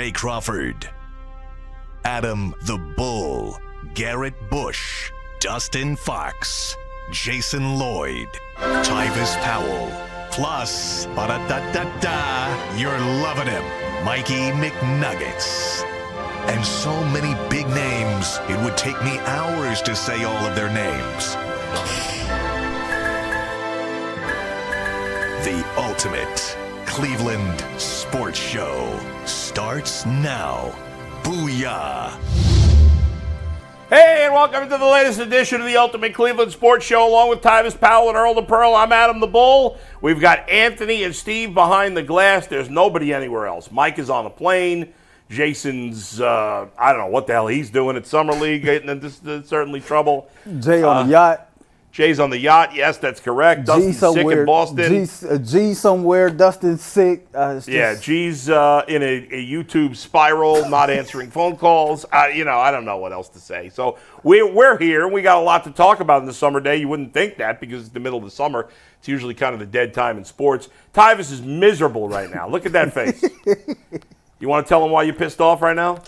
Jay Crawford, Adam the Bull, Garrett Bush, Dustin Fox, Jason Lloyd, Tyvis Powell, plus, ba-da-da-da-da, you're loving him, Mikey McNuggets. And so many big names, it would take me hours to say all of their names. The ultimate Cleveland sports show starts now. Booyah! Hey, and welcome to the latest edition of the Ultimate Cleveland Sports Show, along with Tyvis Powell and Earl the Pearl. I'm Adam the Bull. We've got Anthony and Steve behind the glass. There's nobody anywhere else. Mike is on a plane. Jason's, I don't know what the hell he's doing at Summer League, getting into certainly trouble. Jay on the yacht. Jay's on the yacht. Yes, that's correct. Dustin's sick in Boston. G somewhere. Dustin's sick. Yeah, G's in a YouTube spiral, not answering phone calls. I don't know what else to say. So we're here. We got a lot to talk about in the summer day. You wouldn't think that because it's the middle of the summer. It's usually kind of the dead time in sports. Tyvis is miserable right now. Look at that face. You want to tell him why you're pissed off right now?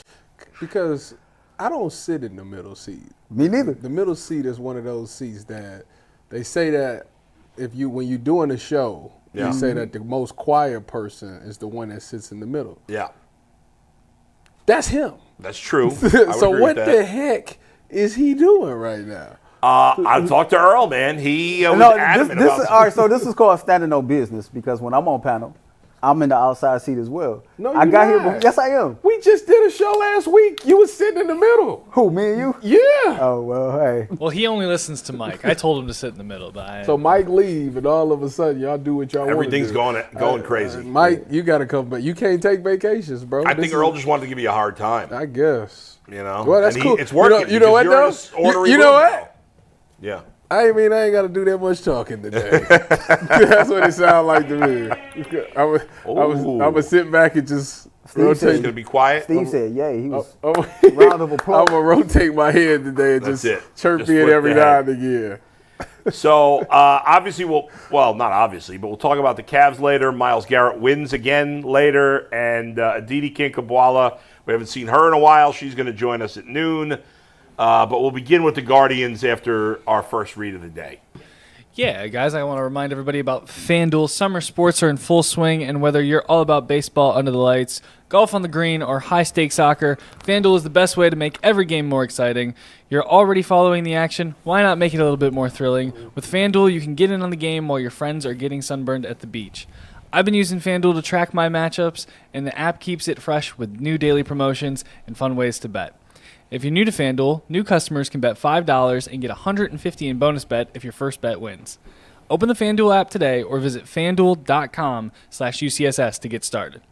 Because I don't sit in the middle seat. Me neither. The middle seat is one of those seats that they say that when you're doing a show, you say that the most quiet person is the one that sits in the middle. Yeah. That's him. That's true. So what the heck is he doing right now? I talked to Earl, man. He was adamant about all right, so this is called standing no business because when I'm on panel, I'm in the outside seat as well. No, I got not. here. Yes, I am. We just did a show last week. You was sitting in the middle. Who, me and you? Yeah. Oh, well, hey. Well, he only listens to Mike. I told him to sit in the middle. So Mike leave, and all of a sudden, y'all do what y'all want to do. Everything's going crazy. Mike, you got to come back. You can't take vacations, bro. I think Earl just wanted to give you a hard time. I guess. Well, that's cool. It's working. You know what, though? You know what? Yeah. I ain't got to do that much talking today. That's what it sounds like to me. I'm going to sit back and just rotate. He's going to be quiet? Steve said, yay. He was round of applause. I'm going to rotate my head today and just chirp in every now and again. So, obviously, not obviously, but we'll talk about the Cavs later. Myles Garrett wins again later. And Aditi Kinkhabwala, we haven't seen her in a while. She's going to join us at noon. But we'll begin with the Guardians after our first read of the day. Yeah, guys, I want to remind everybody about FanDuel. Summer sports are in full swing, and whether you're all about baseball under the lights, golf on the green, or high-stakes soccer, FanDuel is the best way to make every game more exciting. You're already following the action. Why not make it a little bit more thrilling? With FanDuel, you can get in on the game while your friends are getting sunburned at the beach. I've been using FanDuel to track my matchups, and the app keeps it fresh with new daily promotions and fun ways to bet. If you're new to FanDuel, new customers can bet $5 and get $150 in bonus bet if your first bet wins. Open the FanDuel app today or visit FanDuel.com/UCSS to get started.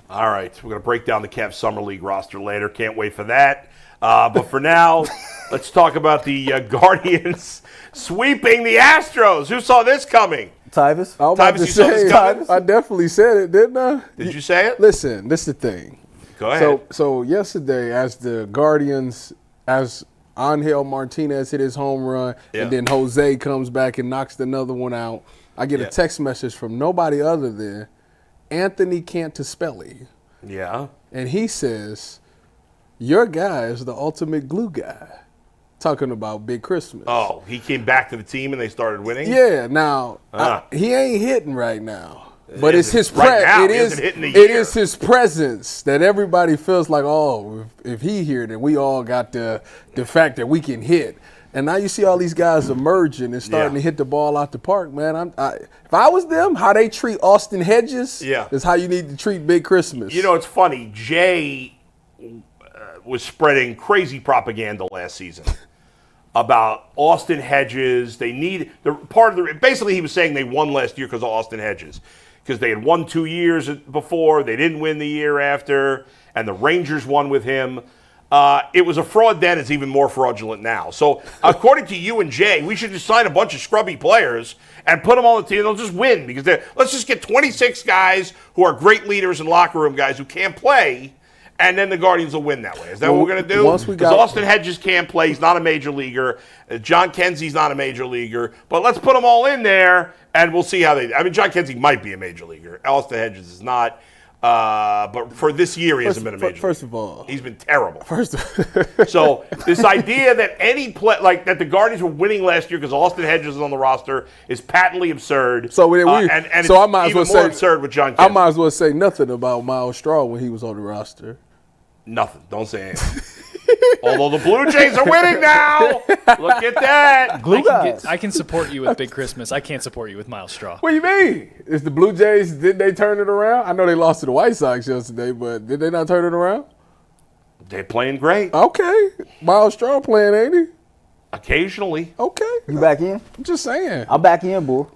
All right, we're going to break down the Cavs Summer League roster later. Can't wait for that. But for now, let's talk about the Guardians sweeping the Astros. Who saw this coming? Tyvis. Tyvis, you saw this coming? I definitely said it, didn't I? Did you say it? Listen, this is the thing. Go ahead. So yesterday, as the Guardians, as Angel Martinez hit his home run, and then Jose comes back and knocks another one out, I get a text message from nobody other than Anthony Cantaspelli. Yeah. And he says, your guy is the ultimate glue guy. Talking about Big Christmas. Oh, he came back to the team and they started winning? Yeah. Now, he ain't hitting right now. But it's his it is his presence that everybody feels like, oh, if he here, then we all got the fact that we can hit. And now you see all these guys emerging and starting to hit the ball out the park, man. If I was them, how they treat Austin Hedges is how you need to treat Big Christmas. You know, it's funny. Jay was spreading crazy propaganda last season about Austin Hedges. Basically he was saying they won last year because of Austin Hedges. Because they had won 2 years before, they didn't win the year after, and the Rangers won with him. It was a fraud then, it's even more fraudulent now. So according to you and Jay, we should just sign a bunch of scrubby players and put them on the team. They'll just win because let's just get 26 guys who are great leaders and locker room guys who can't play, and then the Guardians will win that way. Is that what we're going to do? Because Austin Hedges can't play. He's not a major leaguer. John Kenzie's not a major leaguer. But let's put them all in there, and we'll see how they – I mean, John Kenzie might be a major leaguer. Austin Hedges is not. But for this year, he hasn't been a major. First of all, he's been terrible. First, so this idea that any play like that the Guardians were winning last year because Austin Hedges is on the roster is patently absurd. So I might as well say absurd with John. I might as well say nothing about Myles Straw when he was on the roster. Nothing. Don't say anything. Although the Blue Jays are winning now. Look at that. I can support you with Big Christmas. I can't support you with Myles Straw. What do you mean? Is the Blue Jays, did they turn it around? I know they lost to the White Sox yesterday, but did they not turn it around? They're playing great. Okay. Myles Straw playing, ain't he? Occasionally. Okay. You back in? I'm just saying. I'm back in, boo.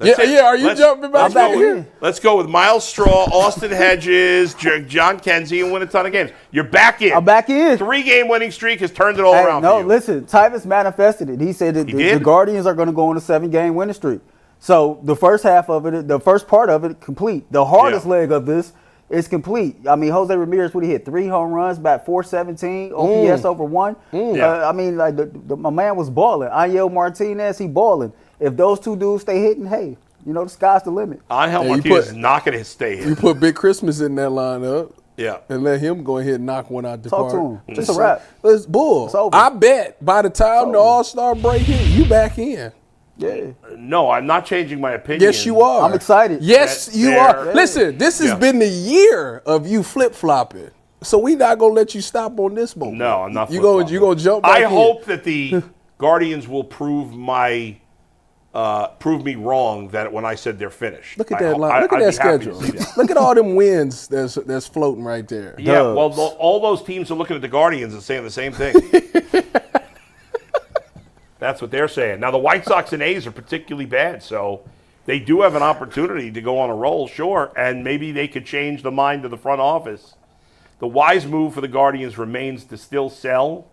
Yeah, are you jumping back in? Let's go with Myles Straw, Austin Hedges, John Kenzie, and win a ton of games. You're back in. I'm back in. 3-game winning streak has turned it all around for you. Listen, Tyvis manifested it. He said that the Guardians are going to go on a 7-game winning streak. So the first half of it, the first part of it, complete. The hardest leg of this is complete. I mean, Jose Ramirez, what he hit? 3 home runs, bat 417, OPS over 1. I mean, like my man was balling. Angel Martinez, he balling. If those two dudes stay hitting, hey, the sky's the limit. Angel Martinez is not going to stay hitting. You put Big Christmas in that lineup. Yeah. And let him go ahead and knock one out the park. Talk to him. Just a wrap. It's bull. It's over. I bet by the time the All-Star break hit, you back in. Yeah. No, I'm not changing my opinion. Yes, you are. I'm excited. Yes, you are. Yeah. Listen, this has been the year of you flip-flopping. So we not going to let you stop on this moment. No, I'm not You going to jump back in. I hope that the Guardians will prove me wrong that when I said they're finished. Look at that line. Look at that schedule. Look at all them wins that's floating right there. Yeah, well, all those teams are looking at the Guardians and saying the same thing. That's what they're saying. Now, the White Sox and A's are particularly bad, so they do have an opportunity to go on a roll, sure, and maybe they could change the mind of the front office. The wise move for the Guardians remains to still sell.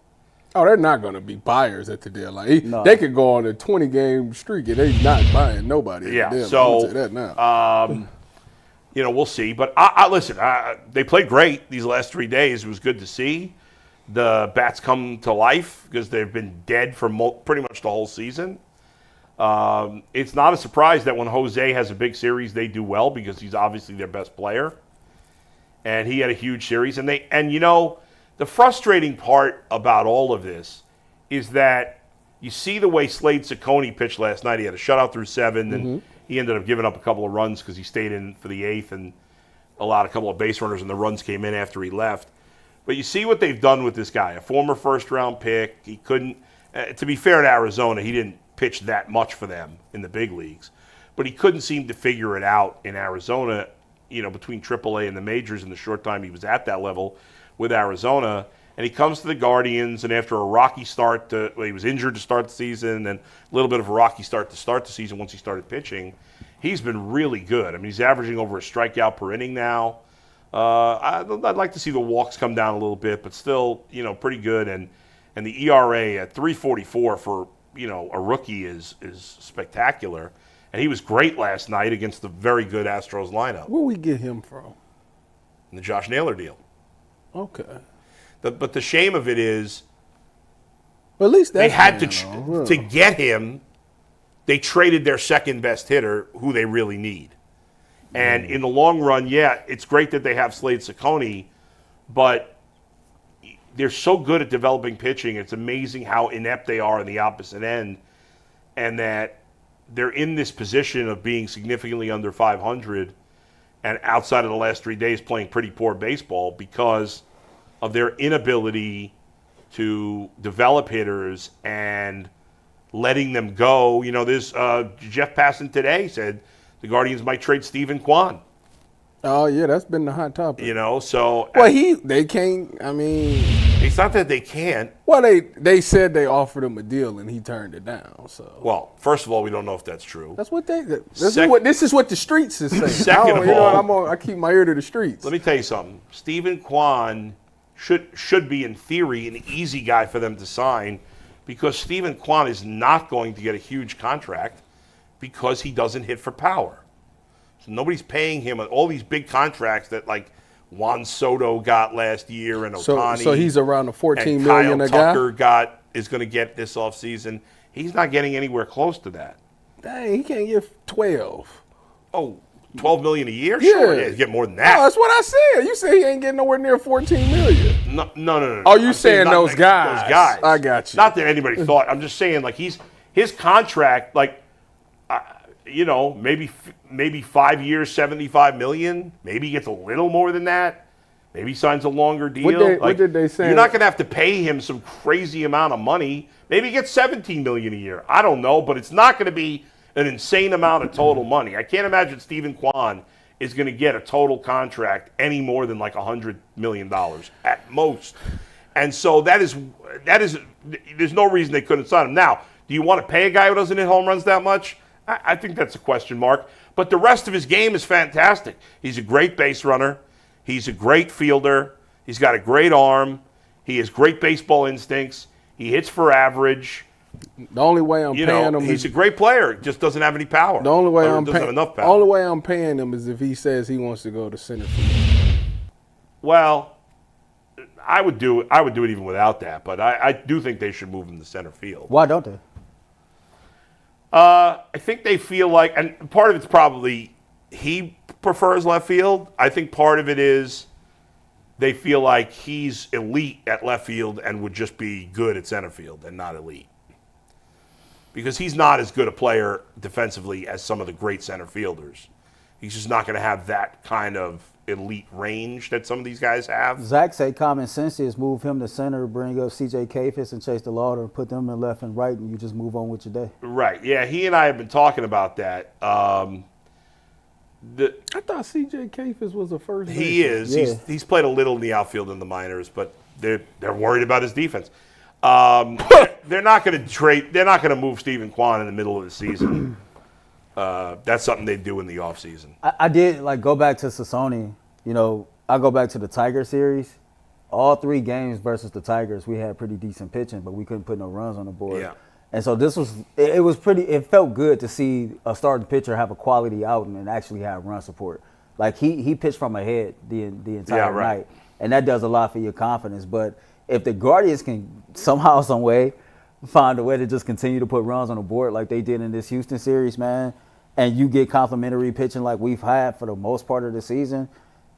Oh, they're not going to be buyers at the deadline. They could go on a 20-game streak and they're not buying nobody at the deadline. So I'll say that now. We'll see. But listen, they played great these last 3 days. It was good to see. The bats come to life because they've been dead for pretty much the whole season. It's not a surprise that when Jose has a big series, they do well because he's obviously their best player. And he had a huge series. And the frustrating part about all of this is that you see the way Slade Ciccone pitched last night. He had a shutout through 7, and he ended up giving up a couple of runs because he stayed in for the 8th and allowed a couple of base runners, and the runs came in after he left. But you see what they've done with this guy, a former first-round pick. He couldn't to be fair to Arizona, he didn't pitch that much for them in the big leagues. But he couldn't seem to figure it out in Arizona, between AAA and the majors in the short time he was at that level with Arizona. And he comes to the Guardians, and after a rocky start, he was injured to start the season, and a little bit of a rocky start to start the season once he started pitching. He's been really good. I mean, he's averaging over a strikeout per inning now. I'd like to see the walks come down a little bit, but still, pretty good. And the ERA at 3.44 for a rookie is spectacular. And he was great last night against the very good Astros lineup. Where we get him from? In the Josh Naylor deal. Okay. But the shame of it is, well, at least they had to get him. They traded their second best hitter, who they really need. And in the long run, it's great that they have Slade Ciccone, but they're so good at developing pitching. It's amazing how inept they are on the opposite end, and that they're in this position of being significantly under 500 and outside of the last 3 days playing pretty poor baseball because of their inability to develop hitters and letting them go. There's Jeff Passan today said the Guardians might trade Steven Kwan. Oh, yeah, that's been the hot topic. So... Well, they can't, It's not that they can't. Well, they said they offered him a deal and he turned it down, so... Well, first of all, we don't know if that's true. That's what this is what the streets is saying. Second of all... I keep my ear to the streets. Let me tell you something. Steven Kwan should be, in theory, an easy guy for them to sign because Steven Kwan is not going to get a huge contract because he doesn't hit for power. So nobody's paying him all these big contracts that like Juan Soto got last year and Ohtani. So he's around the $14 million Kyle a guy? Tucker is going to get this offseason. He's not getting anywhere close to that. Dang, he can't get 12. Oh, $12 million a year? Yeah. Sure, yeah, he's getting more than that. Oh, that's what I said. You said he ain't getting nowhere near $14 million. No. Oh, you saying those guys? Those guys. I got you. Not that anybody thought. I'm just saying, like, his contract, like, maybe 5 years, $75 million. Maybe he gets a little more than that. Maybe he signs a longer deal. What did they say? You're not going to have to pay him some crazy amount of money. Maybe he gets $17 million a year. I don't know, but it's not going to be an insane amount of total money. I can't imagine Stephen Kwan is going to get a total contract any more than like $100 million at most. And so that is there's no reason they couldn't sign him. Now, do you want to pay a guy who doesn't hit home runs that much? I think that's a question mark. But the rest of his game is fantastic. He's a great base runner. He's a great fielder. He's got a great arm. He has great baseball instincts. He hits for average. The only way I'm paying him he's a great player. Just doesn't have any power. The only way doesn't have enough power. Only way I'm paying him is if he says he wants to go to center field. Well, I would do it. I would do it even without that. But I do think they should move him to center field. Why don't they? I think they feel like, and part of it's probably he prefers left field. I think part of it is they feel like he's elite at left field and would just be good at center field and not elite. Because he's not as good a player defensively as some of the great center fielders. He's just not going to have that kind of elite range that some of these guys have. Zach say common sense is move him to center, bring up C.J. Kafis and Chase DeLauder, put them in left and right, and you just move on with your day. Right. Yeah, he and I have been talking about that. I thought C.J. Kafis was a first baseman. He is. Yeah. He's played a little in the outfield in the minors, but they're worried about his defense. They're not going to trade. They're not going to move Stephen Kwan in the middle of the season. That's something they do in the offseason. I did go back to Sassoni. I go back to the Tiger series. All 3 games versus the Tigers, we had pretty decent pitching, but we couldn't put no runs on the board. Yeah. And so it felt good to see a starting pitcher have a quality outing and actually have run support. Like he pitched from ahead the entire night, and that does a lot for your confidence. But if the Guardians can somehow, some way, find a way to just continue to put runs on the board like they did in this Houston series, man, and you get complimentary pitching like we've had for the most part of the season,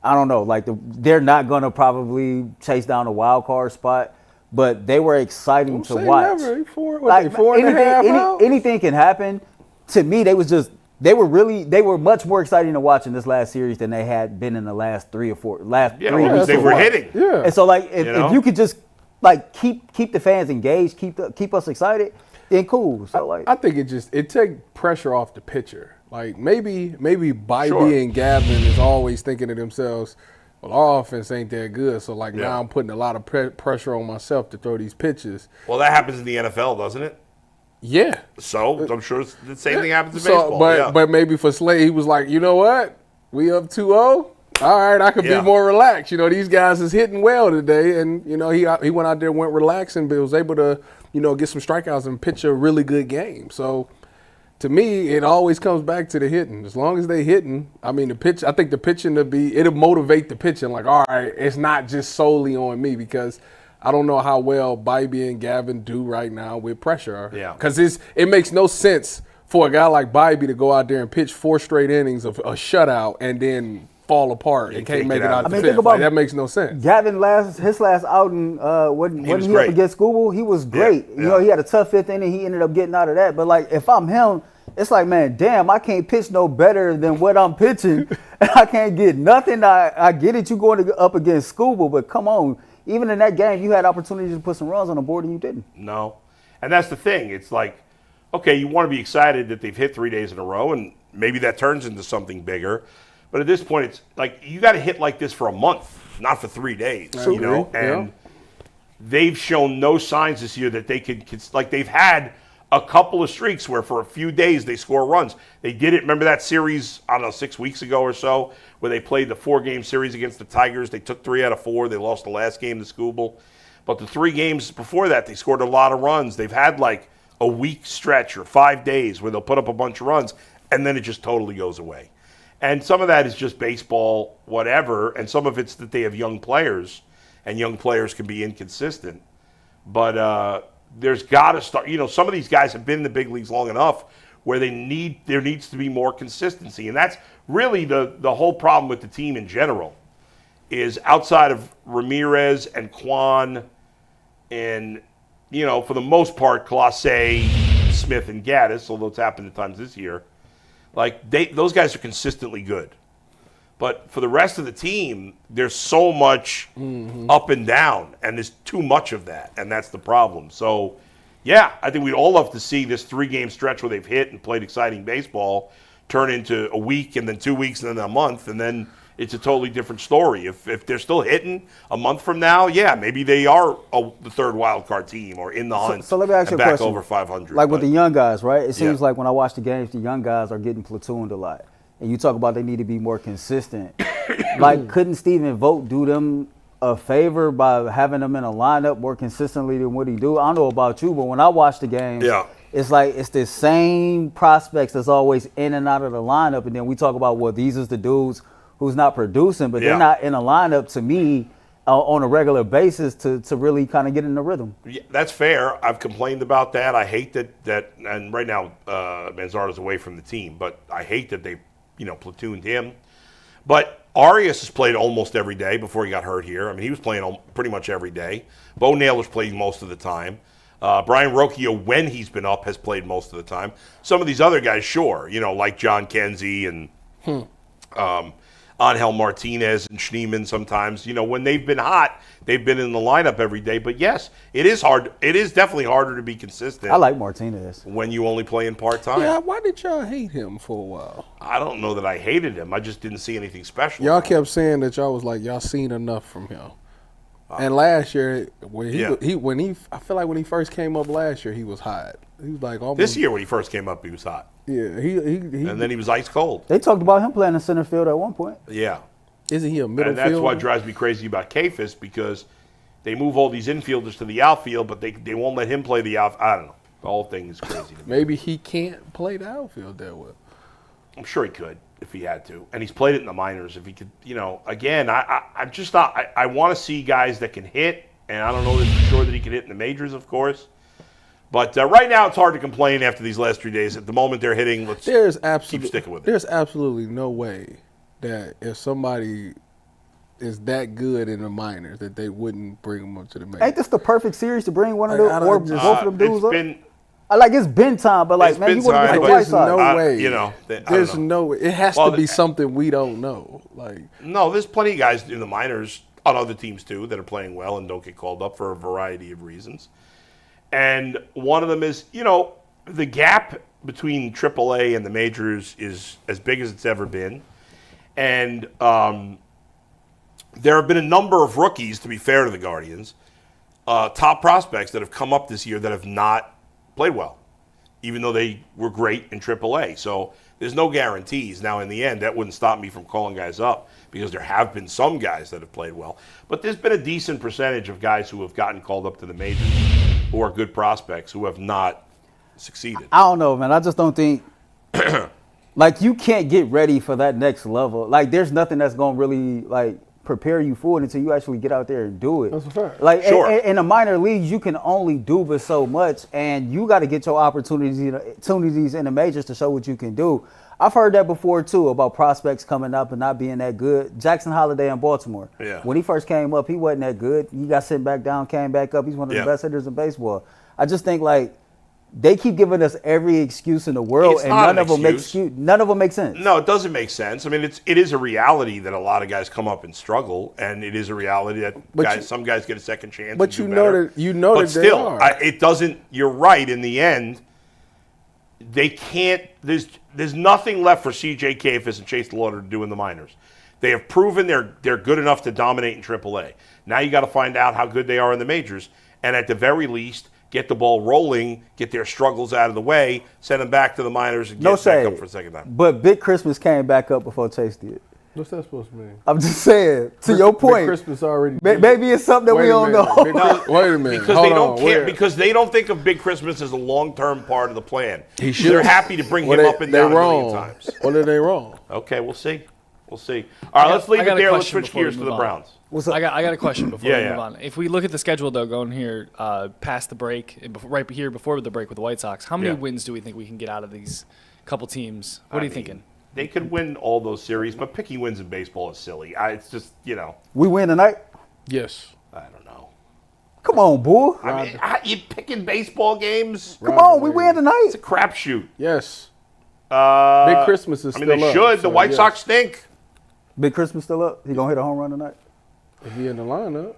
I don't know. They're not going to probably chase down a wild card spot, but they were exciting to watch. Never. Four and a half out? Anything can happen. To me, they were much more exciting to watch in this last series than they had been in the last 3 or 4 3 weeks. They were hitting. Yeah. And so if you could just keep the fans engaged, keep us excited, then cool. So I think it take pressure off the pitcher. Like maybe Bybee and Gavin is always thinking to themselves, well, our offense ain't that good, so now I'm putting a lot of pressure on myself to throw these pitches. Well, that happens in the NFL, doesn't it? Yeah. So I'm sure the same thing happens in baseball. But maybe for Slade, he was like, you know what? We up 2-0. All right, I could be more relaxed. These guys is hitting well today, and he went out there, went relaxing, but was able to get some strikeouts and pitch a really good game. So to me, it always comes back to the hitting. As long as they hitting, I think the pitching it'll motivate the pitching. Like, all right, it's not just solely on me because I don't know how well Bybee and Gavin do right now with pressure. Yeah. Because it makes no sense for a guy like Bybee to go out there and pitch 4 straight innings of a shutout and then fall apart and can't make it out the fifth. That makes no sense. Gavin his last outing when he up against Skubal, he was great. Yeah. He had a tough 5th inning. He ended up getting out of that. But if I'm him, it's like, man, damn, I can't pitch no better than what I'm pitching. I can't get nothing. I get it, you going up against Skubal, but come on. Even in that game, you had opportunities to put some runs on the board and you didn't. No. And that's the thing. It's like, okay, you want to be excited that they've hit 3 days in a row, and maybe that turns into something bigger. But at this point, it's like you got to hit like this for a month, not for 3 days, And they've shown no signs this year that they could, they've had a couple of streaks where for a few days they score runs. They did it. Remember that series, 6 weeks ago or so, where they played the 4-game series against the Tigers. They took 3 out of 4. They lost the last game to Skubal. But the 3 games before that, they scored a lot of runs. They've had a week stretch or 5 days where they'll put up a bunch of runs, and then it just totally goes away. And some of that is just baseball, whatever, and some of it's that they have young players, and young players can be inconsistent. But there's got to start, some of these guys have been in the big leagues long enough where there needs to be more consistency. And that's really the whole problem with the team in general, is outside of Ramirez and Kwan and, for the most part, Clase, Smith, and Gaddis, although it's happened at times this year, those guys are consistently good. But for the rest of the team, there's so much up and down, and there's too much of that, and that's the problem. So, yeah, I think we'd all love to see this 3-game stretch where they've hit and played exciting baseball turn into a week and then 2 weeks and then a month, and then it's a totally different story. If they're still hitting a month from now, yeah, maybe they are the third wild card team or in the hunt. So let me ask you a back question. Over 500. With the young guys, right? It seems like when I watch the games, the young guys are getting platooned a lot. And you talk about they need to be more consistent. Couldn't Steven Vogt do them a favor by having them in a lineup more consistently than what he do? I don't know about you, but when I watch the games, it's it's the same prospects that's always in and out of the lineup. And then we talk about, well, these is the dudes who's not producing, but they're not in a lineup to me on a regular basis to really kind of get in the rhythm. Yeah, that's fair. I've complained about that. I hate that and right now Manzardo's away from the team, but I hate that they platooned him. But Arias has played almost every day before he got hurt here. I mean, he was playing pretty much every day. Bo Naylor's played most of the time. Brian Rocchio, when he's been up, has played most of the time. Some of these other guys, sure, like John Kenzie and Angel Martinez and Schneemann sometimes. When they've been hot, they've been in the lineup every day. But, yes, it is hard. It is definitely harder to be consistent. I like Martinez. When you only play in part-time. Yeah, why did y'all hate him for a while? I don't know that I hated him. I just didn't see anything special. Y'all kept saying that y'all was y'all seen enough from him. And last year, when I feel like when he first came up last year, he was hot. He was almost. This year when he first came up, he was hot. Yeah, he and then he was ice cold. They talked about him playing in center field at one point. Yeah. Isn't he a middle fielder? And that's what drives me crazy about Kafis, because they move all these infielders to the outfield, but they won't let him play the outfield. I don't know. The whole thing is crazy to me. Maybe he can't play the outfield that well. I'm sure he could if he had to. And he's played it in the minors if he could. Again, I'm just not. I want to see guys that can hit, and I don't know for sure that he can hit in the majors, of course. But right now, it's hard to complain after these last 3 days. At the moment they're hitting, keep sticking with it. There's absolutely no way that if somebody is that good in the minors that they wouldn't bring them up to the majors. Ain't this the perfect series to bring one of them or both of them dudes up? It's been time, but man, you wouldn't get the right side. No way. There's no way. It has to be something we don't know. No, there's plenty of guys in the minors on other teams too that are playing well and don't get called up for a variety of reasons. And one of them is, the gap between AAA and the majors is as big as it's ever been. And there have been a number of rookies, to be fair to the Guardians, top prospects that have come up this year that have not played well, even though they were great in AAA. So there's no guarantees. Now, in the end, that wouldn't stop me from calling guys up, because there have been some guys that have played well. But there's been a decent percentage of guys who have gotten called up to the majors who are good prospects who have not succeeded. I don't know, man. I just don't think you can't get ready for that next level. There's nothing that's going to really prepare you for it until you actually get out there and do it. That's a fact. Sure. In the minor leagues, you can only do but so much, and you got to get your opportunities in the majors to show what you can do. I've heard that before too, about prospects coming up and not being that good. Jackson Holliday in Baltimore. Yeah. When he first came up, he wasn't that good. He got sent back down, came back up. He's one of the best hitters in baseball. I just think they keep giving us every excuse in the world, and none of them make sense. No, it doesn't make sense. I mean, it is a reality that a lot of guys come up and struggle, and it is a reality that some guys get a second chance. But and do better. But still, it doesn't. You're right. In the end, they can't. There's nothing left for C.J. Kafis and Chase Lauder to do in the minors. They have proven they're good enough to dominate in AAA. Now you got to find out how good they are in the majors, and at the very least, get the ball rolling, get their struggles out of the way, send them back to the minors, and get back up for a second time. But Big Christmas came back up before Chase did. What's that supposed to mean? I'm just saying, to your point. Big Christmas already. Maybe it's something that we don't know. Wait a minute. Because they don't think of Big Christmas as a long-term part of the plan. They're happy to bring him up and down a million times. What are they wrong? Okay, we'll see. All right, let's leave it there. Let's switch gears to the Browns. What's up? I got a question before we Yeah. move on. If we look at the schedule, though, going here past the break, right here before the break with the White Sox, how many wins do we think we can get out of these couple teams? What are you thinking? They could win all those series, but picking wins in baseball is silly. It's just, We win tonight? Yes. I don't know. Come on, bull. I mean, you picking baseball games? Come on, we win tonight. It's a crapshoot. Yes. Big Christmas is still up. They should. The so White yes. Sox stink. Big Christmas still up? He going to hit a home run tonight? If he in the lineup,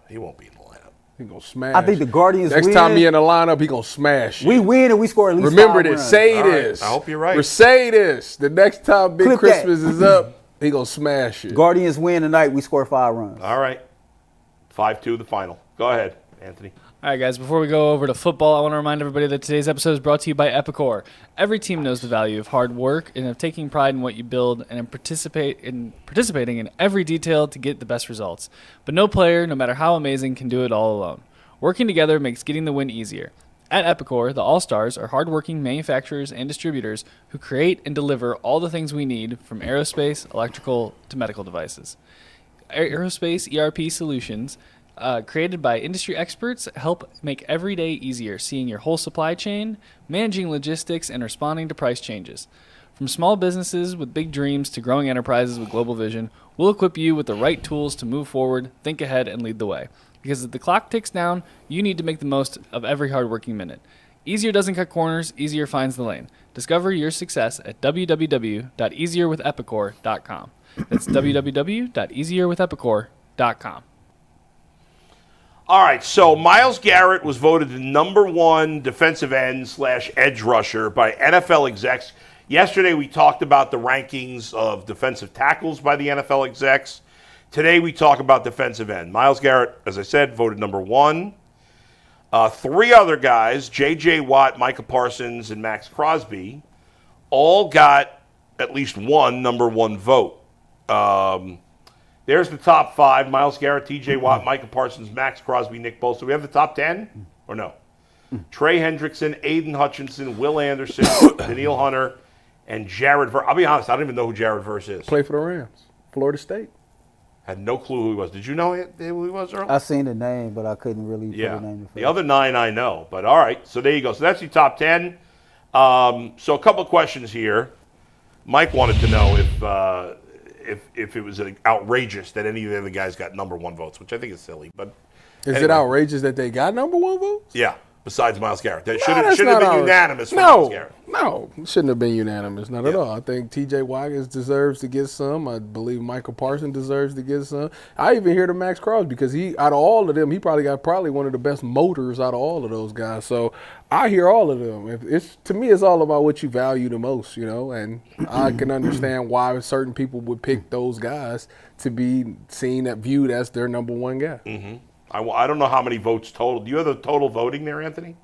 He won't be in the lineup. he going to smash. I think the Guardians Next win. time he in the lineup, he going to smash it. We win and we score at least Remember 5 this. runs. Say All right. this. I hope you're right. Say this. The next time Big Clip Christmas that. is up, he going to smash it. Guardians win tonight, we score 5 runs. All right. 5-2 the final. Go ahead, Anthony. All right, guys, before we go over to football, I want to remind everybody that today's episode is brought to you by Epicor. Every team knows the value of hard work and of taking pride in what you build and in participating in every detail to get the best results. But no player, no matter how amazing, can do it all alone. Working together makes getting the win easier. At Epicor, the All-Stars are hardworking manufacturers and distributors who create and deliver all the things we need, from aerospace, electrical, to medical devices. Aerospace ERP solutions created by industry experts help make every day easier, seeing your whole supply chain, managing logistics, and responding to price changes. From small businesses with big dreams to growing enterprises with global vision, we'll equip you with the right tools to move forward, think ahead, and lead the way. Because as the clock ticks down, you need to make the most of every hardworking minute. Easier doesn't cut corners, easier finds the lane. Discover your success at www.easierwithepicor.com. That's www.easierwithepicor.com. All right, so Myles Garrett was voted the #1 defensive end / edge rusher by NFL execs. Yesterday we talked about the rankings of defensive tackles by the NFL execs. Today we talk about defensive end. Myles Garrett, as I said, voted #1. 3 other guys, J.J. Watt, Micah Parsons, and Max Crosby, all got at least one #1 vote. There's the top 5: Myles Garrett, T.J. Watt, Micah Parsons, Max Crosby, Nick Bosa. Do we have the top 10 or no? Trey Hendrickson, Aiden Hutchinson, Will Anderson, Daniil Hunter, and Jared Verse. I'll be honest, I don't even know who Jared Verse is. Play for the Rams, Florida State. Had no clue who he was. Did you know who he was, Earl? I seen the name, but I couldn't really put a name to The other 9 I know, but all right. So there you go. So that's the top 10. So a couple of questions here. Mike wanted to know if it was outrageous that any of the other guys got #1 votes, which I think is silly. But Is it outrageous that they got #1 votes? Yeah. Besides Myles Garrett, that That's should have not been unanimous for No, Myles Garrett. no, it shouldn't have been unanimous, not at all. I think T.J. Watkins deserves to get some. I believe Michael Parsons deserves to get some. I even hear the Max Crosby because out of all of them, he probably got one of the best motors out of all of those guys. So I hear all of them. To me, it's all about what you value the most, and I can understand why certain people would pick those guys to be viewed as their #1 guy. Mm-hmm. I don't know how many votes total. Do you have the total voting there, Anthony?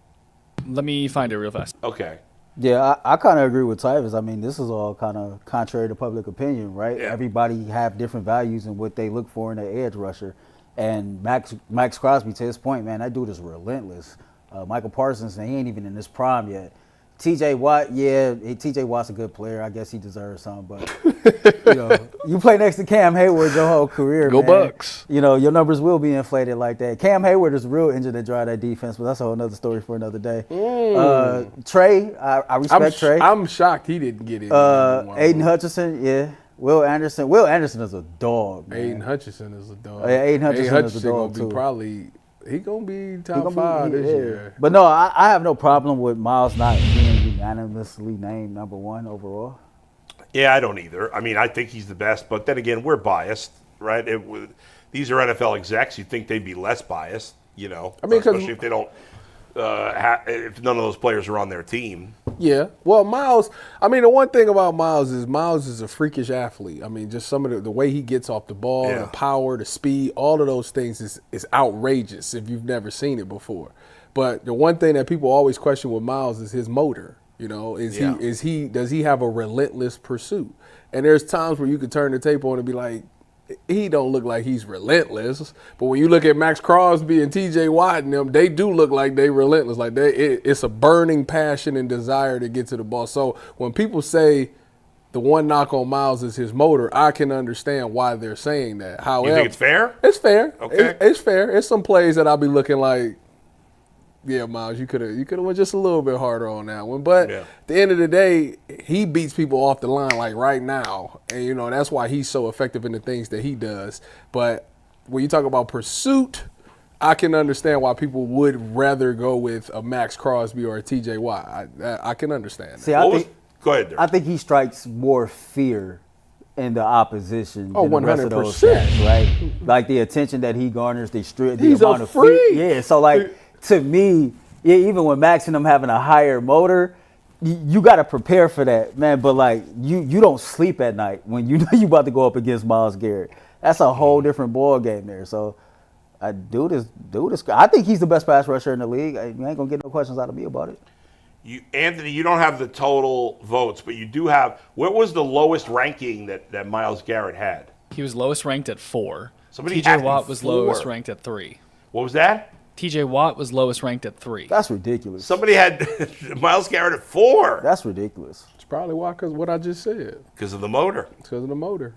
Let me find it real fast. Okay. Yeah, I kind of agree with Tyvis. I mean, this is all kind of contrary to public opinion, right? Yeah. Everybody have different values and what they look for in an edge rusher. And Max Crosby, to his point, man, that dude is relentless. Michael Parsons, he ain't even in his prime yet. T.J. Watt, T.J. Watt's a good player. I guess he deserves some, but you play next to Cam Hayward your whole career, Go man. Bucks. Your numbers will be inflated like that. Cam Hayward is a real engine that drive that defense, but that's a whole other story for another day. Trey, I respect Trey. I'm shocked he didn't get it. Aiden Hutchinson, yeah. Will Anderson. Will Anderson is a dog, man. Aiden Hutchinson is a dog. Yeah, Aiden Hutchinson is a dog, gonna be too. He gonna be top 5 this year. But no, I have no problem with Myles not being unanimously named #1 overall. Yeah, I don't either. I mean, I think he's the best, but then again, we're biased, right? These are NFL execs. You'd think they'd be less biased, I mean, especially if they don't, if none of those players are on their team. Yeah. Well, Myles, the one thing about Myles is a freakish athlete. I mean, just some of the way he gets off the ball, the power, the speed, all of those things is outrageous if you've never seen it before. But the one thing that people always question with Myles is his motor. Does he have a relentless pursuit? And there's times where you can turn the tape on and be like, he don't look like he's relentless. But when you look at Max Crosby and T.J. Watt and them, they do look like they relentless. Like it's a burning passion and desire to get to the ball. So when people say the one knock on Myles is his motor. I can understand why they're saying that. However, you think it's fair? It's fair. Okay. It's fair. It's some plays that I'll be looking like, yeah, Myles, you could have went just a little bit harder on that one. But at the end of the day, he beats people off the line like right now. And, you know, that's why he's so effective in the things that he does. But when you talk about pursuit, I can understand why people would rather go with a Max Crosby or a TJ Watt. I can understand that. See, Go ahead, Dirk. I think he strikes more fear in the opposition than the rest of those 100%. cats, right? Like the attention that he garners, the He's amount a of freak. fear. Yeah, so like to me, yeah, even with Max and them having a higher motor, you got to prepare for that, man. But like you don't sleep at night when you know you about to go up against Myles Garrett. That's a whole different ball game there. So dude is. I think he's the best pass rusher in the league. You ain't gonna get no questions out of me about it. Anthony, you don't have the total votes, but you do have. What was the lowest ranking that Myles Garrett had? He was lowest ranked at 4. Somebody had TJ him Watt was 4. lowest ranked at 3. What was that? TJ Watt was lowest ranked at 3. That's ridiculous. Somebody had Myles Garrett at 4. That's ridiculous. It's probably why, because what I just said. Because of the motor. Because of the motor.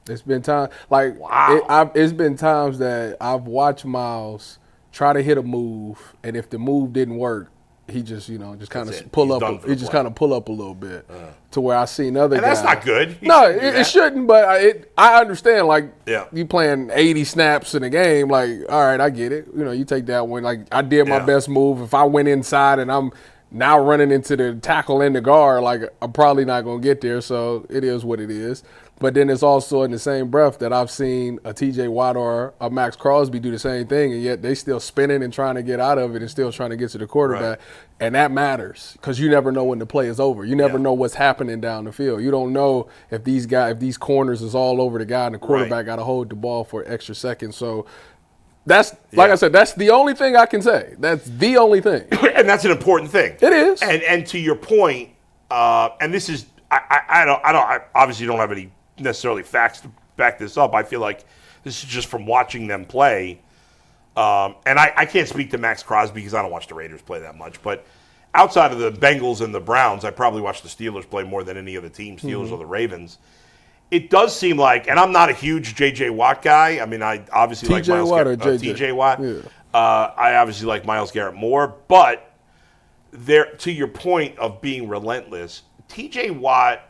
It's been time, like, wow. It's been times that I've watched Myles try to hit a move, and if the move didn't work, he just, just kind of pull up. He just kind of pull up a little bit to where I seen other guys. That's not good. It shouldn't, but I understand. Like, yeah. You playing 80 snaps in a game, like, all right, I get it. You take that one. Like, I did my best move. If I went inside and I'm now running into the tackle and the guard, like, I'm probably not going to get there. So it is what it is. But then it's also in the same breath that I've seen a TJ Watt or a Max Crosby do the same thing, and yet they still spinning and trying to get out of it and still trying to get to the quarterback. Right. And that matters because you never know when the play is over. You never know what's happening down the field. You don't know if these corners is all over the guy and the quarterback got to hold the ball for an extra second. So that's, like I said, that's the only thing I can say. That's the only thing. And that's an important thing. It is. And to your point, and this is, I obviously don't have any necessarily facts to back this up. I feel like this is just from watching them play. And I can't speak to Max Crosby because I don't watch the Raiders play that much. But outside of the Bengals and the Browns, I probably watch the Steelers play more than any other team, Steelers or the Ravens. It does seem like, and I'm not a huge J.J. Watt guy. I mean, I obviously like Myles Garrett. T.J. Watt. Yeah. I obviously like Myles Garrett more. But to your point of being relentless, T.J. Watt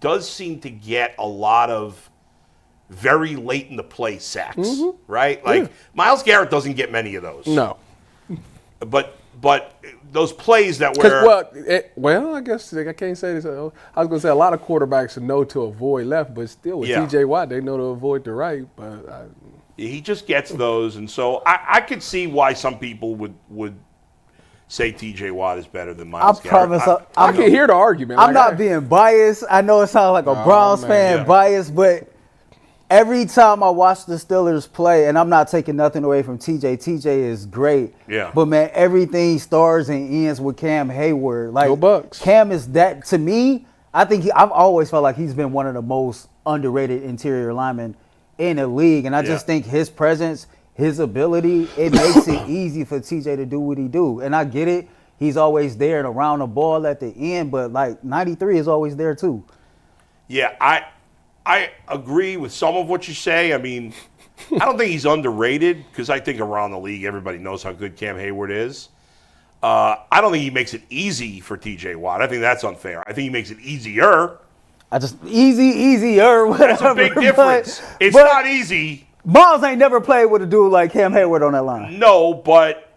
does seem to get a lot of very late in the play sacks, right? Like Myles Garrett doesn't get many of those. No. But those plays that were I guess I can't say this. I was going to say a lot of quarterbacks know to avoid left, but still with TJ Watt they know to avoid the right. But he just gets those, and so I could see why some people would say TJ Watt is better than Myles Garrett. I can hear the argument. I'm not being biased. I know it sounds like a Browns fan biased, but every time I watch the Steelers play, and I'm not taking nothing away from TJ. TJ is great. Yeah. But, man, everything starts and ends with Cam Hayward. Like, Go Bucks. Cam is that, to me, I think I've always felt like he's been one of the most underrated interior linemen in the league. And I just think his presence, his ability, it makes it easy for TJ to do what he do. And I get it. He's always there and around the ball at the end, but, like, 93 is always there too. Yeah, I agree with some of what you say. I mean, I don't think he's underrated because I think around the league everybody knows how good Cam Hayward is. I don't think he makes it easy for TJ Watt. I think that's unfair. I think he makes it easier. Easier. Whatever, that's a big difference. It's not easy. Myles ain't never played with a dude like Cam Hayward on that line. No, but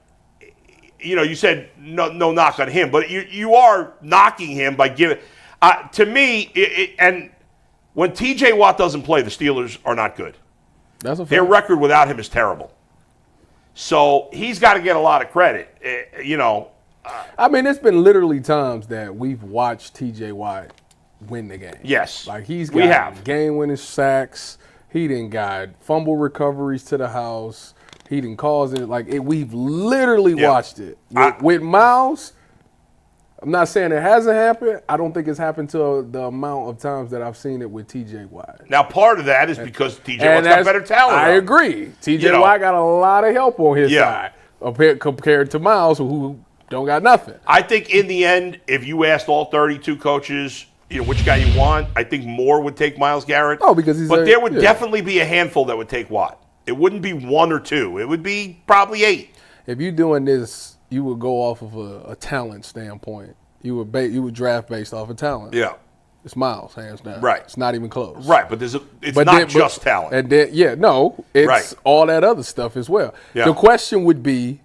you said no knock on him, but you are knocking him by giving. To me, and when TJ Watt doesn't play, the Steelers are not good. That's a fact. Their record without him is terrible. So he's got to get a lot of credit. I mean, it's been literally times that we've watched TJ Watt win the game. Yes. Like he's got game-winning sacks. He didn't got fumble recoveries to the house. He didn't cause it. We've literally watched it. With Myles, I'm not saying it hasn't happened. I don't think it's happened to the amount of times that I've seen it with TJ Watt. Now, part of that is because TJ Watt's got better talent. I agree. TJ Watt got a lot of help on his side compared to Myles, who don't got nothing. I think in the end, if you asked all 32 coaches which guy you want. I think Moore would take Myles Garrett. Oh, because but there would definitely be a handful that would take Watt. It wouldn't be 1 or 2. It would be probably 8. If you're doing this, you would go off of a talent standpoint. You would draft based off of talent. Yeah. It's Myles, hands down. Right. It's not even close. Right, but it's not just talent. And then, it's all that other stuff as well. Yeah. The question would be,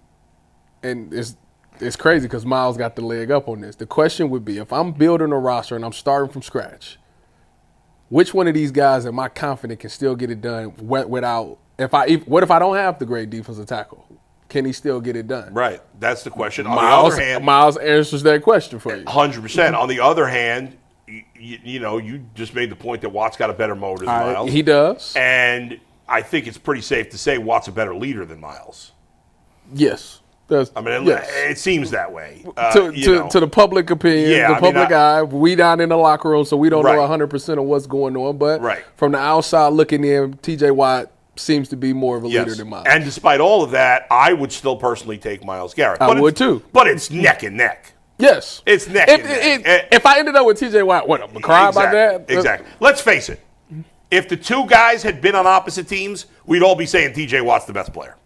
and it's crazy because Myles got the leg up on this. The question would be, if I'm building a roster and I'm starting from scratch, which one of these guys am I confident can still get it done without – what if I don't have the great defensive tackle? Can he still get it done? Right. That's the question. On Myles, the other hand, Myles answers that question for you. 100%. On the other hand, you just made the point that Watt's got a better motor than Myles. He does. And I think it's pretty safe to say Watt's a better leader than Myles. Yes. It seems that way. To the public opinion, the public eye, we down in the locker room, so we don't know 100% of what's going on. But from the outside looking in, TJ Watt seems to be more of a leader than Myles. And despite all of that, I would still personally take Myles Garrett. I would too. But it's neck and neck. Yes. It's neck and neck. If I ended up with TJ Watt, I'm going to cry about that? Exactly. Let's face it. If the two guys had been on opposite teams, we'd all be saying TJ Watt's the best player.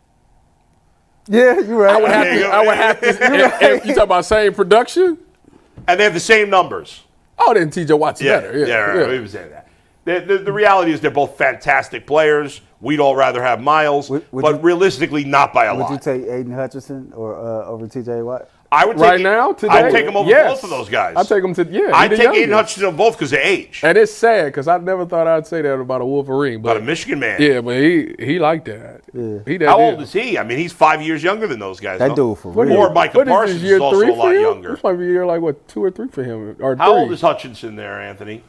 Yeah, you're right. I would have to. You talk about same production? And they have the same numbers. Oh, then TJ Watt's better. We were saying that. The reality is they're both fantastic players. We'd all rather have Myles, but realistically not by a lot. Would you take Aiden Hutchinson or over TJ Watt? I would take I'd take him over both of those guys. I'd take him I'd take Aiden Hutchinson over both because of age. And it's sad because I never thought I'd say that about a Wolverine. But about a Michigan man. Yeah, but he liked that. Yeah. How old is he? I mean, he's 5 years younger than those guys. That dude for real. Or Micah Parsons is also a lot younger. This might be year 2 or 3 for him. Or how 3. old is Hutchinson there, Anthony?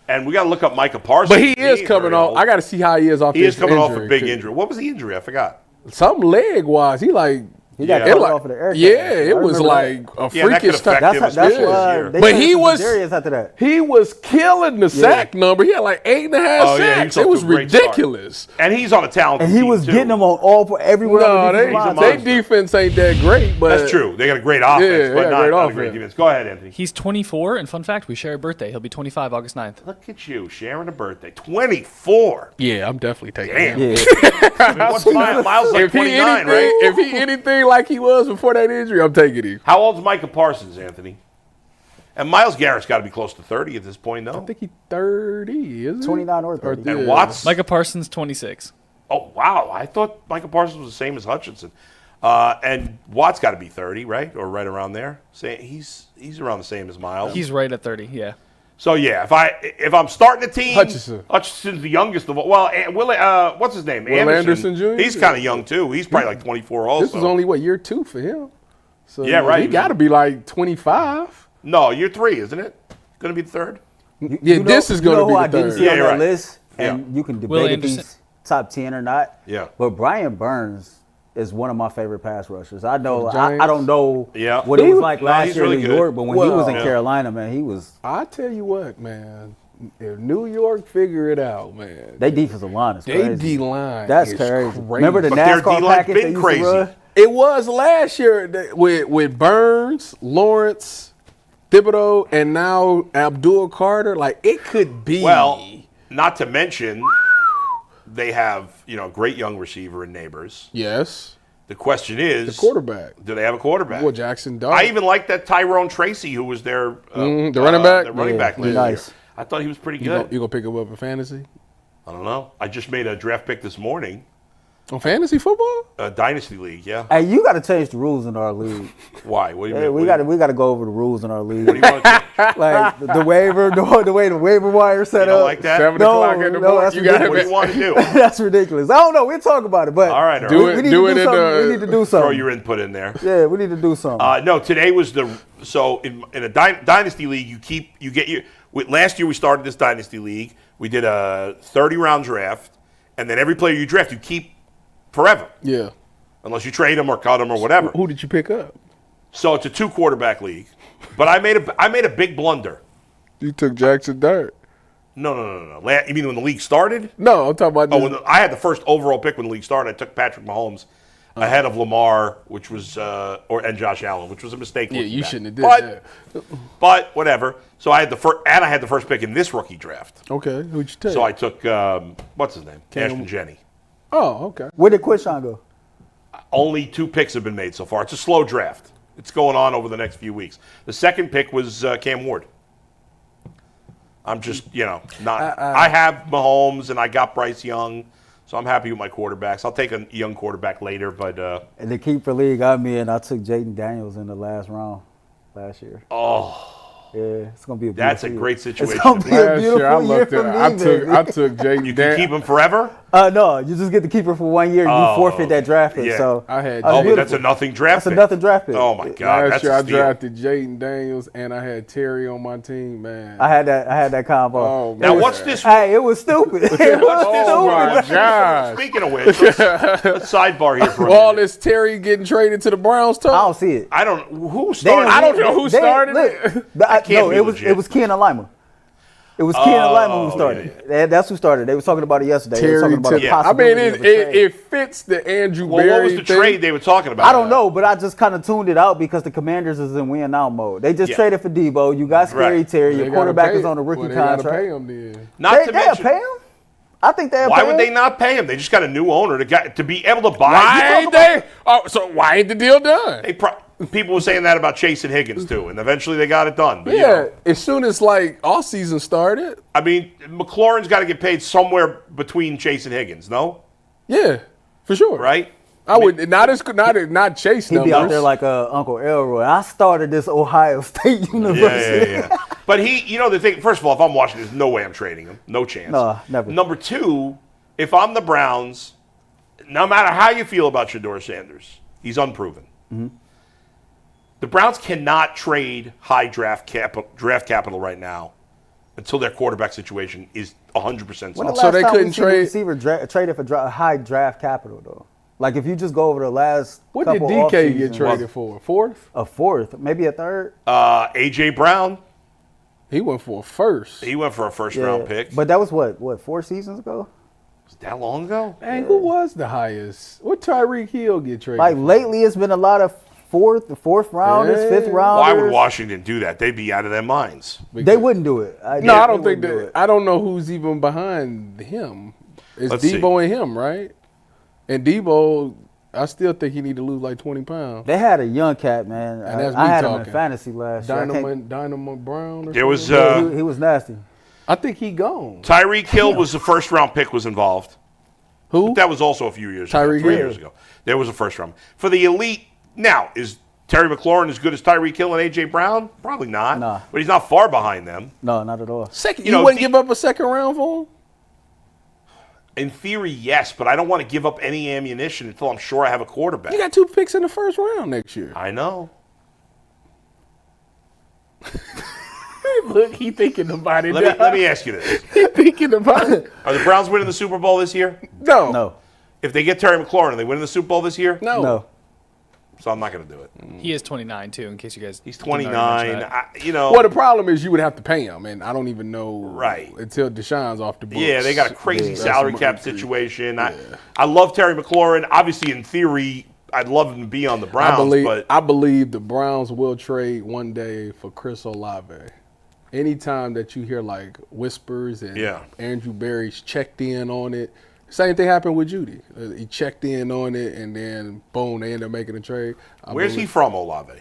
And we got to look up Micah Parsons. But he is coming off. I got to see how he is off this injury. He is coming off a big injury. What was the injury? I forgot. Something leg-wise. He got cut off of the air. Yeah, it was like a freakish touch. That's why. But he was after that. He was killing the sack number. He had 8.5 sacks. It was ridiculous. And he's on a talented team, and he was getting them on everywhere. No, their defense ain't that great. But that's true. They got a great offense, but not a great defense. Go ahead, Anthony. He's 24, and fun fact, we share a birthday. He'll be 25 August 9th. Look at you, sharing a birthday. 24. Yeah, I'm definitely taking him. Yeah. What's Myles like 29, right? If he anything like he was before that injury, I'm taking him. How old's Micah Parsons, Anthony? And Myles Garrett's got to be close to 30 at this point, though. I think he's 30, isn't he? 29 or 30. And Watts? Micah Parsons, 26. Oh, wow. I thought Micah Parsons was the same as Hutchinson. And Watt's got to be 30, right? Or right around there. He's around the same as Myles. He's right at 30, yeah. So, yeah, if I'm starting a team, Hutchinson's the youngest of all. Well, what's his name? Will Anderson Jr.? He's kind of young, too. He's probably 24 also. This is only, year 2 for him? So, yeah, right. He got to be 25. No, year 3, isn't it? Going to be the third? This is going to be the third. Didn't see on that list, and you can debate if he's top 10 or not. Yeah. But Brian Burns is one of my favorite pass rushers. I know. I don't know what it was like last year in New York, but when he was in Carolina, man, he was. I tell you what, man. If New York figure it out, man. They defensive line is crazy. They D-line That's is crazy. Remember the NASCAR package they used to run? It was last year with Burns, Lawrence, Thibodeau, and now Abdul Carter. It could be. Well, not to mention, they have a great young receiver in Neighbors. Yes. The question is, the quarterback. Do they have a quarterback? Well, Jackson Dart. I even like that Tyrone Tracy, who was their the running back. The running back last year. I thought he was pretty good. You gonna pick him up in fantasy? I don't know. I just made a draft pick this morning. On fantasy football? Dynasty league, yeah. Hey, you got to change the rules in our league. Why? What do you mean? We got to go over the rules in our league. What do you want to change? The waiver, the way the waiver wire set you up. Don't like that? 7 o'clock in the morning. That's ridiculous. What do you want to do? That's ridiculous. I don't know. We'll talk about it, but all right. We need to do something. Throw your input in there. Yeah, we need to do something. No, today was in a dynasty league. Last year we started this dynasty league. We did a 30-round draft, and then every player you draft, you keep forever. Yeah. Unless you trade them or cut them or whatever. Who did you pick up? So it's a 2-quarterback league. But I made a big blunder. You took Jackson Dart. No. You mean when the league started? No, I'm talking about I had the first overall pick when the league started. I took Patrick Mahomes. ahead of Lamar, which was and Josh Allen, which was a mistake. Yeah, you shouldn't have did that. But whatever. So I had the first pick in this rookie draft. Okay, who'd you take? So I took what's his name, Ashton Jenney. Oh, okay. Where did Quishon go? Only 2 picks have been made so far. It's a slow draft. It's going on over the next few weeks. The second pick was Cam Ward. I'm just, not. I have Mahomes and I got Bryce Young, so I'm happy with my quarterbacks. I'll take a young quarterback later, but. And the keeper league got me, and I took Jaden Daniels in the last round last year. Oh. Yeah, it's gonna be a beautiful That's a year. great situation. It's gonna be a beautiful year for me, I took Jaden. You can keep him forever? No, you just get the keeper for 1 year. You forfeit that draft pick. Yeah. So I had. but that's a nothing draft pick. That's a nothing draft pick. Oh my God! Last That's year a I steal. drafted Jaden Daniels and I had Terry on my team. Man, I had that combo. Oh, Now man. what's this? Hey, it was stupid. It was Oh my stupid. God! Speaking of which, let's sidebar here for a All minute. this Terry getting traded to the Browns I talk. don't see it. I don't. Who started? I don't know who started it. can't be it was legit. Ken and Lima. It was Ken and Lima who started. That's who started. They were talking about it yesterday. They were Terry, talking about the Yeah. I mean, possibility of a it trade. fits the Andrew Well, Berry what was the thing. trade they were talking about? I don't know, but I just kind of tuned it out because the Commanders is in win now mode. They just Yeah. traded for Debo. You got Scary Right. Terry. They Your gotta quarterback pay is on a him. rookie Well, they gotta contract. pay him then. Not They to they'll mention. pay him. I think they'll Why pay would him. they not pay him? They just got a new owner to be able to buy. Why ain't they? Oh, so why ain't the deal done? People were saying that about Chase and Higgins too, and eventually they got it done. But, Yeah, as soon as all season started. I mean, McLaurin's got to get paid somewhere between Chase and Higgins, no? Yeah, for sure. Right? I would not Chase He'd numbers. be out there like Uncle Elroy. I started this Ohio State University. Yeah. But the thing, first of all, if I'm watching, there's no way I'm trading him. No chance. No, never. Number two, if I'm the Browns, no matter how you feel about Shedeur Sanders, he's unproven. Mm-hmm. The Browns cannot trade high draft capital right now until their quarterback situation is 100% When the solid. So last they time couldn't we seen a trade- receiver traded for high draft capital though. Like if you just go over the last What did couple DK get offseasons, traded for? Fourth? A fourth, maybe a third. A.J. Brown, He went for a first. he went for a first-round pick. But that was what 4 seasons ago? Was that long ago? Man, who was the highest? What Tyreek Hill get traded Like for? lately, it's been a lot of fourth rounders, Yeah. fifth rounders. Why would Washington do that? They'd be out of their minds. They wouldn't do it. No, I don't they think wouldn't do that. it. I don't know who's even behind him. It's Let's Debo and him, right? And Debo, I still think he need to lose like 20 pounds. They had a young cat, man. And that's I me had him in talking. fantasy last year. I can't- Dynamo Brown or There was something? he was nasty. I think he gone. Tyreek Hill was the first-round pick was involved. Who? That was also a few years ago, Tyreek 3 Hill. years ago. There was a first-round. For the elite, now, is Terry McLaurin as good as Tyreek Hill and A.J. Brown? Probably not. Nah. But he's not far behind them. No, not at all. Second, You you know, wouldn't give up a second round for him? In theory, yes, but I don't want to give up any ammunition until I'm sure I have a quarterback. You got 2 picks in the first round next year. I know. Look, he thinking about it. Let me ask you this. He thinking about it. Are the Browns winning the Super Bowl this year? No. No, If they get Terry McLaurin, are they winning the Super Bowl this year? no. So I'm not going to do it. He is 29 too. In case you guys, He's didn't already 29. mention that. Well, the problem is you would have to pay him, and I don't even know Right. until Deshaun's off the books. Yeah, they got a crazy That's salary money cap for you. situation. I love Terry McLaurin. Obviously, in theory, I'd love him to be on the Browns, but I believe the Browns will trade one day for Chris Olave. Anytime that you hear like whispers and Yeah. Andrew Berry's checked in on it, same thing happened with Judy. He checked in on it, and then boom, they end up making a trade. where's he from, Olave?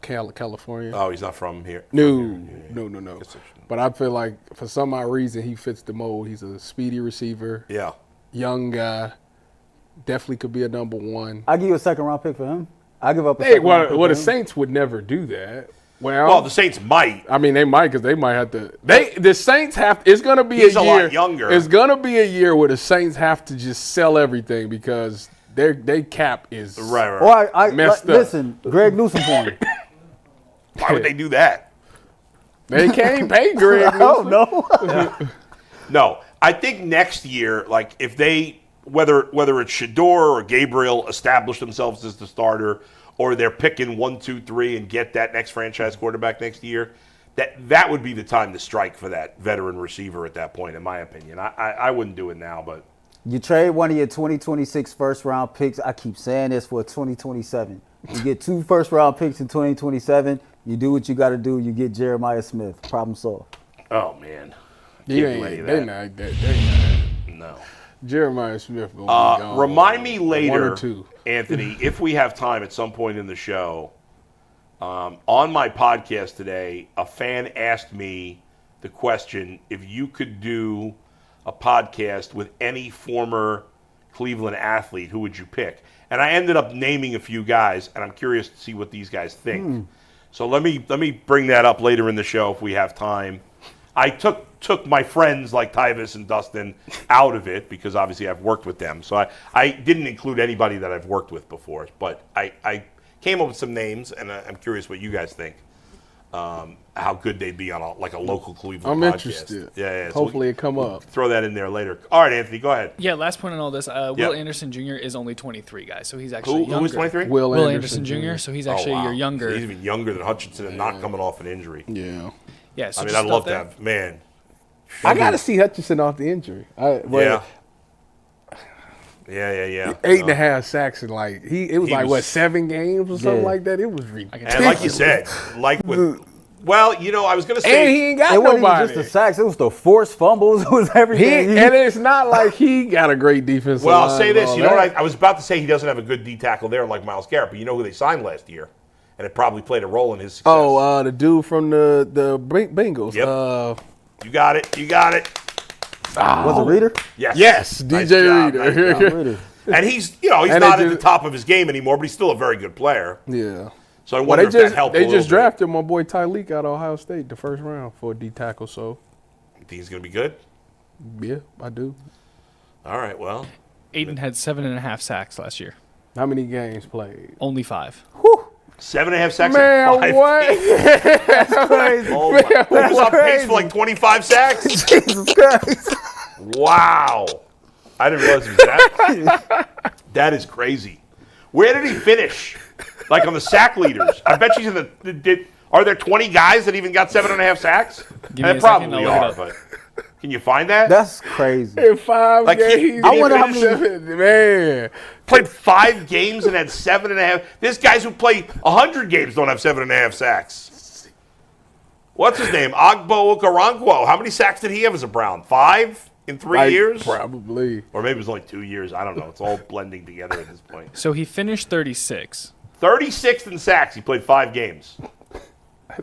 California. Oh, he's not from here. No. Guess I shouldn't. But I feel like for some odd reason he fits the mold. He's a speedy receiver, Yeah. young guy, definitely could be a number one. I give you a second round pick for him. I give up a Hey, second round pick well, for the him. Saints would never do that. Well, Well, the Saints might. I mean, they might because they might have to. The Saints have. It's gonna be He's a a year. lot younger. It's gonna be a year where the Saints have to just sell everything because their cap is Right. Or I Messed up. listen, Greg Newsom for him. Why would they do that? They can't pay Greg. Oh Newsom. no. No, I think next year, like if they whether it's Shedeur or Gabriel establish themselves as the starter, or they're picking 1, 2, 3 and get that next franchise quarterback next year, that would be the time to strike for that veteran receiver at that point, in my opinion. I wouldn't do it now, but You trade one of your 2026 first-round picks. I keep saying this for 2027. You get 2 first-round picks in 2027. You do what you got to do. You get Jeremiah Smith. Problem solved. Oh, man. They not. No. Jeremiah Smith going to be gone. Remind me 1 later, or 2. Anthony, if we have time at some point in the show, on my podcast today, a fan asked me the question, if you could do a podcast with any former Cleveland athlete, who would you pick? And I ended up naming a few guys, and I'm curious to see what these guys think. So let me bring that up later in the show if we have time. I took my friends like Tyvis and Dustin out of it because obviously I've worked with them. So I didn't include anybody that I've worked with before. But I came up with some names, and I'm curious what you guys think. How good they'd be on a local Cleveland podcast. I'm interested. Yeah. Hopefully it come up. Throw that in there later. All right, Anthony, go ahead. Yeah, last point on all this. Will Anderson Jr. is only 23, guys, so he's actually younger. Who is 23? Will Anderson Jr., so he's actually a year younger. So he's even younger than Hutchinson and not coming off an injury. Yeah. Yeah, so I mean, I'd love to have, man. I got to see Hutchinson off the injury. Yeah. 8.5 sacks in it was 7 games or something like that. It was ridiculous. And like you said, I was going to say. And he ain't got It wasn't nobody. even just the sacks. It was the forced fumbles. It was everything. And it's not like he got a great defense. Well, I'll say this. You know what? I was about to say he doesn't have a good D tackle there like Myles Garrett, but you know who they signed last year? And it probably played a role in his success. Oh, the dude from the Bengals. Yep. You got it. Was it Reader? Yes. DJ Nice Reader. Reader. And he's not at the top of his game anymore, but he's still a very good player. Yeah. So I wonder if that helped. They just drafted my boy Tyleek out of Ohio State the first round for a D tackle. So You think he's going to be good? yeah, I do. All right. Well, Aiden had 7.5 sacks last year. How many games played? Only 5. 7.5 sacks. Man, in 5 what? That's crazy. Oh my. He was on pace for like 25 sacks. Jesus Christ. Wow. I didn't realize it was that. That is crazy. Where did he finish? Like on the sack leaders? I bet you are there 20 guys that even got 7.5 sacks? There probably are, but can you find that? That's crazy. In 5 games. I wonder how many. Man. Played 5 games and had 7.5. There's guys who play 100 games don't have 7.5 sacks. What's his name? Agbo Okoronkwo. How many sacks did he have as a Brown? 5 in 3 years? Probably. Or maybe it was only 2 years. I don't know. It's all blending together at this point. So he finished 36. 36th in sacks. He played 5 games.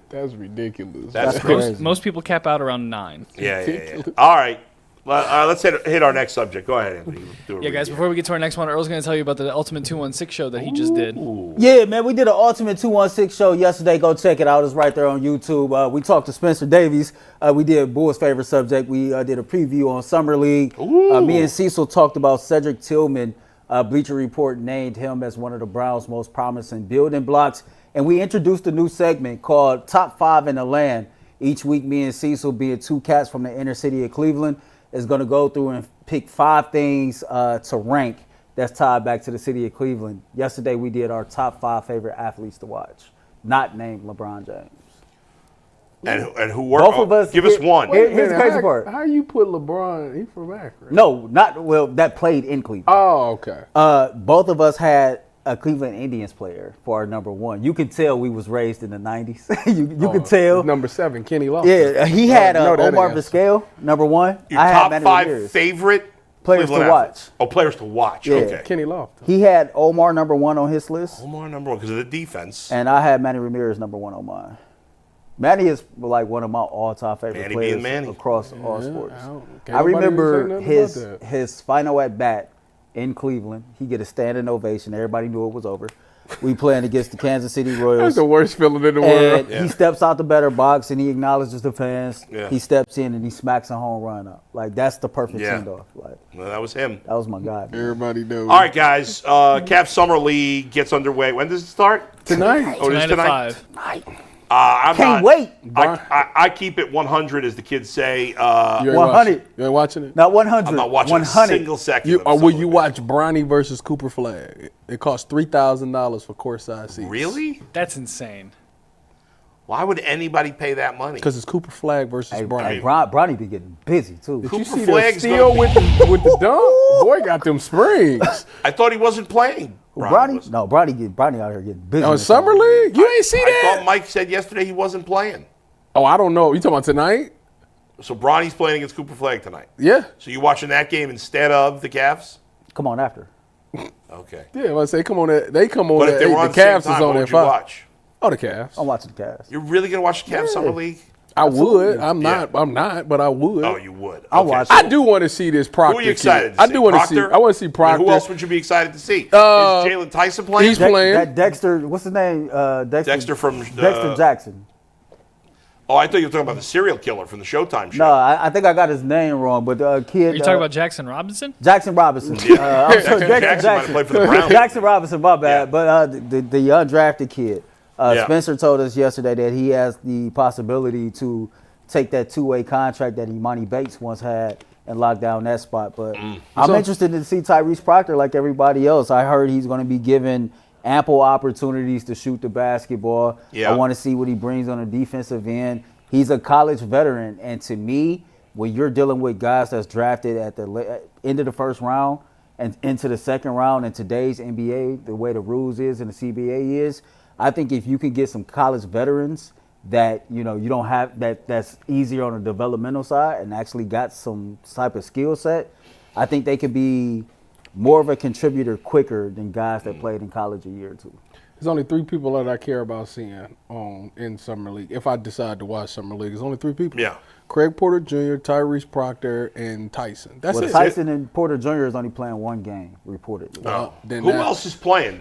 That's ridiculous. That's crazy. Most people cap out around 9. Yeah. All right. Let's hit our next subject. Go ahead, Anthony. Yeah, guys, before we get to our next one, Earl's going to tell you about the Ultimate 216 show that he just did. Yeah, man, we did an Ultimate 216 show yesterday. Go check it out. It's right there on YouTube. We talked to Spencer Davies. We did Bull's favorite subject. We did a preview on Summer League. Me and Cecil talked about Cedric Tillman. Bleacher Report named him as one of the Browns' most promising building blocks. And we introduced a new segment called Top 5 in the Land. Each week, me and Cecil, being 2 cats from the inner city of Cleveland, is going to go through and pick 5 things to rank that's tied back to the city of Cleveland. Yesterday, we did our top 5 favorite athletes to watch, not named LeBron James. And who worked? Both of us. Give us one. Here's the crazy part. How you put LeBron? He from Akron. No, that played in Cleveland. Oh, okay. Both of us had a Cleveland Indians player for our number 1. You can tell we was raised in the 90s. you can tell. Number 7, Kenny Lofton. Yeah, he had Omar answer. Vizquel, number 1. Your I had top Manny 5 Ramirez. favorite Players Cleveland to watch. athletes. Oh, players to watch. Yeah. Okay. Kenny Lofton. He had Omar number 1 on his list, Omar number 1 because of the defense. and I had Manny Ramirez number 1 on mine. Manny is like one of my all-time favorite Manny players being Manny. across all sports. Can't I nobody say remember nothing his about that. his final at bat in Cleveland. He get a standing ovation. Everybody knew it was over. We playing against the Kansas City Royals. That's the worst feeling in the And world. he steps out the better box and he acknowledges the fans. Yeah. He steps in and he smacks a home run up. Like, that's the perfect Yeah. send-off. Like, Well, that was him. that was my guy. Man. Everybody knows. All right, guys. Cap Summer League gets underway. When does it start? Tonight. Oh, it is Tonight at tonight? 5. I'm Can't not- wait. I keep it 100, as the kids say. You ain't 100. watching- You ain't watching it? Not 100. I'm not watching 100. a single second. You, of or will Summer you League. watch Bronny versus Cooper Flag? It costs $3,000 for courtside seats. Really? That's insane. Why would anybody pay that money? Because it's Cooper Flag versus Bronny. Bronny be getting busy too. Did you see the steal with the dunk? Boy got them springs. I thought he wasn't playing. Bronny out here getting busy. On Summer League? You ain't see that? I thought Mike said yesterday he wasn't playing. Oh, I don't know. You talking about tonight? So Bronny's playing against Cooper Flag tonight. Yeah. So you watching that game instead of the Cavs? Come on after. Okay. Yeah, I say come on. They come on. But if they were on the the same Cavs time, is what on would at you 5. watch? Oh, the Cavs. I'm watching the Cavs. You're really gonna watch the Cavs Summer League? I would. Absolutely. I'm not, but I would. Oh, you would. I'll Okay, watch so I do want to see this Proctor. Who are you excited kid. to see? I do want to see. Proctor? I want to see Proctor. Who else would you be excited to see? Is Jaylen Tyson playing? he's playing. That Dexter, what's his name? Dexter from Dexter Jackson. Oh, I thought you were talking about the serial killer from the Showtime show. No, I think I got his name wrong, but the kid. Are you talking about Jackson Robinson? Jackson Robinson? I'm sorry, Jackson might have played for the Browns. Jackson Robinson, my bad. Yeah. But the undrafted kid. Yeah. Spencer told us yesterday that he has the possibility to take that two-way contract that Imani Bates once had and lock down that spot. But I'm interested to see Tyrese Proctor like everybody else. I heard he's going to be given ample opportunities to shoot the basketball. Yeah. I want to see what he brings on the defensive end. He's a college veteran, and to me, when you're dealing with guys that's drafted at the end of the first round and into the second round in today's NBA, the way the rules is and the CBA is, I think if you can get some college veterans that you don't have that's easier on the developmental side and actually got some type of skill set, I think they could be more of a contributor quicker than guys that played in college a year or two. There's only 3 people that I care about seeing in Summer League. If I decide to watch Summer League, there's only 3 people. Yeah. Craig Porter Jr., Tyrese Proctor, and Tyson. That's it. Tyson and Porter Jr. is only playing one game, reportedly. Then Who else is playing?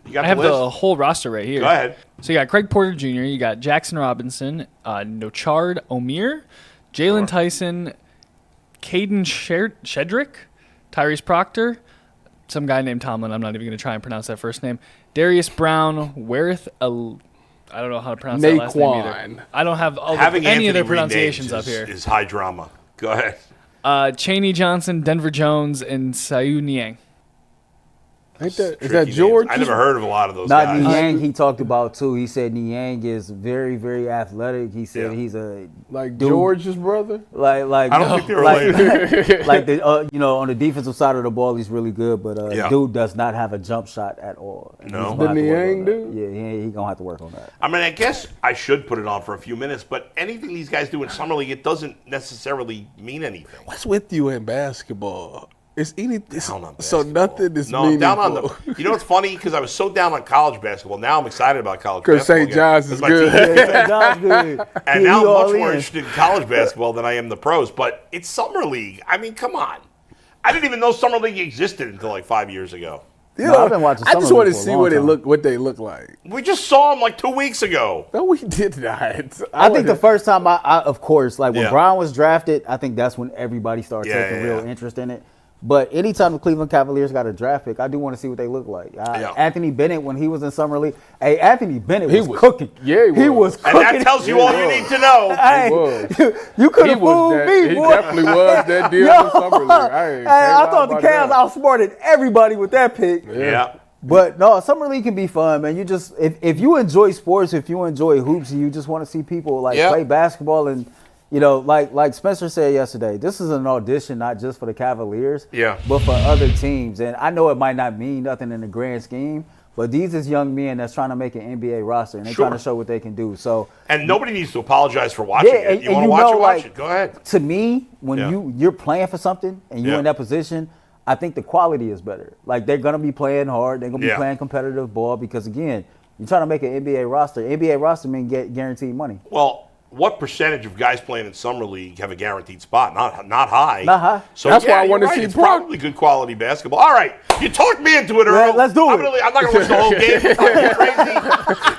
You got I have the list? the whole roster right here. Go ahead. So you got Craig Porter Jr., you got Jackson Robinson, Nochard Omir, Jaylen Tyson, Caden Shedrick, Tyrese Proctor, some guy named Tomlin. I'm not even going to try and pronounce that first name. Darius Brown, Wereth, I don't know how to pronounce that last name either. I don't have any of their pronunciations up here. Is high drama. Go ahead. Cheney Johnson, Denver Jones, and Sayu Niang. Is that Tricky George? names. I never heard of a lot of those Not guys. Niang, he talked about too. He said Niang is very, very athletic. He said he's a Like dude, George's brother? like I don't think they're related. like the on the defensive side of the ball, he's really good, but Yeah. dude does not have a jump shot at all. And No. he's gonna have The to work Niang on that. dude? Yeah, he gonna have to work on that. I mean, I guess I should put it on for a few minutes, but anything these guys do in Summer League, it doesn't necessarily mean anything. What's with you in basketball? It's anything. Down on So basketball. nothing is No, I'm meaningful. down on the. You know what's funny? Because I was so down on college basketball. Now I'm excited about college basketball. Because St. again. John's is 'Cause my team- good. Yeah, John's good. And He now I'm all much more in. interested in college basketball than I am the pros. But it's Summer League. I mean, come on. I didn't even know Summer League existed until like 5 years ago. Yeah, No, I've been watching I just Summer want League to for a see long time. what they look like. We just saw them like 2 weeks ago. No, we did not. I think the first time I of course, like when Yeah. Brown was drafted, I think that's when everybody started Yeah, taking yeah, real yeah. interest in it. But anytime the Cleveland Cavaliers got a draft pick, I do want to see what they look like. Yeah. Anthony Bennett, when he was in Summer League, Anthony Bennett He was was- cooking. yeah, he was. was And cooking. that tells you all you need to know. Hey, was. you could He have was fooled that. me, He boy. definitely was that deal in Summer League. I thought the Cavs outsmarted everybody with that pick. Yeah. But no, Summer League can be fun, man. You just if you enjoy sports, if you enjoy hoops, and you just want to see people like Yeah. play basketball, and like Spencer said yesterday, this is an audition not just for the Cavaliers, but for other teams. And I know it might not mean nothing in the grand scheme, but these is young men that's trying to make an NBA roster, and they're trying to show what they can do. So And nobody needs to apologize for watching it. You want to watch it, watch it. Go ahead. To me, when you're playing for something and you're in that position, I think the quality is better. Like, they're going to be playing hard. They're going to be playing competitive ball because, again, you're trying to make an NBA roster. NBA roster means guaranteed money. Well, what percentage of guys playing in Summer League have a guaranteed spot? Not high. Not high. So That's why I you're want to right. see It's Brock. probably good quality basketball. All right, you talked me into it, Earl. Let's do it. I'm not going to watch the whole game. It's fucking crazy.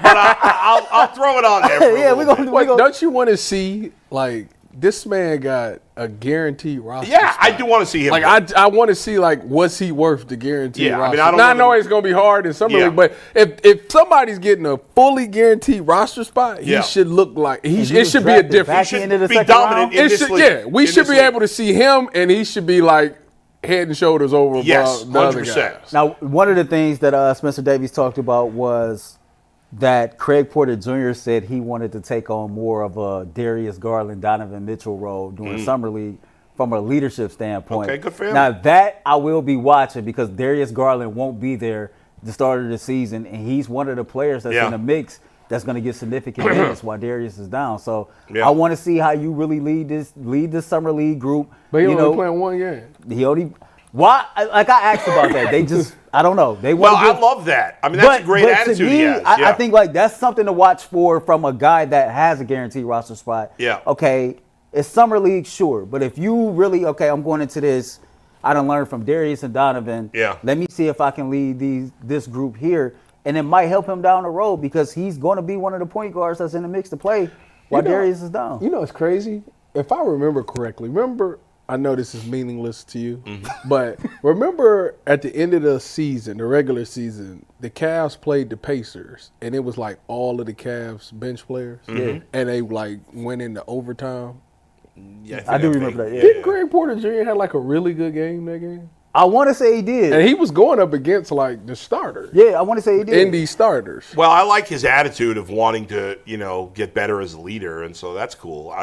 But I'll throw it on there. For Yeah, a we're little gonna bit. Wait, don't you want to see, like, this man got a guaranteed roster Yeah, spot. I do want to see him. Like, I want to see, like, what's he worth the guaranteed Yeah, I roster? mean, I don't now, I know know it's going to be hard in Summer Yeah. League, but if somebody's getting a fully guaranteed roster spot, he should look like, it should be a different. Back should into the be second dominant round? in this league. We In should this be league. able to see him, and he should be, like, head and shoulders over Yes, the other 100%. guys. Now, one of the things that Spencer Davies talked about was that Craig Porter Jr. said he wanted to take on more of a Darius Garland, Donovan Mitchell role during Summer League from a leadership standpoint. Okay, good for him. Now, that I will be watching because Darius Garland won't be there the start of the season, and he's one of the players that's in the mix that's going to get significant minutes while Darius is down. So I want to see how you really lead this Summer League group. But he only playing one game. Why? Like I asked about that. They just, I don't know. I love that. I mean, that's a great attitude to me, he has. I think like that's something to watch for from a guy that has a guaranteed roster spot. Yeah. Okay, it's Summer League, sure. But if you really, I'm going into this, I done learned from Darius and Donovan. Yeah. Let me see if I can lead this group here. And it might help him down the road because he's going to be one of the point guards that's in the mix to play while Darius is down. You know, it's crazy. If I remember correctly, I know this is meaningless to you, but remember at the end of the season, the regular season, the Cavs played the Pacers, and it was like all of the Cavs bench players, and they like went into overtime. Yeah, I do remember that. Yeah. Didn't Greg Porter Jr. have like a really good game that game? I want to say he did. And he was going up against like the starters. Yeah, I want to say he did. Indy starters. Well, I like his attitude of wanting to, get better as a leader, and so that's cool.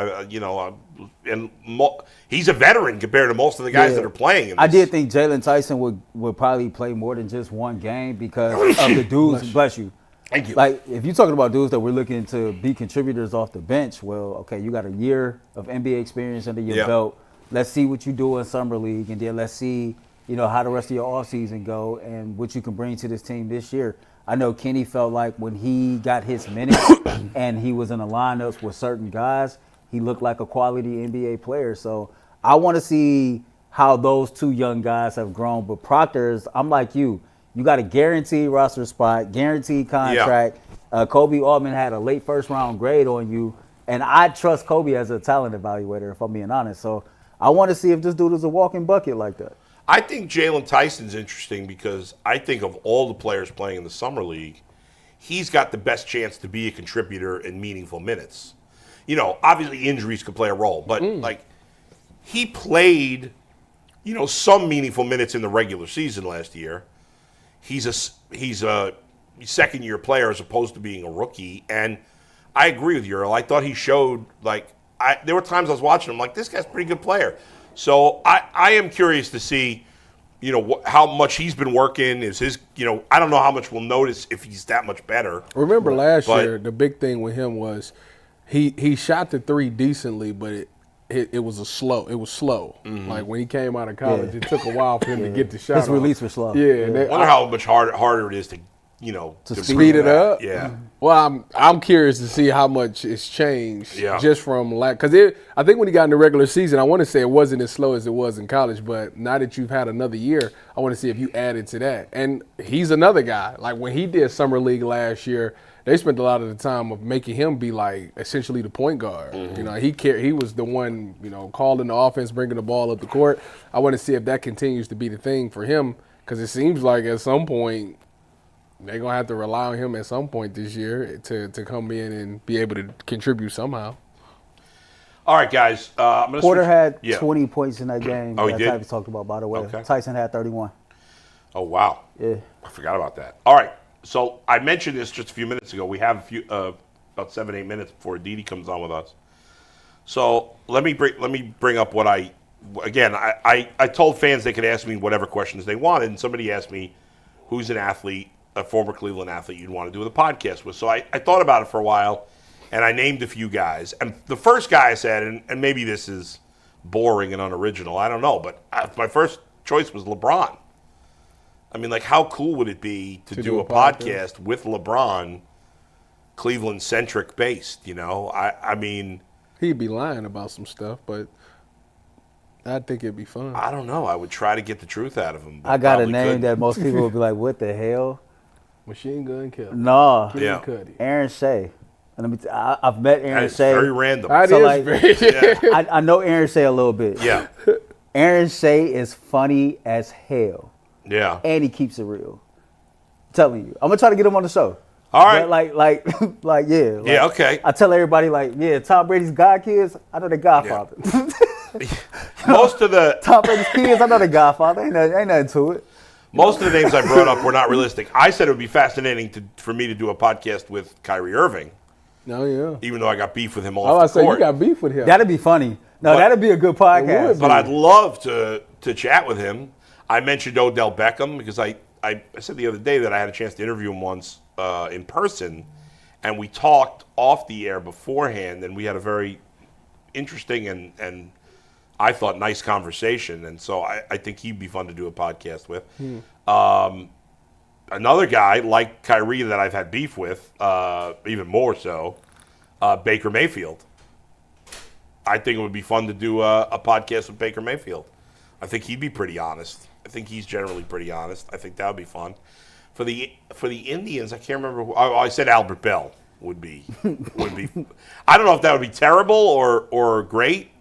He's a veteran compared to most of the guys that are playing. I did think Jaylen Tyson would probably play more than just one game because of the dudes. Bless you. Thank you. Like, if you're talking about dudes that we're looking to be contributors off the bench, well, okay, you got a year of NBA experience under your belt. Let's see what you do in Summer League, and then let's see, how the rest of your offseason go and what you can bring to this team this year. I know Kenny felt like when he got his minutes and he was in the lineups with certain guys, he looked like a quality NBA player. So I want to see how those two young guys have grown. But Proctor's, I'm like you. You got a guaranteed roster spot, guaranteed contract. Yeah. Kobe Altman had a late first-round grade on you. And I trust Kobe as a talent evaluator, if I'm being honest. So I want to see if this dude is a walking bucket like that. I think Jaylen Tyson's interesting because I think of all the players playing in the Summer League, he's got the best chance to be a contributor in meaningful minutes. Obviously injuries could play a role, but he played, some meaningful minutes in the regular season last year. He's a second-year player as opposed to being a rookie, and I agree with you, Earl. I thought he showed, there were times I was watching him like, this guy's a pretty good player. So I am curious to see, how much he's been working. Is his, I don't know how much we'll notice if he's that much better. Remember last year, the big thing with him was he shot the three decently, but it was slow. It was slow. Mm-hmm. Like when he came out of college, it took a while for him to get the shot. His release was slow. Yeah. I wonder how much harder it is to speed it up. Yeah. Well, I'm curious to see how much it's changed just from because I think when he got in the regular season, I want to say it wasn't as slow as it was in college. But now that you've had another year, I want to see if you added to that. And he's another guy. Like when he did Summer League last year, they spent a lot of the time of making him be like essentially the point guard. Mm-hmm. He was the one calling the offense, bringing the ball up the court. I want to see if that continues to be the thing for him because it seems like at some point they're going to have to rely on him at some point this year to come in and be able to contribute somehow. All right, guys. Porter had 20 points in that game that Tyvis talked about, by the way. Okay. Tyson had 31. Oh, wow. Yeah. I forgot about that. All right. So I mentioned this just a few minutes ago. We have about 7-8 minutes before Aditi comes on with us. So let me bring up what I told fans they could ask me whatever questions they wanted, and somebody asked me who's an athlete, a former Cleveland athlete you'd want to do the podcast with. So I thought about it for a while, and I named a few guys. And the first guy I said, and maybe this is boring and unoriginal, I don't know, but my first choice was LeBron. I mean, how cool would it be to do a podcast with LeBron, Cleveland-centric based, I mean. He'd be lying about some stuff, but I think it'd be fun. I don't know. I would try to get the truth out of him. I got a name that most people would be like, what the hell? Machine Gun Kelly. No. Cuddy. Aaron Shea. I've met Aaron That's Shea. very random. I know Aaron Shea a little bit. Yeah. Aaron Shea is funny as hell. Yeah. And he keeps it real. I'm telling you. I'm going to try to get him on the show. All right. But yeah, okay. I tell everybody, Tom Brady's godkids, I know the Godfather. Yeah. Most of the Tom Brady's kids, I know the Godfather. Ain't nothing to it. Most of the names I brought up were not realistic. I said it would be fascinating for me to do a podcast with Kyrie Irving. Oh, yeah. Even though I got beef with him off I the was say you court. got beef with him. That'd be funny. No, that'd be a good podcast. But I'd love to chat with him. I mentioned Odell Beckham because I said the other day that I had a chance to interview him once in person, and we talked off the air beforehand, and we had a very interesting and I thought nice conversation, and so I think he'd be fun to do a podcast with. Another guy like Kyrie that I've had beef with, even more so, Baker Mayfield. I think it would be fun to do a podcast with Baker Mayfield. I think he'd be pretty honest. I think he's generally pretty honest. I think that would be fun. For the Indians, I can't remember who. I said Albert Bell would be. I don't know if that would be terrible or great.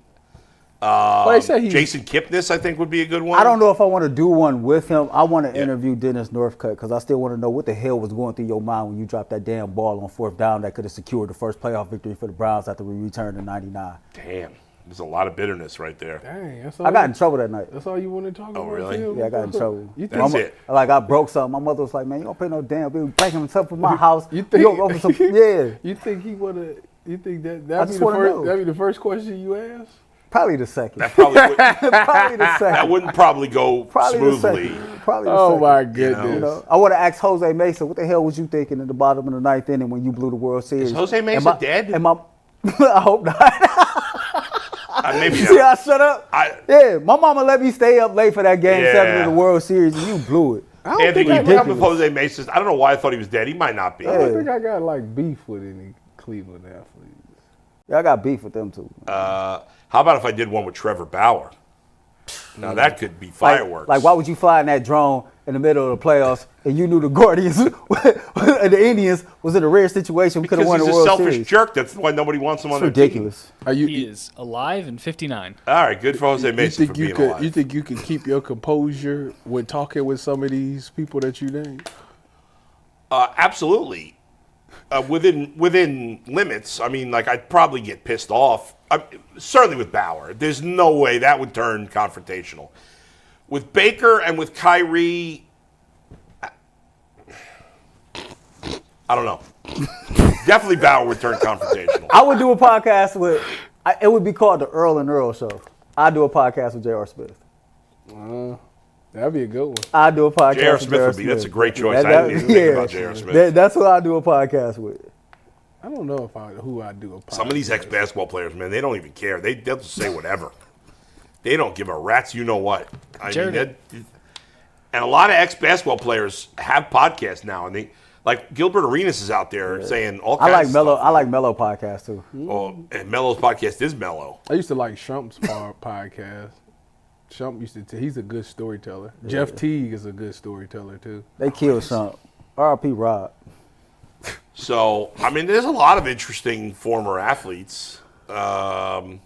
Jason Kipnis, I think, would be a good one. I don't know if I want to do one with him. I want to interview Dennis Northcutt because I still want to know what the hell was going through your mind when you dropped that damn ball on fourth down that could have secured the first playoff victory for the Browns after we returned in '99. Damn. There's a lot of bitterness right there. Dang, I got in trouble that night. That's all you want to talk about? Oh, really? Yeah, I got in trouble. That's it. Like, I broke something. My mother was like, man, you don't pay no damn bill. Breaking stuff in my house. You think? You open some, yeah. You think he would have? You think that'd be the first question you ask? Probably the second. That probably would, Probably the second. that wouldn't probably go Probably smoothly. the second. Probably the Oh second. my goodness! You know, I would have asked Jose Mesa, what the hell was you thinking in the bottom of the ninth inning when you blew the World Series? Is Jose Mesa dead? I hope not. Maybe You see how I shut up? Yeah, my mama let me stay up late for that Game 7 of the World Series, and you blew it. Anthony, you bring up with Jose Mesa. I don't know why I thought he was dead. He might not be. I don't think I got like beef with any Cleveland athletes. Yeah, I got beef with them too. How about if I did one with Trevor Bauer? Now that could be fireworks. Like, why would you fly in that drone in the middle of the playoffs and you knew the Guardians and the Indians was in a rare situation? We could have won the World Series. He's a selfish Series. jerk. That's why nobody wants him on their ridiculous. team. He is alive and 59. All right, good for Jose Mesa for being alive. You think you could keep your composure when talking with some of these people that you name? Absolutely. Within limits. I mean, like, I'd probably get pissed off. Certainly with Bauer. There's no way that would turn confrontational. With Baker and with Kyrie, I don't know. Definitely Bauer would turn confrontational. I would do a podcast with, it would be called the Earl and Earl Show. I'd do a podcast with J.R. Smith. That'd be a good one. I'd do a podcast J.R. with Smith would be. That's a great choice. I didn't even think about J.R. Smith. That's who I'd do a podcast with. I don't know who I'd do a podcast. Some of these ex-basketball players, man, they don't even care. They'll just say whatever. They don't give a rat's you know what. I mean, and a lot of ex-basketball players have podcasts now, and they like Gilbert Arenas is out there saying all kinds of stuff. I like Mello podcast too. Oh, and Mello's podcast is Mello. I used to like Shump's podcast. Shump used to. He's a good storyteller. Yeah. Jeff Teague is a good storyteller too. They killed Shump. R.I.P. Rod. So, I mean, there's a lot of interesting former athletes. Well,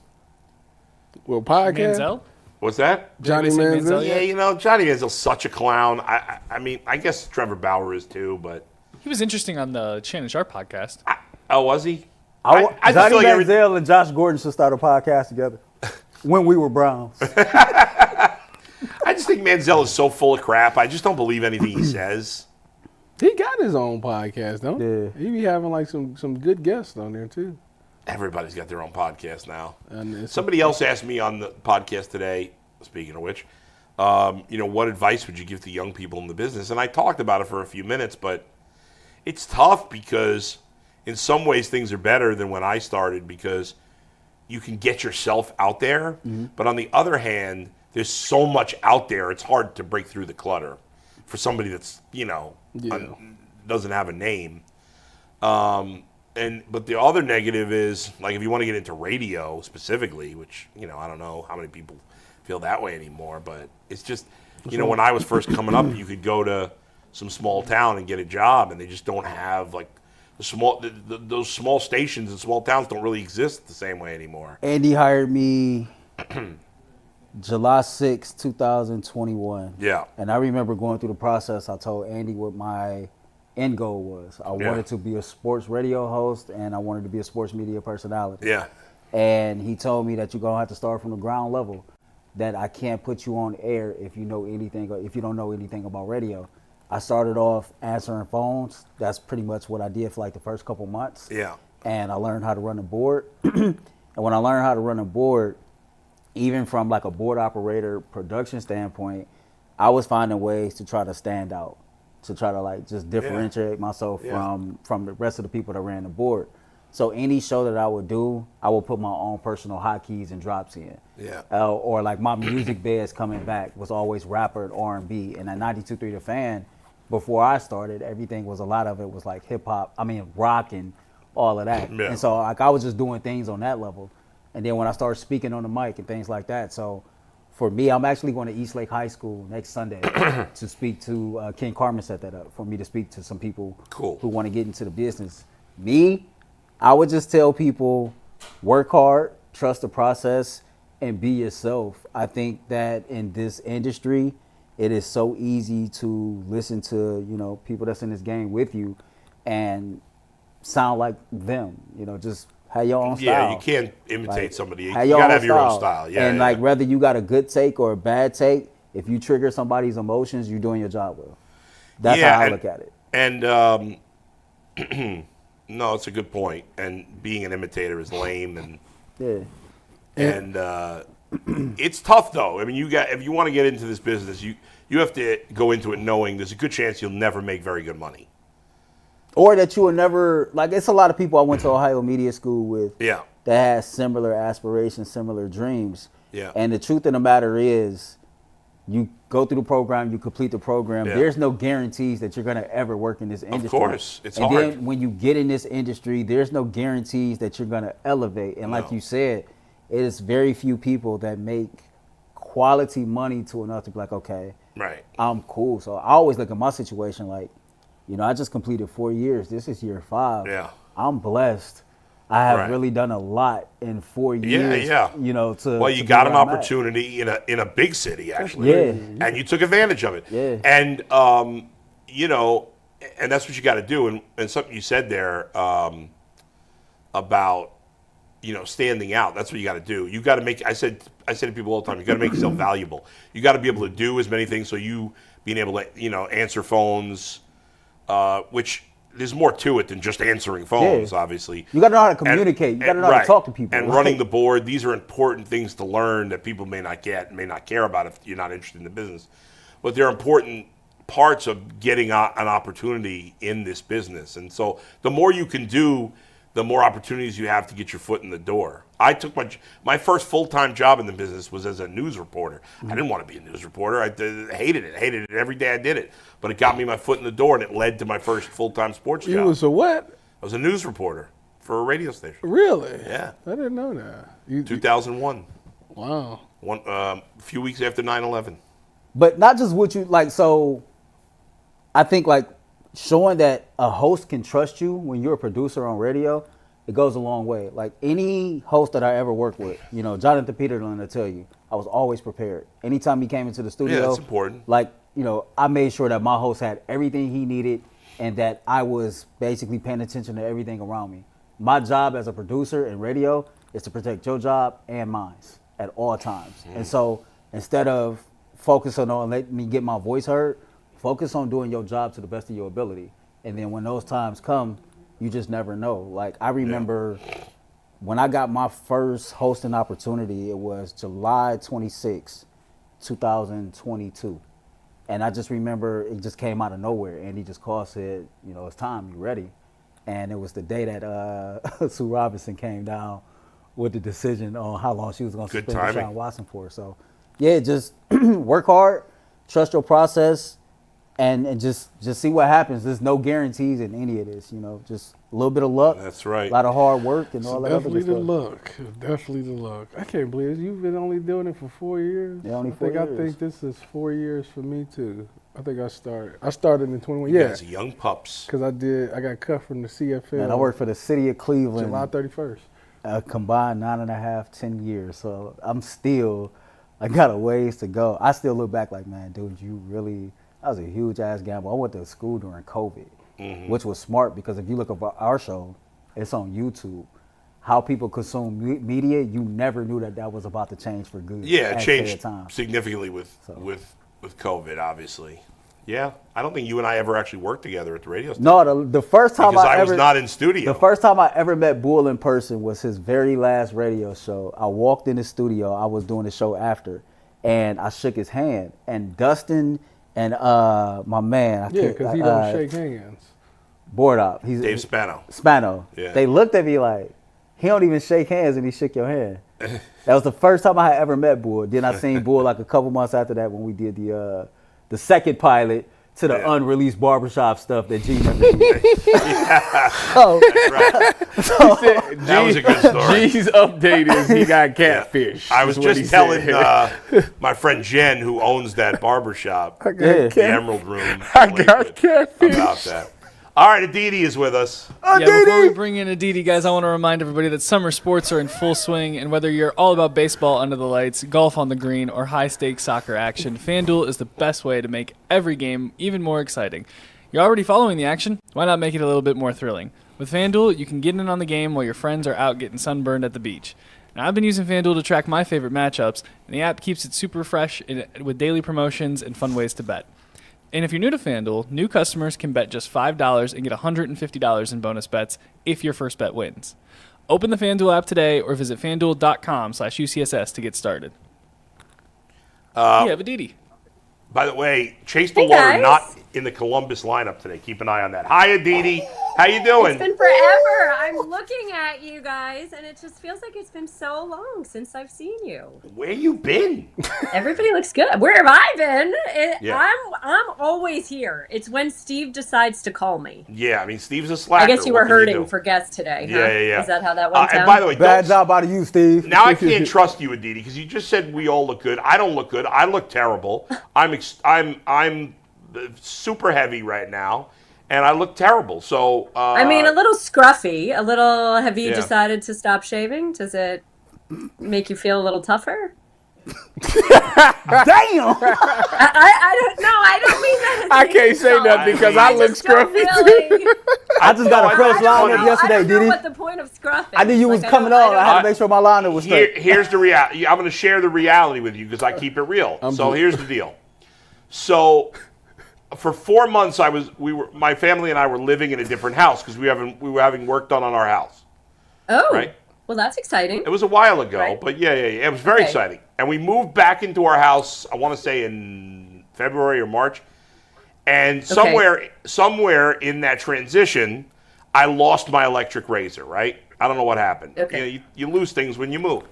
podcast. Manziel? What's that? Johnny Manziel? Yeah, Johnny Manziel's such a clown. I mean, I guess Trevor Bauer is too, but He was interesting on the Shannon Sharp podcast. Was he? I just Johnny feel like Manziel and Josh Gordon should start a podcast together when we were Browns. I just think Manziel is so full of crap. I just don't believe anything he says. He got his own podcast, don't he? Yeah. He be having like some good guests on there too. Everybody's got their own podcast now. And Somebody else asked me on the podcast today, speaking of which, what advice would you give to young people in the business? And I talked about it for a few minutes, but it's tough because in some ways things are better than when I started because you can get yourself out there. Mm-hmm. But on the other hand, there's so much out there, it's hard to break through the clutter for somebody that's, doesn't have a name. But the other negative is, like, if you want to get into radio specifically, which, I don't know how many people feel that way anymore, but it's just, when I was first coming up, you could go to some small town and get a job, and they just don't have, like, those small stations in small towns don't really exist the same way anymore. Andy hired me July 6, 2021. Yeah. And I remember going through the process. I told Andy what my end goal was. I wanted to be a sports radio host, and I wanted to be a sports media personality. Yeah. And he told me that you're going to have to start from the ground level. that I can't put you on air if you know anything, or if you don't know anything about radio. I started off answering phones. That's pretty much what I did for like the first couple months. Yeah. And I learned how to run a board. And when I learned how to run a board, even from like a board operator production standpoint, I was finding ways to try to stand out, to try to like just differentiate myself from the rest of the people that ran the board. So any show that I would do, I would put my own personal hotkeys and drops in. Yeah. Or like my music beds coming back was always rapper and R&B. And at 92.3 The Fan, before I started, everything was, a lot of it was like hip hop, rock and all of that. Yeah. And so like I was just doing things on that level. And then when I started speaking on the mic and things like that, so for me, I'm actually going to East Lake High School next Sunday to speak to, Ken Carmen set that up for me to speak to some people who want to get into the business. Me, I would just tell people, work hard, trust the process, and be yourself. I think that in this industry, it is so easy to listen to, people that's in this game with you and sound like them, just have your own style. Yeah, you can't imitate somebody. You got to have your own style. Yeah, and like whether you got a good take or a bad take, if you trigger somebody's emotions, you're doing your job well. That's how I look at it. And no, it's a good point. And being an imitator is lame, and it's tough though. I mean, if you want to get into this business, you have to go into it knowing there's a good chance you'll never make very good money. Or that you will never, like, it's a lot of people I went to Ohio Media School with that had similar aspirations, similar dreams. Yeah. And the truth of the matter is, you go through the program, you complete the program. Yeah. There's no guarantees that you're going to ever work in this industry. Of course, it's hard. And then when you get in this industry, there's no guarantees that you're going to elevate. And like you said, it is very few people that make quality money to enough to be like, okay, I'm cool. So I always look at my situation like, I just completed 4 years. This is year 5. Yeah. I'm blessed. I have really done a lot in 4 years. Yeah. You got an opportunity in a big city, actually. Yeah. And you took advantage of it. Yeah. And and that's what you got to do. And something you said there about standing out. That's what you got to do. You got to make. I said to people all the time, you got to make yourself valuable. You got to be able to do as many things. So you being able to answer phones. Which there's more to it than just answering phones, obviously. You got to know how to communicate. You got to know how to talk to people. And running the board, these are important things to learn that people may not get, may not care about if you're not interested in the business. But they're important parts of getting an opportunity in this business. And so the more you can do, the more opportunities you have to get your foot in the door. I took my first full-time job in the business was as a news reporter. I didn't want to be a news reporter. I hated it every day I did it. But it got me my foot in the door, and it led to my first full-time sports job. You was a what? I was a news reporter for a radio station. Really? Yeah. I didn't know that. 2001. Wow. A few weeks after 9/11. But not just what you like. So I think like showing that a host can trust you when you're a producer on radio, it goes a long way. Like any host that I ever worked with, Jonathan Peterlin will tell you, I was always prepared. Anytime he came into the studio, that's important. Like, I made sure that my host had everything he needed and that I was basically paying attention to everything around me. My job as a producer in radio is to protect your job and mine at all times. And so instead of focusing on letting me get my voice heard, focus on doing your job to the best of your ability. And then when those times come, you just never know. Like I remember when I got my first hosting opportunity, it was July 26, 2022. And I just remember it just came out of nowhere. And he just called, said, it's time, you ready? And it was the day that Sue Robinson came down with the decision on how long she was going to suspend Deshaun Watson for. So, just work hard, trust your process, and just see what happens. There's no guarantees in any of this, just a little bit of luck. That's right. A lot of hard work and all that other stuff. Definitely the luck. I can't believe it. You've been only doing it for 4 years. Yeah, only 4 years. I think this is 4 years for me too. I think I started in 21. Yeah, as young pups. Because I got cut from the CFL. And I worked for the city of Cleveland. July 31st. Combined 9.5, 10 years. So I got a ways to go. I still look back like, man, dude, that was a huge ass gamble. I went to school during COVID, which was smart because if you look at our show, it's on YouTube. how people consume media, you never knew that was about to change for good. Yeah, it changed significantly with COVID, obviously. Yeah, I don't think you and I ever actually worked together at the radio station. No, the first time I was not in studio. The first time I ever met Bull in person was his very last radio show. I walked in the studio. I was doing the show after, and I shook his hand. And Dustin and my man, because he don't shake hands. Board up. He's Dave Spano. Yeah. They looked at me like, he don't even shake hands, and he shook your hand. That was the first time I had ever met Bull. Then I seen Bull like a couple months after that when we did the second pilot to the unreleased barbershop stuff that G never did. That was a good story. G's update is he got catfish. I was just telling my friend Jen, who owns that barbershop, the Emerald Room, I got catfish about that. All right, Aditi is with us. Yeah, before we bring in Aditi, guys, I want to remind everybody that summer sports are in full swing, and whether you're all about baseball under the lights, golf on the green, or high-stakes soccer action, FanDuel is the best way to make every game even more exciting. You're already following the action. Why not make it a little bit more thrilling? With FanDuel, you can get in on the game while your friends are out getting sunburned at the beach. Now, I've been using FanDuel to track my favorite matchups, and the app keeps it super fresh with daily promotions and fun ways to bet. And if you're new to FanDuel, new customers can bet just $5 and get $150 in bonus bets if your first bet wins. Open the FanDuel app today or visit FanDuel.com/UCSS to get started. You have Aditi. By the way, Chase DeLore not in the Columbus lineup today. Keep an eye on that. Hi, Aditi. How you doing? It's been forever. I'm looking at you guys, and it just feels like it's been so long since I've seen you. Where you been? Everybody looks good. Where have I been? I'm always here. It's when Steve decides to call me. Yeah, I mean, Steve's a slacker. I guess you were hurting for guests today. Huh? Yeah. Is that how that went down? And by the way, bad job out of you, Steve. Now I can't trust you, Aditi, because you just said we all look good. I don't look good. I look terrible. I'm super heavy right now, and I look terrible. So I mean, a little scruffy, a little. Have you decided to stop shaving? Does it make you feel a little tougher? Damn! I don't know. I don't mean that. I can't say nothing because I look scruffy too. I just got a fresh lineup yesterday, I don't know Didi. what the point of scruffing. I knew you was coming on. I had to make sure my lineup was straight. Here's the reality. I'm going to share the reality with you because I keep it real. Here's the deal. So for 4 months, my family and I were living in a different house because we were having work done on our house. Oh, right. Well, that's exciting. It was a while ago, right. but yeah, it was very exciting. And we moved back into our house, I want to say in February or March. And somewhere in that transition, I lost my electric razor, right? I don't know what happened. Okay. You know, you lose things when you move.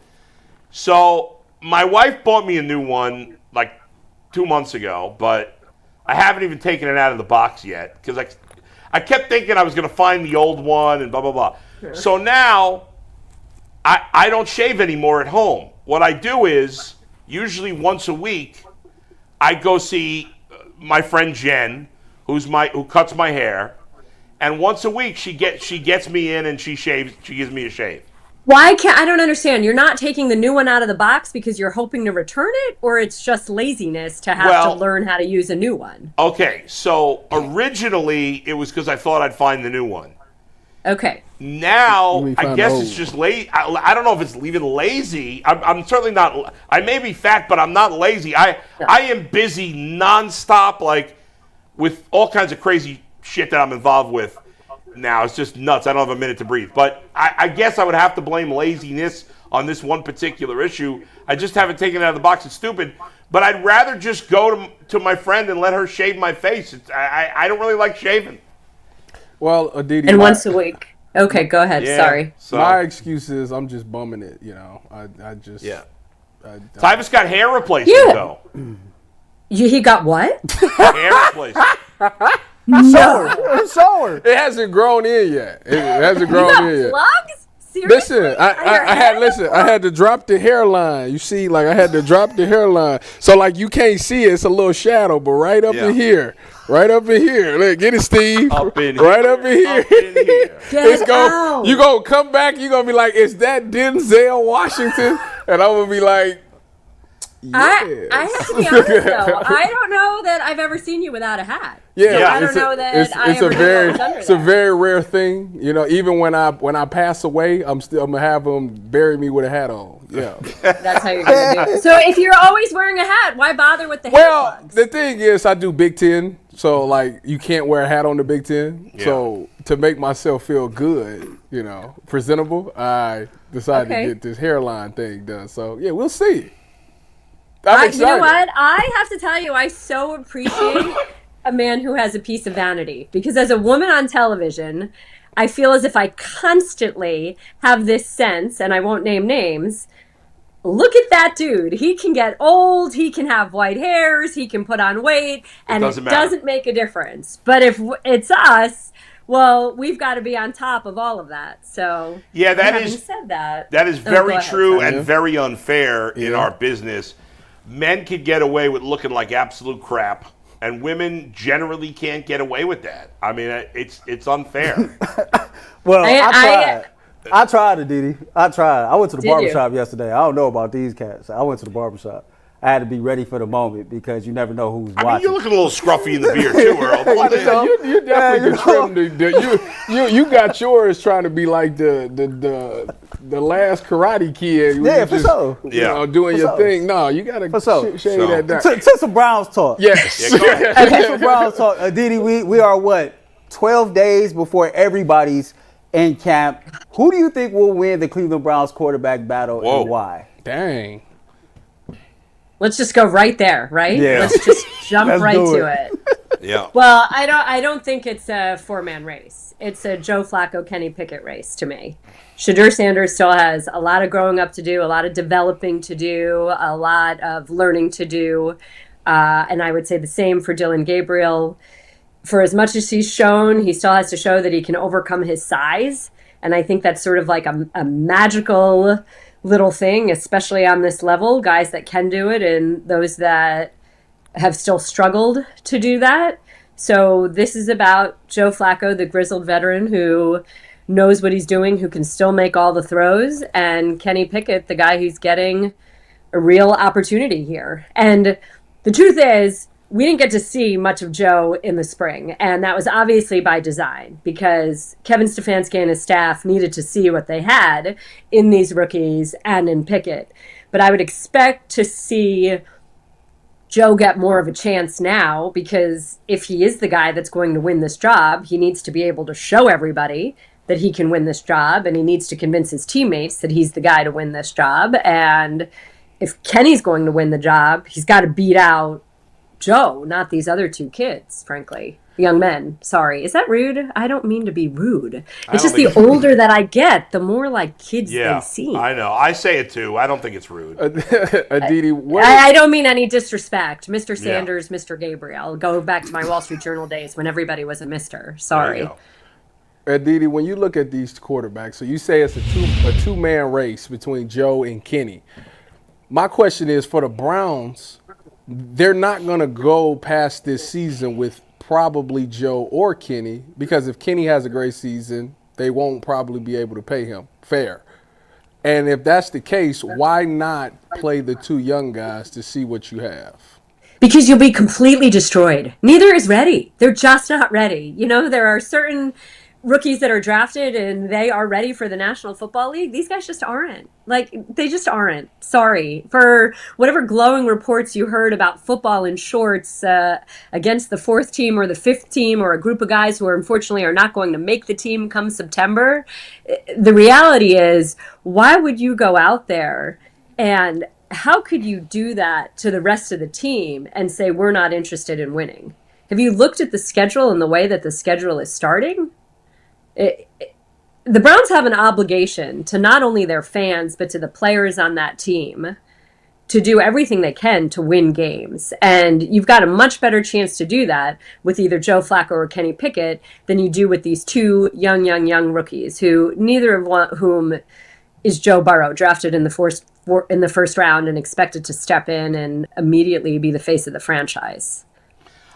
So my wife bought me a new one like 2 months ago, but I haven't even taken it out of the box yet because I kept thinking I was going to find the old one and blah, blah, blah. Sure. So now I don't shave anymore at home. What I do is usually once a week I go see my friend Jen, who cuts my hair, and once a week she gets me in and she gives me a shave. Why can't I don't understand. You're not taking the new one out of the box because you're hoping to return it, or it's just laziness to have to learn how to use a new one? Okay, so originally it was because I thought I'd find the new one. Okay. Now I guess it's just lazy. I don't know if it's even lazy. I'm certainly not. I may be fat, but I'm not lazy. I am busy nonstop, like with all kinds of crazy shit that I'm involved with. Now it's just nuts. I don't have a minute to breathe. But I guess I would have to blame laziness on this one particular issue. I just haven't taken it out of the box. It's stupid. But I'd rather just go to my friend and let her shave my face. I don't really like shaving. Well, Aditi. And once a week. Okay, go ahead. Yeah, Sorry. So. My excuse is I'm just bumming it. You know, I just. Yeah. Tyvis got hair replacement though. He got what? Hair replacement. Sour. It hasn't grown in yet. It hasn't grown in yet. Plugs? Seriously? Listen, I had to drop the hairline. You see, like I had to drop the hairline. So like you can't see it, it's a little shadow, but right up in here. Right up in here. Look, get it, Steve. Up in right here. Up in here. Up in here. Get out. You gonna come back, you gonna be like, is that Denzel Washington? And I'm gonna be like, I have to be honest though. I don't know that I've ever seen you without a hat. Yeah, I don't know that I ever knew what was under it's a there. very rare thing. You know, even when I pass away, I'm gonna have them bury me with a hat on. Yeah. That's how you're gonna do it. So if you're always wearing a hat, why bother with the hat Well, plugs? the thing is, I do Big Ten, so like you can't wear a hat on the Big Ten. Yeah. So to make myself feel good, you know, presentable, I decided to get this hairline thing done. So yeah, we'll see. I'm excited. You know what? I have to tell you, I so appreciate a man who has a piece of vanity, because as a woman on television, I feel as if I constantly have this sense, and I won't name names. Look at that dude. He can get old. He can have white hairs. He can put on weight. And it doesn't make a difference. But if it's us, well, we've got to be on top of all of that. So, yeah, having said that is very true sorry. and very unfair in our business. Men could get away with looking like absolute crap, and women generally can't get away with that. I mean, it's unfair. Well, I tried, Aditi. I tried. I went to the barbershop yesterday. I don't know about these cats. I went to the barbershop. I had to be ready for the moment because you never know who's watching. I mean, you're looking a little scruffy in the beard too, Earl. You definitely can trim you got yours trying to be like the last Karate Kid. Yeah, for sure. You know, doing your thing. No, you got to shade that down. To some Browns talk. Yes. Yeah, go ahead. To some Browns talk. Aditi, we are what, 12 days before everybody's in camp. Who do you think will win the Cleveland Browns quarterback battle and why? Dang. Let's just go right there, right? Yeah. Let's just jump right to it. Yeah. Well, I don't think it's a four-man race. It's a Joe Flacco, Kenny Pickett race to me. Shedeur Sanders still has a lot of growing up to do, a lot of developing to do, a lot of learning to do. And I would say the same for Dylan Gabriel. For as much as he's shown, he still has to show that he can overcome his size. And I think that's sort of like a magical little thing, especially on this level, guys that can do it and those that have still struggled to do that. So this is about Joe Flacco, the grizzled veteran who knows what he's doing, who can still make all the throws, and Kenny Pickett, the guy who's getting a real opportunity here. And the truth is, we didn't get to see much of Joe in the spring, and that was obviously by design because Kevin Stefanski and his staff needed to see what they had in these rookies and in Pickett. But I would expect to see Joe get more of a chance now because if he is the guy that's going to win this job, he needs to be able to show everybody that he can win this job, and he needs to convince his teammates that he's the guy to win this job. And if Kenny's going to win the job, he's got to beat out Joe, not these other two kids, frankly. Young men. Sorry. Is that rude? I don't mean to be rude. It's just the older that I get, the more like kids they seem. I know. I say it too. I don't think it's rude. Aditi, I don't mean any disrespect. Mr. Sanders, Mr. Gabriel. Go back to my Wall Street Journal days when everybody was a Mr. Sorry. Aditi, when you look at these quarterbacks, so you say it's a two-man race between Joe and Kenny. My question is, for the Browns, they're not going to go past this season with probably Joe or Kenny because if Kenny has a great season, they won't probably be able to pay him fair. And if that's the case, why not play the two young guys to see what you have? Because you'll be completely destroyed. Neither is ready. They're just not ready. You know, there are certain rookies that are drafted and they are ready for the National Football League. These guys just aren't. Like, they just aren't. Sorry. For whatever glowing reports you heard about football in shorts against the fourth team or the fifth team or a group of guys who unfortunately are not going to make the team come September, the reality is, why would you go out there and how could you do that to the rest of the team and say we're not interested in winning? Have you looked at the schedule and the way that the schedule is starting? The Browns have an obligation to not only their fans, but to the players on that team to do everything they can to win games. And you've got a much better chance to do that with either Joe Flacco or Kenny Pickett than you do with these two young rookies who neither of whom is Joe Burrow, drafted in the first round and expected to step in and immediately be the face of the franchise.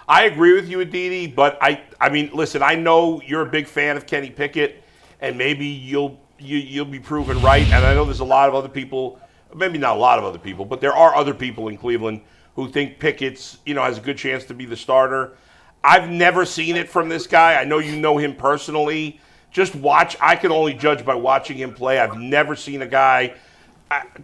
I agree with you, Aditi, but I mean, listen, I know you're a big fan of Kenny Pickett, and maybe you'll be proven right. And I know there's a lot of other people maybe not a lot of other people, but there are other people in Cleveland who think Pickett's, has a good chance to be the starter. I've never seen it from this guy. I know you know him personally. Just watch. I can only judge by watching him play. I've never seen a guy,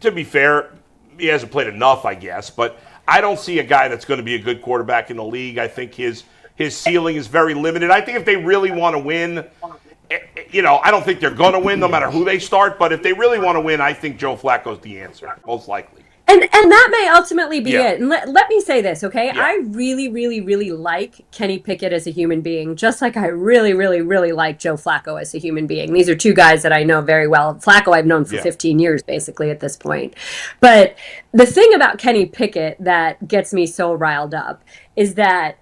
to be fair, he hasn't played enough, I guess, but I don't see a guy that's going to be a good quarterback in the league. I think his ceiling is very limited. I think if they really want to win, I don't think they're going to win no matter who they start, but if they really want to win, I think Joe Flacco's the answer, most likely. And that may ultimately be it. And let me say this, okay? Yeah. I really, really, really like Kenny Pickett as a human being, just like I really, really, really like Joe Flacco as a human being. These are two guys that I know very well. Flacco I've known for 15 years, basically, at this point. But the thing about Kenny Pickett that gets me so riled up is that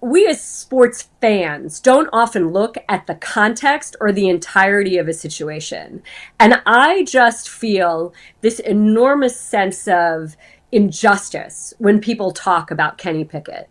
we as sports fans don't often look at the context or the entirety of a situation. And I just feel this enormous sense of injustice when people talk about Kenny Pickett.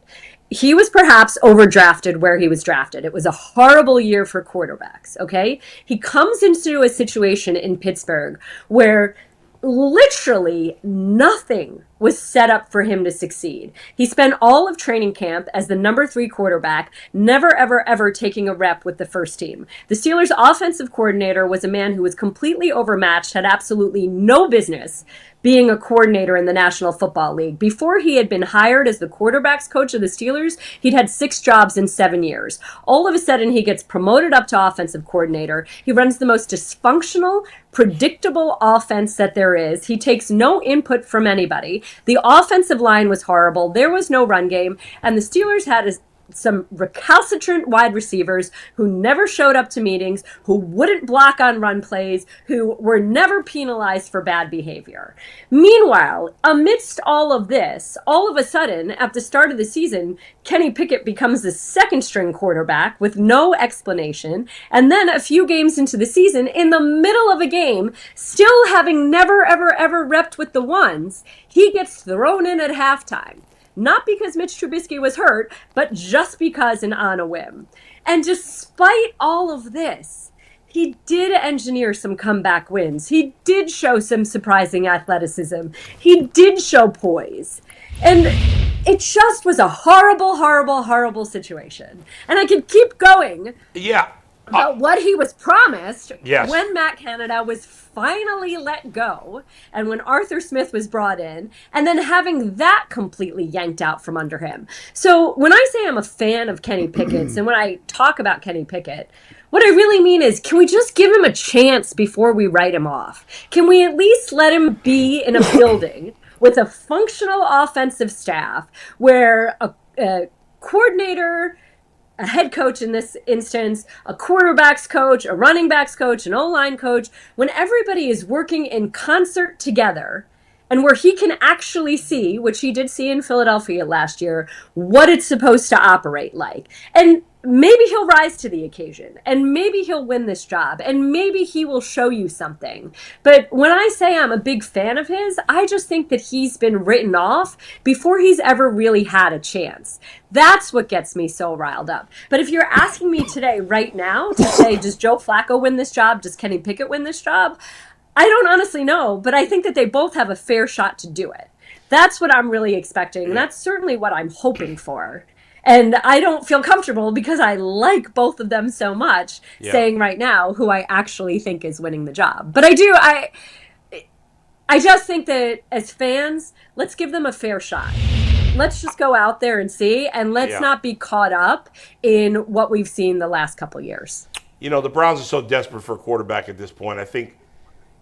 He was perhaps overdrafted where he was drafted. It was a horrible year for quarterbacks, okay? He comes into a situation in Pittsburgh where literally nothing was set up for him to succeed. He spent all of training camp as the number 3 quarterback, never, ever, ever taking a rep with the first team. The Steelers' offensive coordinator was a man who was completely overmatched, had absolutely no business being a coordinator in the National Football League. Before he had been hired as the quarterback's coach of the Steelers, he'd had 6 jobs in 7 years. All of a sudden, he gets promoted up to offensive coordinator. He runs the most dysfunctional, predictable offense that there is. He takes no input from anybody. The offensive line was horrible. There was no run game. And the Steelers had some recalcitrant wide receivers who never showed up to meetings, who wouldn't block on run plays, who were never penalized for bad behavior. Meanwhile, amidst all of this, all of a sudden, at the start of the season, Kenny Pickett becomes the second string quarterback with no explanation. And then a few games into the season, in the middle of a game, still having never, ever, ever repped with the ones, he gets thrown in at halftime. Not because Mitch Trubisky was hurt, but just because and on a whim. And despite all of this, he did engineer some comeback wins. He did show some surprising athleticism. He did show poise. And it just was a horrible, horrible, horrible situation. And I could keep going. Yeah. About what he was promised Yes. when Matt Canada was finally let go and when Arthur Smith was brought in, and then having that completely yanked out from under him. So when I say I'm a fan of Kenny Pickett's and when I talk about Kenny Pickett, what I really mean is, can we just give him a chance before we write him off? Can we at least let him be in a building with a functional offensive staff where a coordinator, a head coach in this instance, a quarterback's coach, a running back's coach, an O-line coach, when everybody is working in concert together and where he can actually see, which he did see in Philadelphia last year, what it's supposed to operate like. And maybe he'll rise to the occasion, and maybe he'll win this job, and maybe he will show you something. But when I say I'm a big fan of his, I just think that he's been written off before he's ever really had a chance. That's what gets me so riled up. But if you're asking me today, right now, to say, does Joe Flacco win this job? Does Kenny Pickett win this job? I don't honestly know, but I think that they both have a fair shot to do it. That's what I'm really expecting, and that's certainly what I'm hoping for. And I don't feel comfortable because I like both of them so much saying right now who I actually think is winning the job. But I just think that as fans, let's give them a fair shot. Let's just go out there and see, and let's not be caught up in what we've seen the last couple years. The Browns are so desperate for a quarterback at this point. I think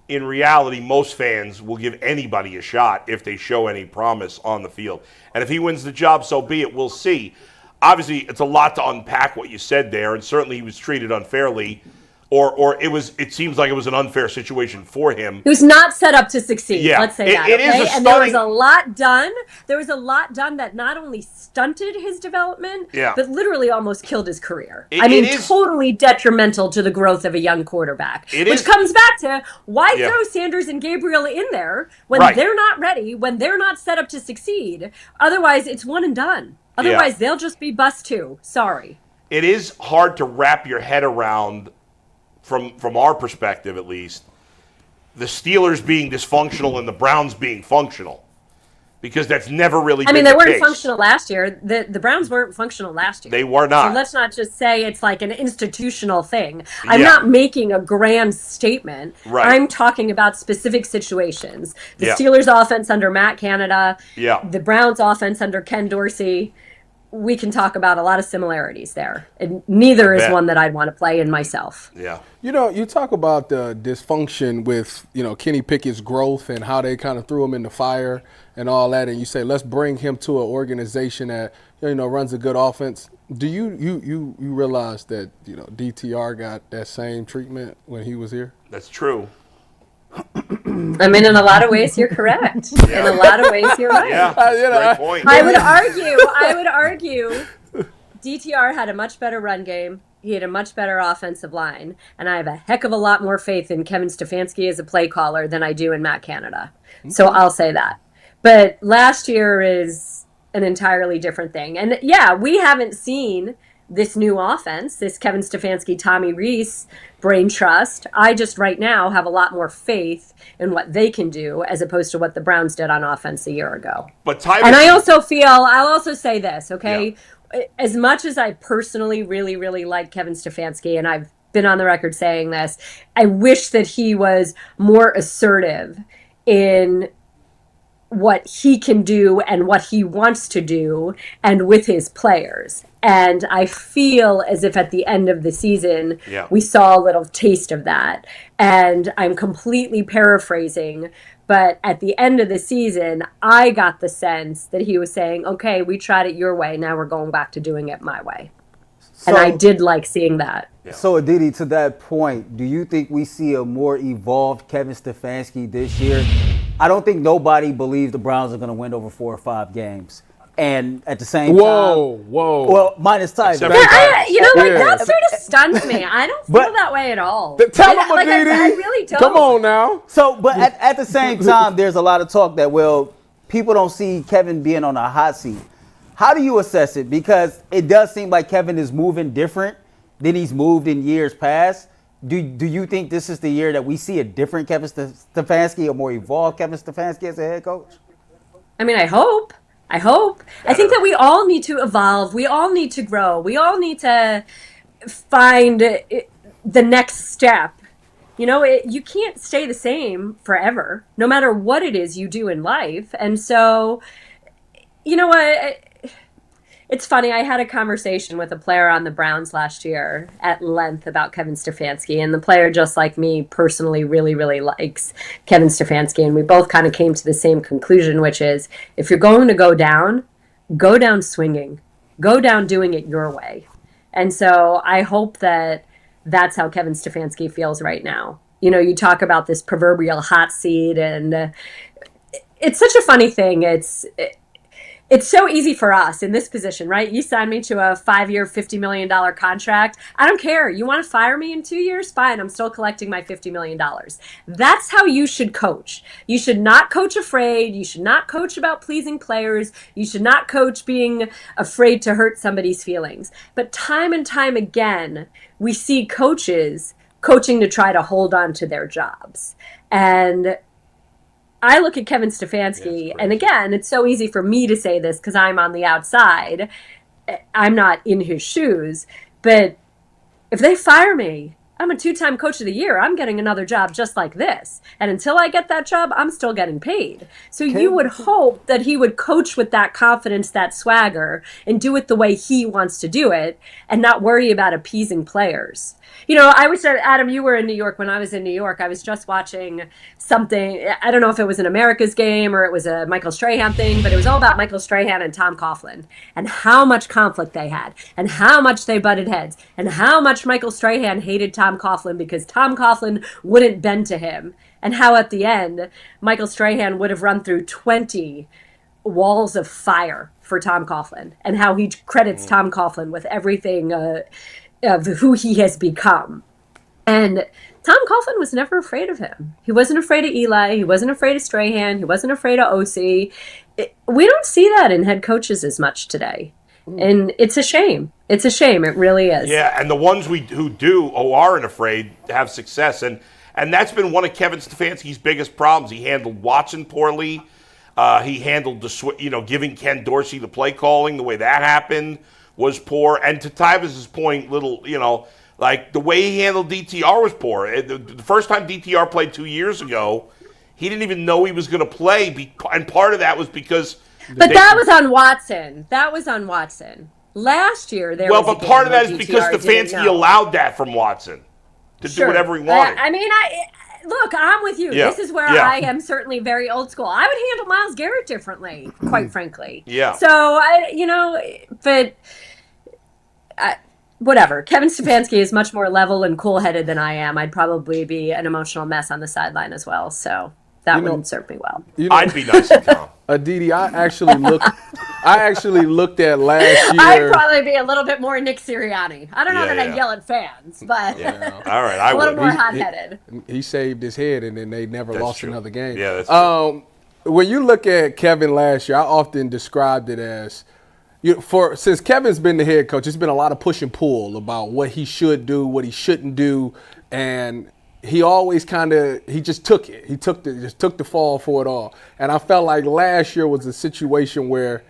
in reality, most fans will give anybody a shot if they show any promise on the field. And if he wins the job, so be it. We'll see. Obviously, it's a lot to unpack what you said there, and certainly he was treated unfairly, or it seems like it was an unfair situation for him. He was not set up to succeed. Yeah. Let's say that. It is a and there was a lot done. There was a lot done that not only stunted his development, but literally almost killed his career. Totally detrimental to the growth of a young quarterback. Which comes back to why throw Sanders and Gabriel in there when they're not ready, when they're not set up to succeed. Otherwise, it's one and done. Otherwise, they'll just be bust too. Sorry. It is hard to wrap your head around, from our perspective at least, the Steelers being dysfunctional and the Browns being functional. Because that's never really been they the weren't case. functional last year. The Browns weren't functional last year. They were not. So let's not just say it's like an institutional thing. I'm not making a grand statement. Right. I'm talking about specific situations. The Yeah. Steelers offense under Matt Canada. Yeah. The Browns offense under Ken Dorsey. We can talk about a lot of similarities there. And neither is one that I'd want to play in myself. Yeah. You know, you talk about the dysfunction with, Kenny Pickett's growth and how they kind of threw him in the fire and all that, and you say, let's bring him to an organization that, runs a good offense. Do you realize that, DTR got that same treatment when he was here? That's true. I mean, in a lot of ways, you're correct. In a lot of ways, you're right. Yeah, great point. I would argue DTR had a much better run game. He had a much better offensive line. And I have a heck of a lot more faith in Kevin Stefanski as a play caller than I do in Matt Canada. So I'll say that. But last year is an entirely different thing. And yeah, we haven't seen this new offense, this Kevin Stefanski, Tommy Rees brain trust. I just right now have a lot more faith in what they can do as opposed to what the Browns did on offense a year ago. But and I also feel, I'll also say this, okay? Yeah. As much as I personally really, really like Kevin Stefanski, and I've been on the record saying this, I wish that he was more assertive in what he can do and what he wants to do and with his players. And I feel as if at the end of the season, we saw a little taste of that. And I'm completely paraphrasing, but at the end of the season, I got the sense that he was saying, okay, we tried it your way. Now we're going back to doing it my way. So, and I did like seeing that. Yeah. So, Aditi, to that point, do you think we see a more evolved Kevin Stefanski this year? I don't think nobody believes the Browns are going to win over 4 or 5 games. And at the same time, well, minus Tyson. That sort of stuns me. I don't feel that way at all. Tell them, Aditi. I really don't. Come on now. So, but at the same time, there's a lot of talk that, people don't see Kevin being on a hot seat. How do you assess it? Because it does seem like Kevin is moving different than he's moved in years past. Do you think this is the year that we see a different Kevin Stefanski, a more evolved Kevin Stefanski as a head coach? I mean, I hope. I think that we all need to evolve. We all need to grow. We all need to find the next step. You can't stay the same forever, no matter what it is you do in life. And so, you know what? It's funny. I had a conversation with a player on the Browns last year at length about Kevin Stefanski, and the player, just like me, personally really, really likes Kevin Stefanski, and we both kind of came to the same conclusion, which is if you're going to go down swinging. Go down doing it your way. And so I hope that that's how Kevin Stefanski feels right now. You talk about this proverbial hot seat, and it's such a funny thing. It's so easy for us in this position, right? You signed me to a 5-year, $50 million contract. I don't care. You want to fire me in 2 years? Fine. I'm still collecting my $50 million. That's how you should coach. You should not coach afraid. You should not coach about pleasing players. You should not coach being afraid to hurt somebody's feelings. But time and time again, we see coaches coaching to try to hold on to their jobs. And I look at Kevin Stefanski, and again, it's so easy for me to say this because I'm on the outside. I'm not in his shoes. But if they fire me, I'm a 2-time coach of the year. I'm getting another job just like this. And until I get that job, I'm still getting paid. So you would hope that he would coach with that confidence, that swagger, and do it the way he wants to do it and not worry about appeasing players. I was, Adam, you were in New York. When I was in New York, I was just watching something. I don't know if it was an America's game or it was a Michael Strahan thing, but it was all about Michael Strahan and Tom Coughlin and how much conflict they had and how much they butted heads and how much Michael Strahan hated Tom Coughlin because Tom Coughlin wouldn't bend to him, and how at the end, Michael Strahan would have run through 20 walls of fire for Tom Coughlin, and how he credits Tom Coughlin with everything of who he has become. And Tom Coughlin was never afraid of him. He wasn't afraid of Eli. He wasn't afraid of Strahan. He wasn't afraid of OC. We don't see that in head coaches as much today. And it's a shame. It's a shame. It really is. Yeah, and the ones who aren't afraid have success. And And that's been one of Kevin Stefanski's biggest problems. He handled Watson poorly. He handled giving Ken Dorsey the play calling. The way that happened was poor. And to Tyvis's point, like the way he handled DTR was poor. The first time DTR played 2 years ago, he didn't even know he was going to play. And part of that was because. But that was on Watson. Last year, there was but part of that is because Stefanski allowed that from Watson to do whatever he wanted. Look, I'm with you. Yeah. This is where I am certainly very old school. I would handle Myles Garrett differently, quite frankly. Yeah. So, whatever. Kevin Stefanski is much more level and cool-headed than I am. I'd probably be an emotional mess on the sideline as well. So that wouldn't serve me well. I'd be nice and calm. Aditi, I actually looked at last year. I'd probably be a little bit more Nick Sirianni. I don't know that I'd yell at fans, but all right, I a little would. more hot-headed. He saved his head, and then they never lost another game. Yeah, that's true. When you look at Kevin last year, I often described it as, since Kevin's been the head coach, it's been a lot of push and pull about what he should do, what he shouldn't do, and he always he just took it. He took the fall for it all. And I felt like last year was a situation where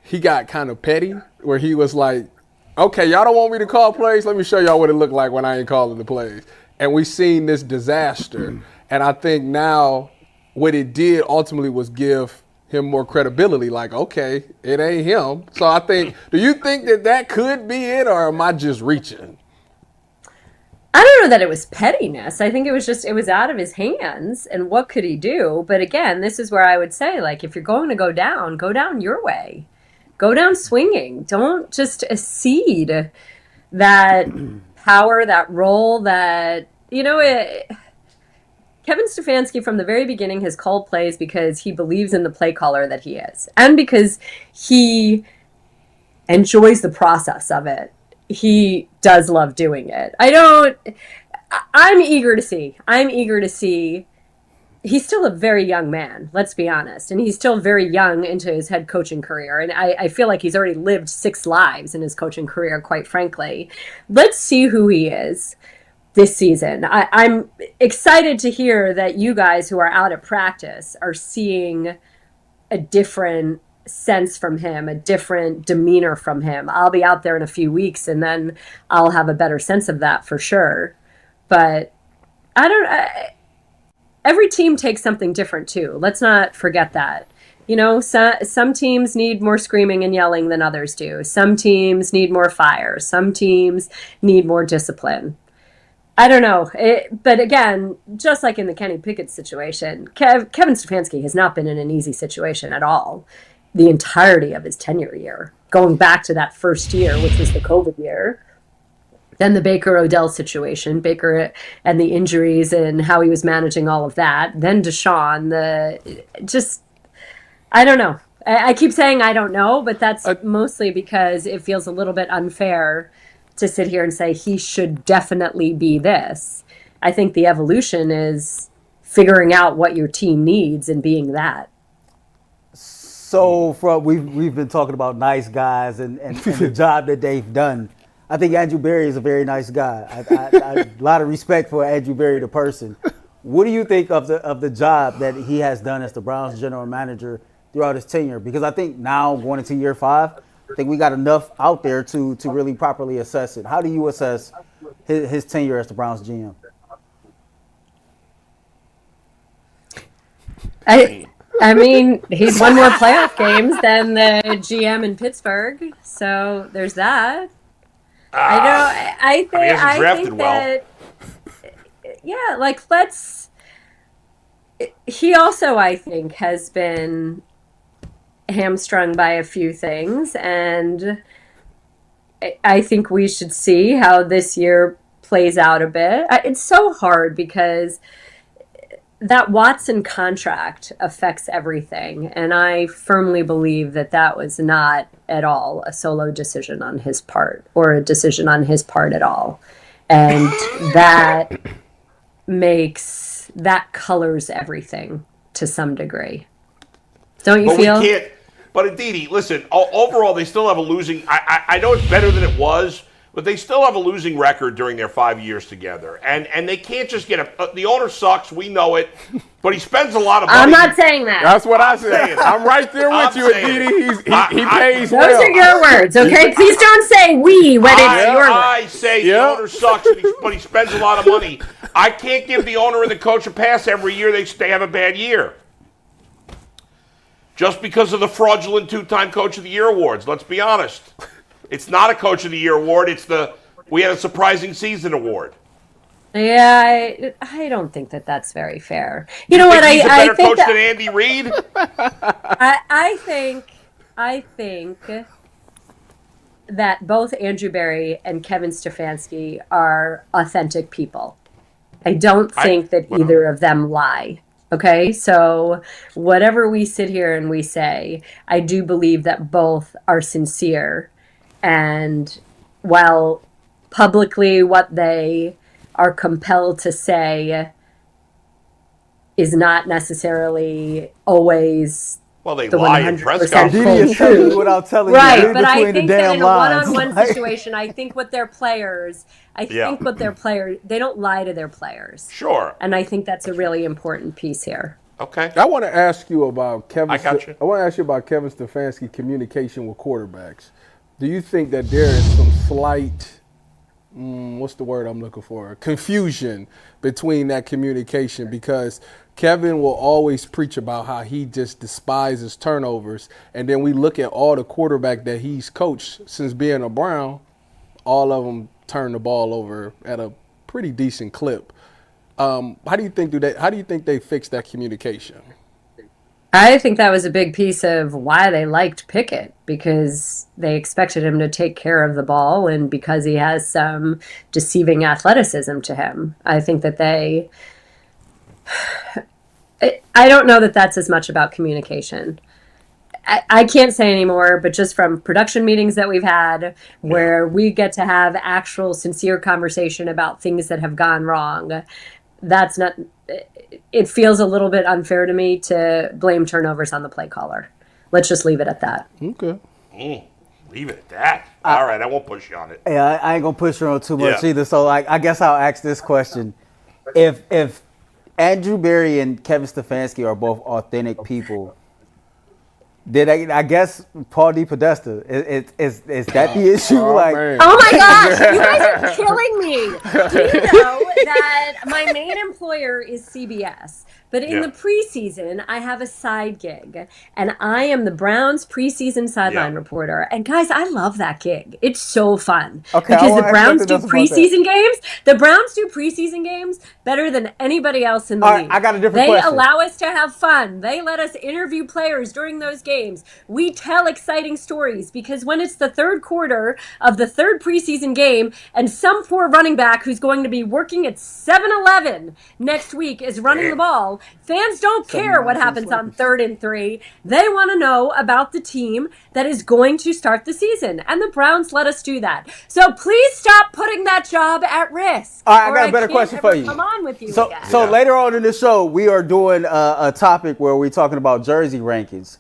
he got kind of petty, where he was like, okay, y'all don't want me to call plays? Let me show y'all what it looked like when I ain't calling the plays. And we seen this disaster. And I think now what it did ultimately was give him more credibility. Like, okay, it ain't him. So I think, do you think that could be it, or am I just reaching? I don't know that it was pettiness. I think it was out of his hands, and what could he do? But again, this is where I would say, like, if you're going to go down your way. Go down swinging. Don't just cede that power, that role, Kevin Stefanski from the very beginning has called plays because he believes in the play caller that he is, and because he enjoys the process of it. He does love doing it. I'm eager to see. He's still a very young man, let's be honest. And he's still very young into his head coaching career. And I feel like he's already lived 6 lives in his coaching career, quite frankly. Let's see who he is this season. I'm excited to hear that you guys who are out at practice are seeing a different sense from him, a different demeanor from him. I'll be out there in a few weeks, and then I'll have a better sense of that for sure. But every team takes something different too. Let's not forget that. Some teams need more screaming and yelling than others do. Some teams need more fire. Some teams need more discipline. I don't know. But again, just like in the Kenny Pickett situation, Kevin Stefanski has not been in an easy situation at all the entirety of his tenure year, going back to that first year, which was the COVID year. Then the Baker-Odell situation, Baker and the injuries and how he was managing all of that. Then Deshaun, I don't know. I keep saying I don't know, but that's mostly because it feels a little bit unfair to sit here and say he should definitely be this. I think the evolution is figuring out what your team needs and being that. So we've been talking about nice guys and the job that they've done. I think Andrew Berry is a very nice guy. I a lot of respect for Andrew Berry, the person. What do you think of the job that he has done as the Browns general manager throughout his tenure? Because I think now going into year 5, I think we got enough out there to really properly assess it. How do you assess his tenure as the Browns GM? I mean, he's won more playoff games than the GM in Pittsburgh, so there's that. I think that. Yeah, like he also, I think, has been hamstrung by a few things, and I think we should see how this year plays out a bit. It's so hard because that Watson contract affects everything, and I firmly believe that was not at all a solo decision on his part, or a decision on his part at all. And that colors everything to some degree. Don't you feel? We can't. But Aditi, listen, overall they still have a losing. I know it's better than it was, but they still have a losing record during their 5 years together. And they can't just get the owner sucks, we know it, but he spends a lot of money. I'm not saying that. That's what I said. I'm right there with you, Aditi. He pays Those well. are your words, okay? Please don't say we when it's your words. I say the owner sucks, but he spends a lot of money. I can't give the owner and the coach a pass every year they have a bad year. Just because of the fraudulent 2-time Coach of the Year awards, let's be honest. It's not a Coach of the Year award. It's we had a surprising season award. Yeah, I don't think that's very fair. You know what? He's a better think coach that, than Andy Reid. I think that both Andrew Berry and Kevin Stefanski are authentic people. I don't think that either of them lie. Okay, so whatever we sit here and we say, I do believe that both are sincere. And while publicly what they are compelled to say is not necessarily always they the lie in press 100% full truth. Without telling Right, you but I between the think that damn in a lines. one-on-one situation, I think with their players, they don't lie to their players. Sure. And I think that's a really important piece here. Okay. I want to ask you about Kevin. I got you. I want to ask you about Kevin Stefanski communication with quarterbacks. Do you think that there is some slight, what's the word I'm looking for? Confusion between that communication, because Kevin will always preach about how he just despises turnovers, and then we look at all the quarterback that he's coached since being a Brown, all of them turn the ball over at a pretty decent clip. How do you think they fix that communication? I think that was a big piece of why they liked Pickett, because they expected him to take care of the ball and because he has some deceiving athleticism to him. I think that I don't know that that's as much about communication. I can't say anymore, but just from production meetings that we've had where we get to have actual sincere conversation about things that have gone wrong, it feels a little bit unfair to me to blame turnovers on the play caller. Let's just leave it at that. Okay. Leave it at that. All right, I won't push you on it. Yeah, I ain't gonna push her on too much either. So I guess I'll ask this question: If Andrew Berry and Kevin Stefanski are both authentic people, I guess Paul D. Podesta is that the issue? Oh my gosh, you guys are killing me. Do you know that my main employer is CBS? But in the preseason, I have a side gig, and I am the Browns preseason sideline reporter. And guys, I love that gig. It's so fun because the Browns do preseason games. The Browns do preseason games better than anybody else in the league. I got a different question. They allow us to have fun. They let us interview players during those games. We tell exciting stories because when it's the third quarter of the third preseason game, and some poor running back who's going to be working at 7-Eleven next week is running the ball. Fans don't care what happens on 3rd and 3. They want to know about the team that is going to start the season. And the Browns let us do that. So please stop putting that job at risk. All right, I got a better question for you. Come on with you So later on in the show, we are doing a topic where we're talking about jersey rankings.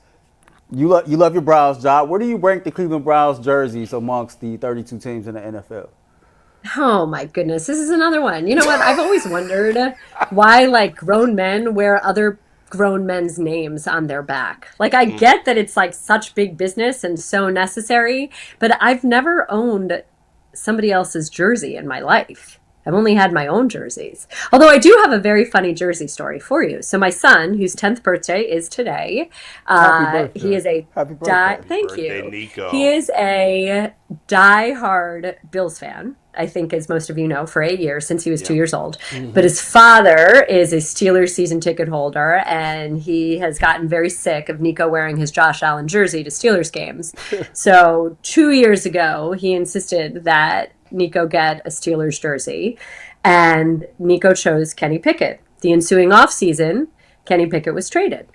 You love your Browns job. Where do you rank the Cleveland Browns jerseys amongst the 32 teams in the NFL? Oh my goodness, this is another one. You know what? I've always wondered why grown men wear other grown men's names on their back. I get that it's such big business and so necessary, but I've never owned somebody else's jersey in my life. I've only had my own jerseys. Although I do have a very funny jersey story for you. So my son, whose 10th birthday is today, Happy birthday. he is a Happy birthday. Thank birthday, you. Nico. He is a diehard Bills fan. I think, as most of you know, for 8 years, since he was 2 years old. Mm-hmm. But his father is a Steelers season ticket holder, and he has gotten very sick of Nico wearing his Josh Allen jersey to Steelers games. So 2 years ago, he insisted that Nico get a Steelers jersey, and Nico chose Kenny Pickett. The ensuing offseason, Kenny Pickett was traded.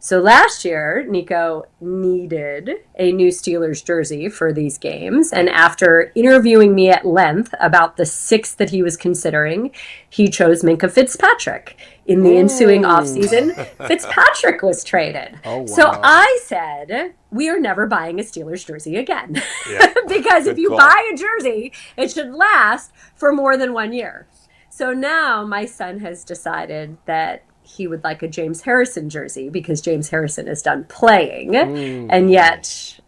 So last year, Nico needed a new Steelers jersey for these games. And after interviewing me at length about the 6 that he was considering, he chose Minkah Fitzpatrick. In the ensuing offseason, Fitzpatrick was traded. Oh, wow. So I said, we are never buying a Steelers jersey again. Yeah. Because if you buy a jersey, it should last for more than 1 year. So now my son has decided that he would like a James Harrison jersey because James Harrison is done playing. And yet,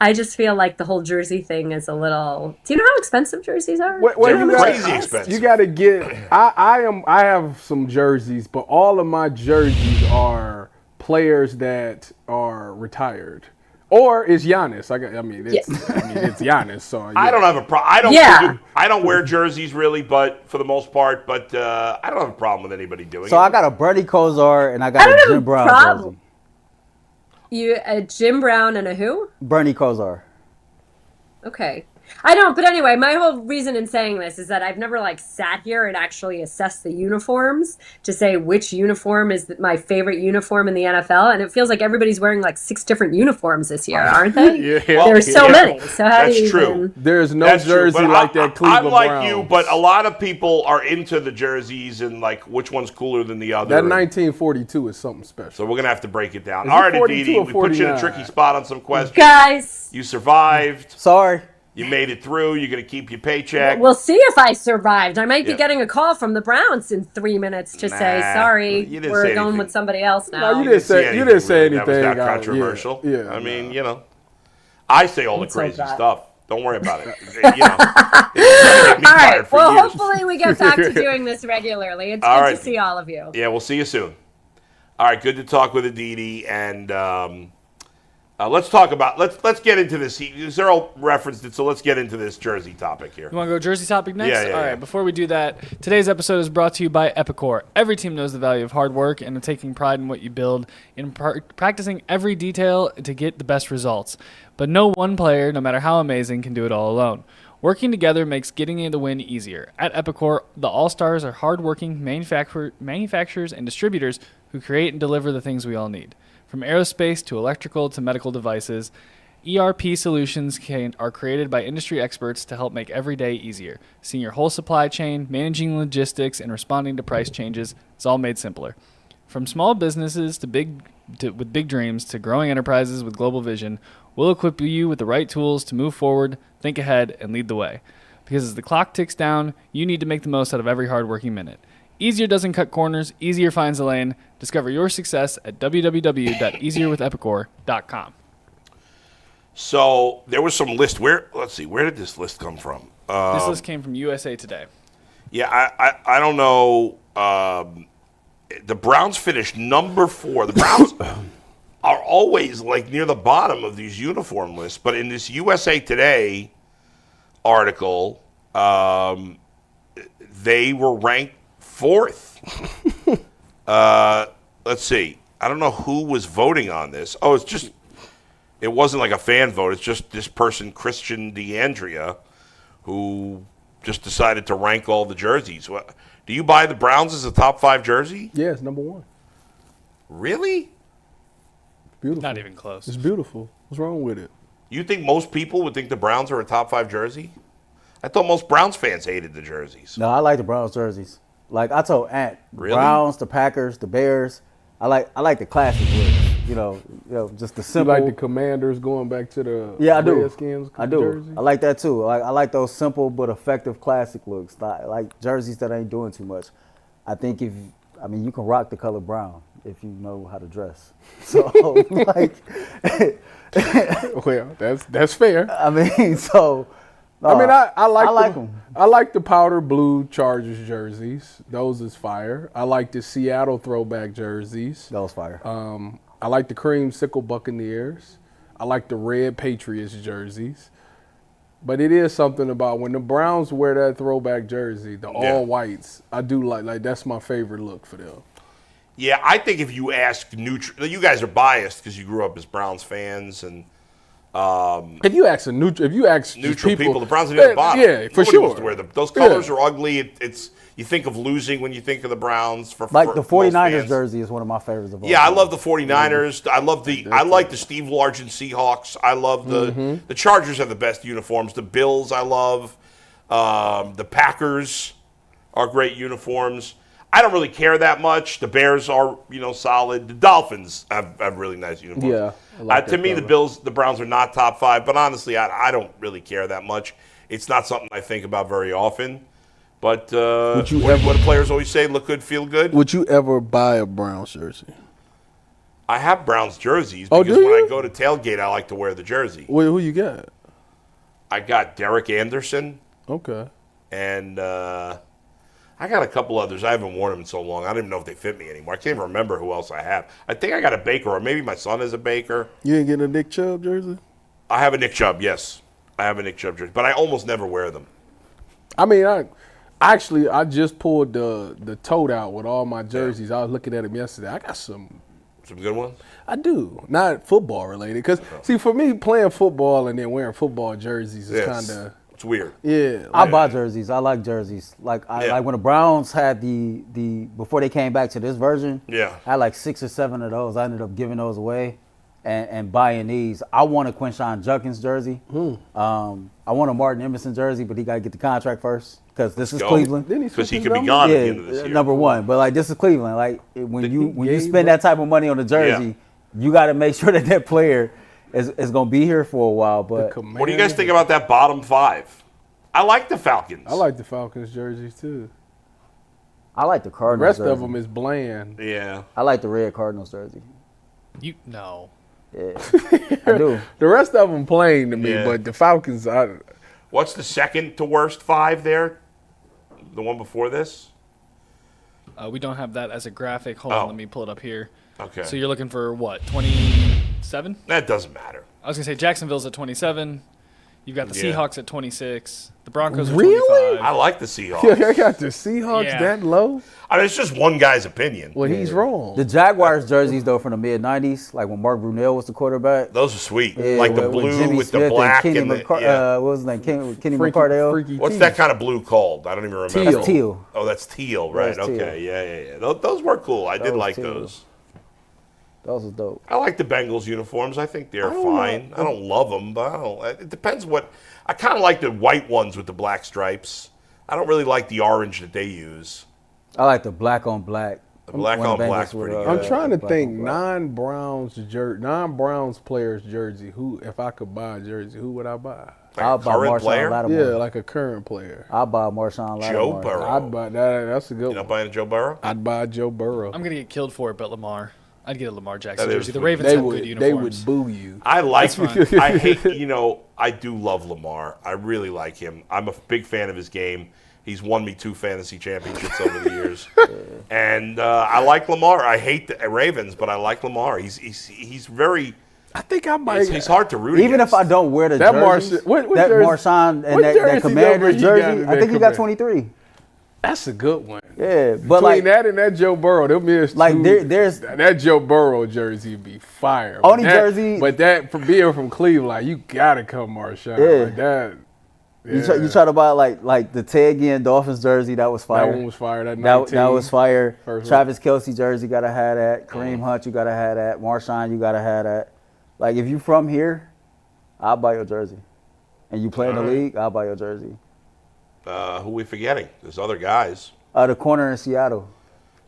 I just feel like the whole jersey thing is a little. Do you know how expensive jerseys are? Crazy expensive. You got to get. I have some jerseys, but all of my jerseys are players that are retired. Or it's Giannis. It's Giannis. So yeah. I don't have a problem. I don't wear jerseys really, but for the most part. But I don't have a problem with anybody doing it. So I got a Bernie Kosar and I got a Jim Brown jersey. A Jim Brown and a who? Bernie Kosar. Okay. I don't, but anyway, my whole reason in saying this is that I've never sat here and actually assessed the uniforms to say which uniform is my favorite uniform in the NFL, and it feels like everybody's wearing 6 different uniforms this year, aren't they? There's so many. So how do you true. There's no jersey like that Cleveland I'm like Browns. you, but a lot of people are into the jerseys and which one's cooler than the other. That 1942 is something special. So we're going to have to break it down. All right, Aditi, we put you in a tricky spot on some questions. Guys. You survived. Sorry. You made it through. You're going to keep your paycheck. We'll see if I survived. I might be getting a call from the Browns in 3 minutes to say, sorry, we're going with somebody else now. No, you didn't say anything. That was not controversial. Yeah, I mean, I say all the crazy stuff. Don't worry about it. All right. Well, hopefully we get back to doing this regularly. It's good to see all of you. Yeah, we'll see you soon. All right, good to talk with Aditi, and let's talk about let's get into this. Zero referenced it, so let's get into this jersey topic here. You want to go jersey topic next? Yeah. All right. Before we do that, today's episode is brought to you by Epicor. Every team knows the value of hard work and taking pride in what you build, in practicing every detail to get the best results. But no one player, no matter how amazing, can do it all alone. Working together makes getting the win easier. At Epicor, the All-Stars are hardworking manufacturers and distributors who create and deliver the things we all need. From aerospace to electrical to medical devices, ERP solutions are created by industry experts to help make every day easier. Seeing your whole supply chain, managing logistics, and responding to price changes is all made simpler. From small businesses with big dreams to growing enterprises with global vision, we'll equip you with the right tools to move forward, think ahead, and lead the way. Because as the clock ticks down, you need to make the most out of every hardworking minute. Easier doesn't cut corners, easier finds a lane. Discover your success at www.easierwithepicor.com. So there was some list. Let's see, where did this list come from? This list came from USA Today. Yeah, I don't know. The Browns finished number 4. The Browns are always near the bottom of these uniform lists, but in this USA Today article, they were ranked 4th. Let's see. I don't know who was voting on this. Oh, it wasn't like a fan vote. It's just this person, Christian DeAndrea, who just decided to rank all the jerseys. Do you buy the Browns as a top 5 jersey? Yeah, it's number 1. Really? Beautiful. Not even close. It's beautiful. What's wrong with it? You think most people would think the Browns are a top 5 jersey? I thought most Browns fans hated the jerseys. No, I like the Browns jerseys. I told Ant, really? Browns, the Packers, the Bears. I like the classic ones. Just the simple. You like the Commanders going back to the Redskins? I do. Jersey? I like that too. I like those simple but effective classic looks. I like jerseys that ain't doing too much. I think you can rock the color brown if you know how to dress. So well, that's fair. I mean, so. I like them. I like the powder blue Chargers jerseys. Those is fire. I like the Seattle throwback jerseys. Those fire. I like the creamsicle Buccaneers. I like the red Patriots jerseys. But it is something about when the Browns wear that throwback jersey, the all whites. I do like that's my favorite look for them. Yeah, I think if you ask you guys are biased because you grew up as Browns fans, and If you ask Neutral people, the Browns are near the bottom. Yeah, for Nobody sure. wants to wear them. Those colors are ugly. You think of losing when you think of the Browns. The most 49ers fans. jersey is one of my favorites of all. Yeah, I time. love the 49ers. I like the Steve Largent Seahawks. I love the Chargers have the best uniforms. The Bills I love. The Packers are great uniforms. I don't really care that much. The Bears are, solid. The Dolphins have really nice uniforms. Yeah, I like to that me, color. the Browns are not top 5, but honestly, I don't really care that much. It's not something I think about very often. But what do players always say? Look good, feel good. Would you ever buy a Browns jersey? I have Browns jerseys Oh, because do when you? I go to tailgate, I like to wear the jersey. Who you got? I got Derek Anderson, Okay. and I got a couple others. I haven't worn them in so long. I don't even know if they fit me anymore. I can't even remember who else I have. I think I got a Baker, or maybe my son is a Baker. You ain't getting a Nick Chubb jersey? I have a Nick Chubb, yes. I have a Nick Chubb jersey, but I almost never wear them. I mean, I just pulled the tote out with all my jerseys. I was looking at them yesterday. I got some. Some good ones? I do. Not football related. Because, see, for me, playing football and then wearing football jerseys is kind of. It's weird. Yeah. I buy jerseys. I like jerseys. Like when the Browns had the before they came back to this version. Yeah. I had like 6 or 7 of those. I ended up giving those away and buying these. I want a Quinshon Judkins jersey. I want a Martin Emerson jersey, but he got to get the contract first because this is Cleveland. Because he could be gone at the end of this year. Number one. But like this is Cleveland. Like when you spend that type of money on a jersey, you got to make sure that player is going to be here for a while. But what do you guys think about that bottom 5? I like the Falcons. I like the Falcons jerseys too. I like the The Cardinals rest jersey. of them is bland. Yeah. I like the red Cardinals jersey. No. Yeah, I do. The rest of them plain to me, Yeah. but the Falcons, What's the second to worst 5 there? The one before this? We don't have that as a graphic. Hold Oh. on, let me pull it up here. Okay. So you're looking for what, 27? That doesn't matter. I was going to say Jacksonville's at 27. You've got the Yeah. Seahawks at 26. The Broncos are Really? 25. I like the Seahawks. I got the Seahawks Yeah. that low. I mean, it's just one guy's opinion. Well, he's wrong. The Jaguars jerseys though from the mid '90s, like when Mark Brunell was the quarterback. Those are sweet. Yeah, like the with blue Jimmy with Smith the black Kenny and the what was his name? Kenny Freaky- McCardell. freaky What's teeth. that kind of blue called? I don't even remember. Teal. That's teal. Oh, that's teal, right? That's teal. Okay, yeah. Those were cool. I did was like teal. those. Those was dope. I like the Bengals uniforms. I think they're fine. I don't love them, but it depends what. I kind of like the white ones with the black stripes. I don't really like the orange that they use. I like the black on black. The black When on the Bengals black's were, pretty good. I'm trying to black think on black. non-Browns players jersey. Who, if I could buy a jersey, who would I buy? Like I'll a buy current Marshawn player? Lattimore. Yeah, like a current player. I'll buy Marshawn Lattimore. Joe Burrow. I'd buy that. That's a good You one. not buying a Joe Burrow? I'd buy Joe Burrow. I'm going to get killed for it, but Lamar. I'd get a Lamar Jackson That is jersey. The sweet. Ravens They have would, good they would uniforms. boo you. I like. That's fine. I hate. I do love Lamar. I really like him. I'm a big fan of his game. He's won me 2 fantasy championships over the years, and I like Lamar. I hate the Ravens, but I like Lamar. He's very. I think I might. He's hard to root Even against. if I don't wear the That jerseys, what that jersey- Marshawn and what that jersey number Commanders he got jersey, in I that think he got Command- 23. That's a good one. Yeah, but Between like that and that Joe Burrow, them is Like, two- there's- that Joe Burrow jersey would be fire. Only But that- jersey- but that from being from Cleveland, like, you gotta come Marshawn. Yeah. Like that. you try to buy like the Ted Ginn Dolphins jersey, that was fire. That one was fire. That That was fire. First one. Travis Kelce jersey, gotta have that. Kareem Hunt, you gotta have that. Marshawn, you gotta have that. Like if you from here, I'll buy your jersey. And you play in the league, I'll buy your jersey. Who we forgetting? There's other guys. The corner in Seattle.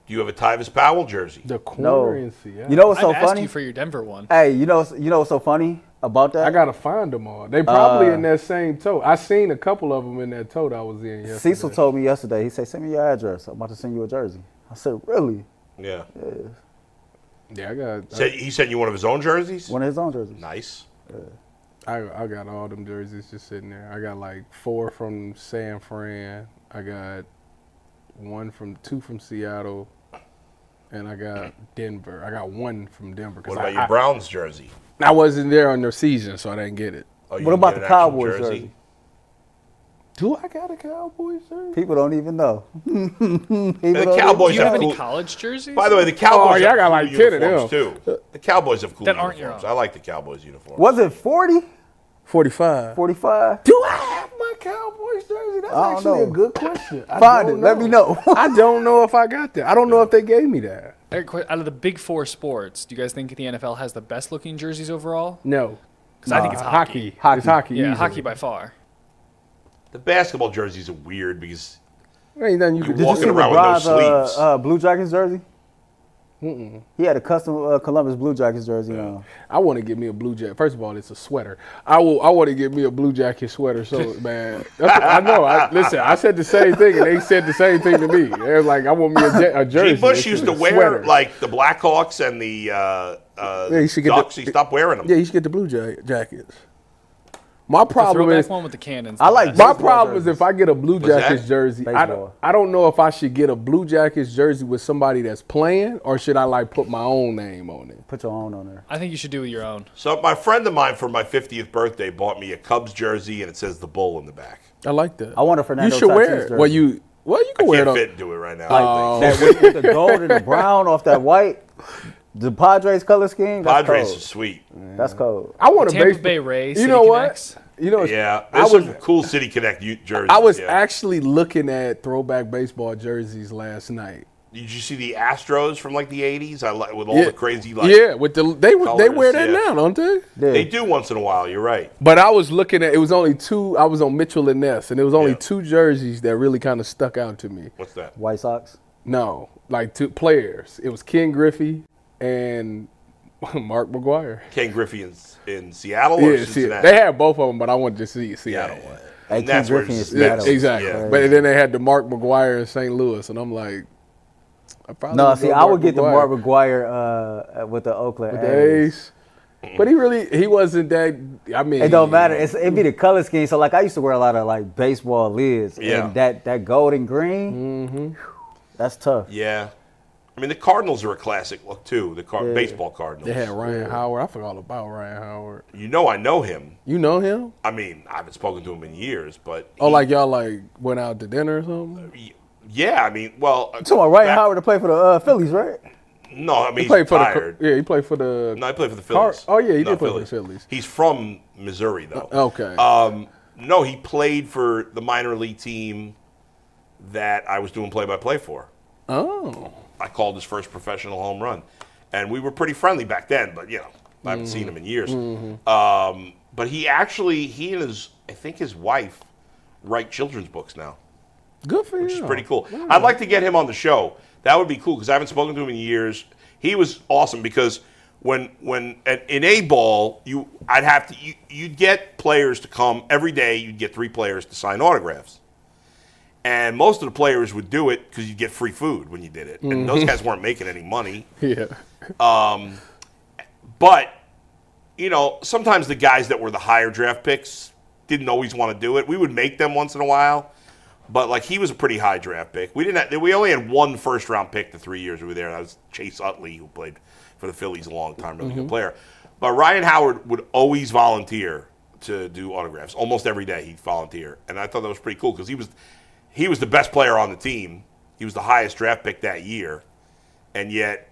Do you have a Tyvis Powell jersey? The corner No. in Seattle. You know what's so I've asked funny? you for your Denver one. Hey, you know what's so funny about that? I gotta find them all. They probably in that same tote. I seen a couple of them in that tote I was in yesterday. Cecil told me yesterday. He said, "Send me your address. I'm about to send you a jersey." I said, "Really?" Yeah. Yeah, I got. He sent you one of his own jerseys? One of his own jerseys. Nice. I got all them jerseys just sitting there. I got like 4 from San Fran. I got 2 from Seattle, and I got Denver. I got 1 from Denver. 'Cause What about your Browns jersey? I wasn't there on their season, so I didn't get it. Oh, you What didn't about get the an actual Cowboys jersey? Do I got a Cowboys jersey? People don't even know. The Cowboys Do you have have any cool. college jerseys? By the way, the Cowboys yeah, I have got cool like 10 of uniforms them. too. The Cowboys have cool That aren't your uniforms. own. I like the Cowboys uniforms. Was it 40? 45. 45? Do I have my Cowboys jersey? That's I don't actually know. a good question. Find it. Let me know. I don't know if I got that. I don't know if they gave me that. Eric, out of the big four sports, do you guys think the NFL has the best looking jerseys overall? No. Because I think it's hockey. Hockey. It's hockey. Yeah, easily. hockey by far. The basketball jerseys are weird because There ain't nothing you can Did you walking see around with no LeBron's sleeves. Blue Jackets jersey? He had a custom Columbus Blue Jackets jersey on. I want to get me a Blue Jacket. First of all, it's a sweater. I want to get me a Blue Jacket sweater. So, man, I know. Listen, I said the same thing, and they said the same thing to me. They were like, I want me a jersey. G. Bush used to wear sweater. like the Blackhawks and the you should get Ducks. He stopped wearing them. Yeah, you should get the Blue Jackets. My problem Throwback is, one with the cannons. I like my baseball problem is jerseys. if I get a Blue Jackets that? jersey, Baseball. I don't know if I should get a Blue Jackets jersey with somebody that's playing, or should I like put my own name on it? Put your own on there. I think you should do your own. So my friend of mine for my 50th birthday bought me a Cubs jersey, and it says the Bull in the back. I like that. I want a Fernando You should wear Tatis it. jersey. Well, you I can wear it can't on. fit into it right now. Like that with the gold and the brown off that white. The Padres color scheme. That's Padres cold. are sweet. That's cold. I want a Tampa baseball. Bay Rays. You City know what? Connects. You know, Yeah, I there's was some cool City Connect jerseys. I was yeah. actually looking at throwback baseball jerseys last night. Did you see the Astros from like the 80s? I like with all the crazy like. yeah, with they colors, wear that yeah. now, don't they? Yeah. They do once in a while. You're right. But I was looking at it was only two. I was on Mitchell and Ness, and there was only Yeah. two jerseys that really kind of stuck out to me. What's that? White Sox. No, like two players. It was Ken Griffey and Mark McGuire. Ken Griffey in Seattle or Yeah, see, Cincinnati? they had both of them, but I wanted to see Seattle Yeah. one. Hey, And that's Ken where Griffey it's- is Yeah, Seattle. exactly. Yeah. But then they had the Mark McGuire in St. Louis, and I'm like, I probably No, would see, go I would get the McGuire. Mark McGuire with the Oakland With the A's. A's. But he wasn't that. I mean, It don't matter. It'd be the color scheme. So, like, I used to wear a lot of, like, baseball lids. Yeah. And that gold and green, that's tough. Yeah. I mean, the Cardinals are a classic look, too. The baseball Cardinals. They had Ryan Howard. I forgot all about Ryan Howard. You know I know him. You know him? I mean, I haven't spoken to him in years, but... Oh, like y'all like went out to dinner or something? Yeah, I mean, well... You talking about Ryan Howard to play for the Phillies, right? No, I mean, He played for retired. he played for the. No, he played for the Phillies. Oh, yeah, he No, did play for the Phillies. He's from Missouri, though. Okay. No, he played for the minor league team that I was doing play-by-play for. Oh. I called his first professional home run. And we were pretty friendly back then, but, you know, I haven't seen him in years. But he and his wife write children's books now, Good for you. which is pretty cool. I'd like to get him on the show. That would be cool because I haven't spoken to him in years. He was awesome because when in A-ball, you'd get players to come every day. You'd get 3 players to sign autographs. And most of the players would do it because you'd get free food when you did it. And those guys weren't making any money. Yeah. But, you know, sometimes the guys that were the higher draft picks didn't always want to do it. We would make them once in a while. But, like, he was a pretty high draft pick. We only had 1 first-round pick the 3 years we were there. That was Chase Utley, who played for the Phillies a long time, really good player. But Ryan Howard would always volunteer to do autographs. Almost every day he'd volunteer. And I thought that was pretty cool because he was the best player on the team. He was the highest draft pick that year. And yet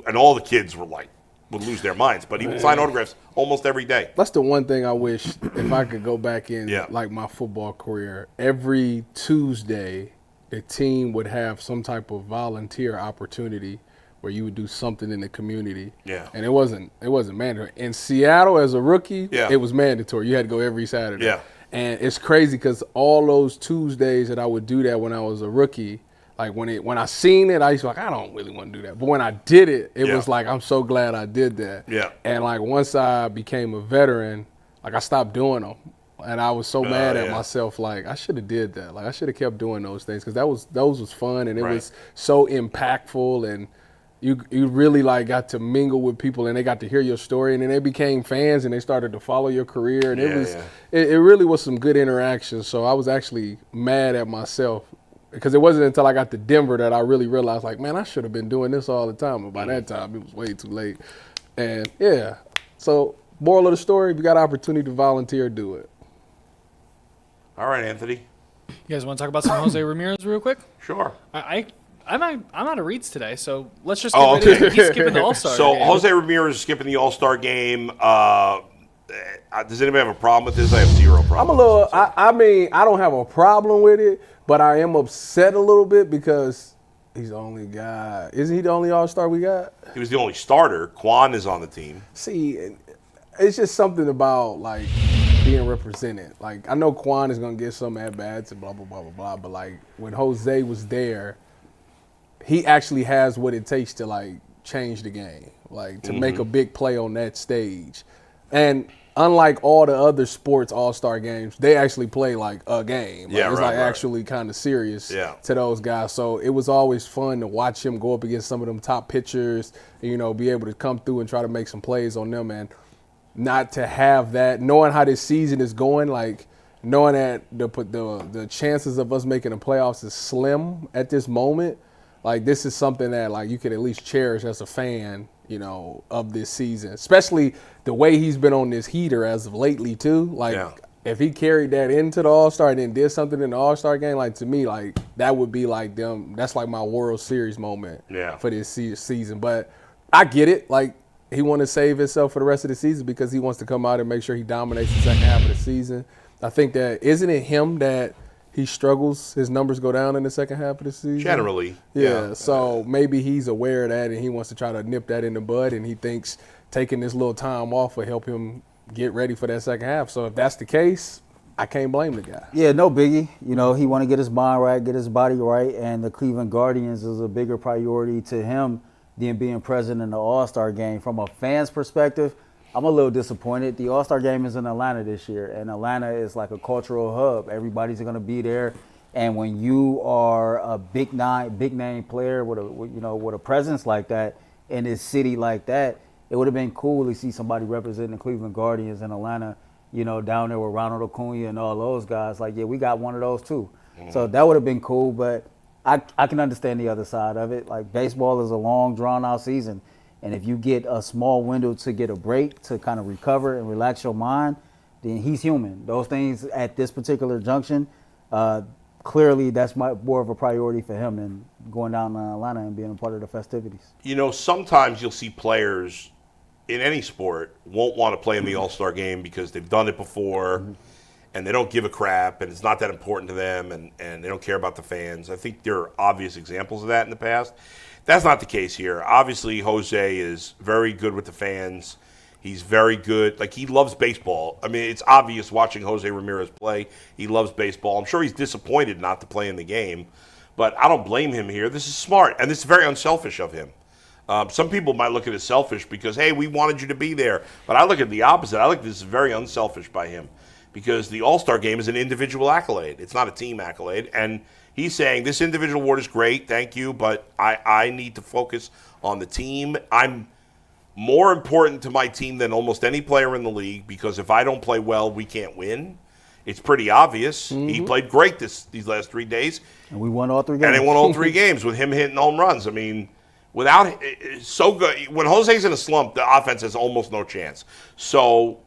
and all the kids were like, would lose their minds. But he would sign autographs almost every day. That's the one thing I wish if I could go back in Yeah. like my football career. Every Tuesday, the team would have some type of volunteer opportunity where you would do something in the community. Yeah. And it wasn't mandatory. In Seattle as a rookie, Yeah. it was mandatory. You had to go every Saturday. Yeah. And it's crazy because all those Tuesdays that I would do that when I was a rookie, like when I seen it, I used to like, I don't really want to do that. But when I did it, it Yeah. was like, I'm so glad I did that. Yeah. And like once I became a veteran, like I stopped doing them. And I was so mad at yeah. myself, like I should have did that. Like I should have kept doing those things because those was fun and it Right. was so impactful and you really like got to mingle with people and they got to hear your story and then they became fans and they started to follow your career and it really was some good interactions. So I was actually mad at myself because it wasn't until I got to Denver that I really realized like, man, I should have been doing this all the time. But by that time, it was way too late. And yeah, so moral of the story, if you got an opportunity to volunteer, do it. All right, Anthony. You guys want to talk about some Jose Ramirez real quick? Sure. I'm out of reads today, so let's just get ready. He's skipping the All-Star So game. Jose Ramirez is skipping the All-Star game. Does anybody have a problem with this? I have zero problem. I'm a little. I mean, I don't have a problem with it, but I am upset a little bit because he's the only guy. Isn't he the only All-Star we got? He was the only starter. Kwan is on the team. See, it's just something about like being represented. Like I know Kwan is gonna get some at bats and blah blah blah blah blah, but like when Jose was there, he actually has what it takes to like change the game, like to make a big play on that stage. And unlike all the other sports All-Star games, they actually play like a game. Like, it's actually kind of serious to those guys. So it was always fun to watch him go up against some of them top pitchers, and, you know, be able to come through and try to make some plays on them. And not to have that, knowing how this season is going, like knowing that the chances of us making the playoffs is slim at this moment, like this is something that like you could at least cherish as a fan, you know, of this season, especially the way he's been on this heater as of lately too. Like if he carried that into the All-Star and then did something in the All-Star game, like to me, like that would be like them. That's like my World Series moment for this season. But I get it. Like he want to save himself for the rest of the season because he wants to come out and make sure he dominates the second half of the season. I think that isn't it him that he struggles, his numbers go down in the second half of the season? Generally. Yeah, so maybe he's aware of that and he wants to try to nip that in the bud, and he thinks taking this little time off will help him get ready for that second half. So if that's the case, I can't blame the guy. Yeah, no biggie. You know, he want to get his mind right, get his body right, and the Cleveland Guardians is a bigger priority to him than being present in the All-Star game. From a fan's perspective, I'm a little disappointed. The All-Star game is in Atlanta this year, and Atlanta is like a cultural hub. Everybody's going to be there, and when you are a big name player with a presence like that in this city like that, it would have been cool to see somebody representing the Cleveland Guardians in Atlanta, you know, down there with Ronald Acuna and all those guys. Like, yeah, we got one of those too. So that would have been cool, but I can understand the other side of it. Like, baseball is a long, drawn-out season. And if you get a small window to get a break, to kind of recover and relax your mind, then he's human. Those things at this particular junction, clearly that's more of a priority for him than going down to Atlanta and being a part of the festivities. You know, sometimes you'll see players in any sport won't want to play in the All-Star game because they've done it before and they don't give a crap and it's not that important to them and they don't care about the fans. I think there are obvious examples of that in the past. That's not the case here. Obviously, Jose is very good with the fans. He's very good. Like, he loves baseball. I mean, it's obvious watching Jose Ramirez play. He loves baseball. I'm sure he's disappointed not to play in the game, but I don't blame him here. This is smart, and this is very unselfish of him. Some people might look at it as selfish because, hey, we wanted you to be there. But I look at the opposite. I look at this as very unselfish by him because the All-Star game is an individual accolade. It's not a team accolade, and he's saying this individual award is great, thank you, but I need to focus on the team. I'm more important to my team than almost any player in the league because if I don't play well, we can't win. It's pretty obvious. He played great these last 3 days. And we won all 3 games. And they won all 3 games with him hitting home runs. I mean, without so good. When Jose's in a slump, the offense has almost no chance. So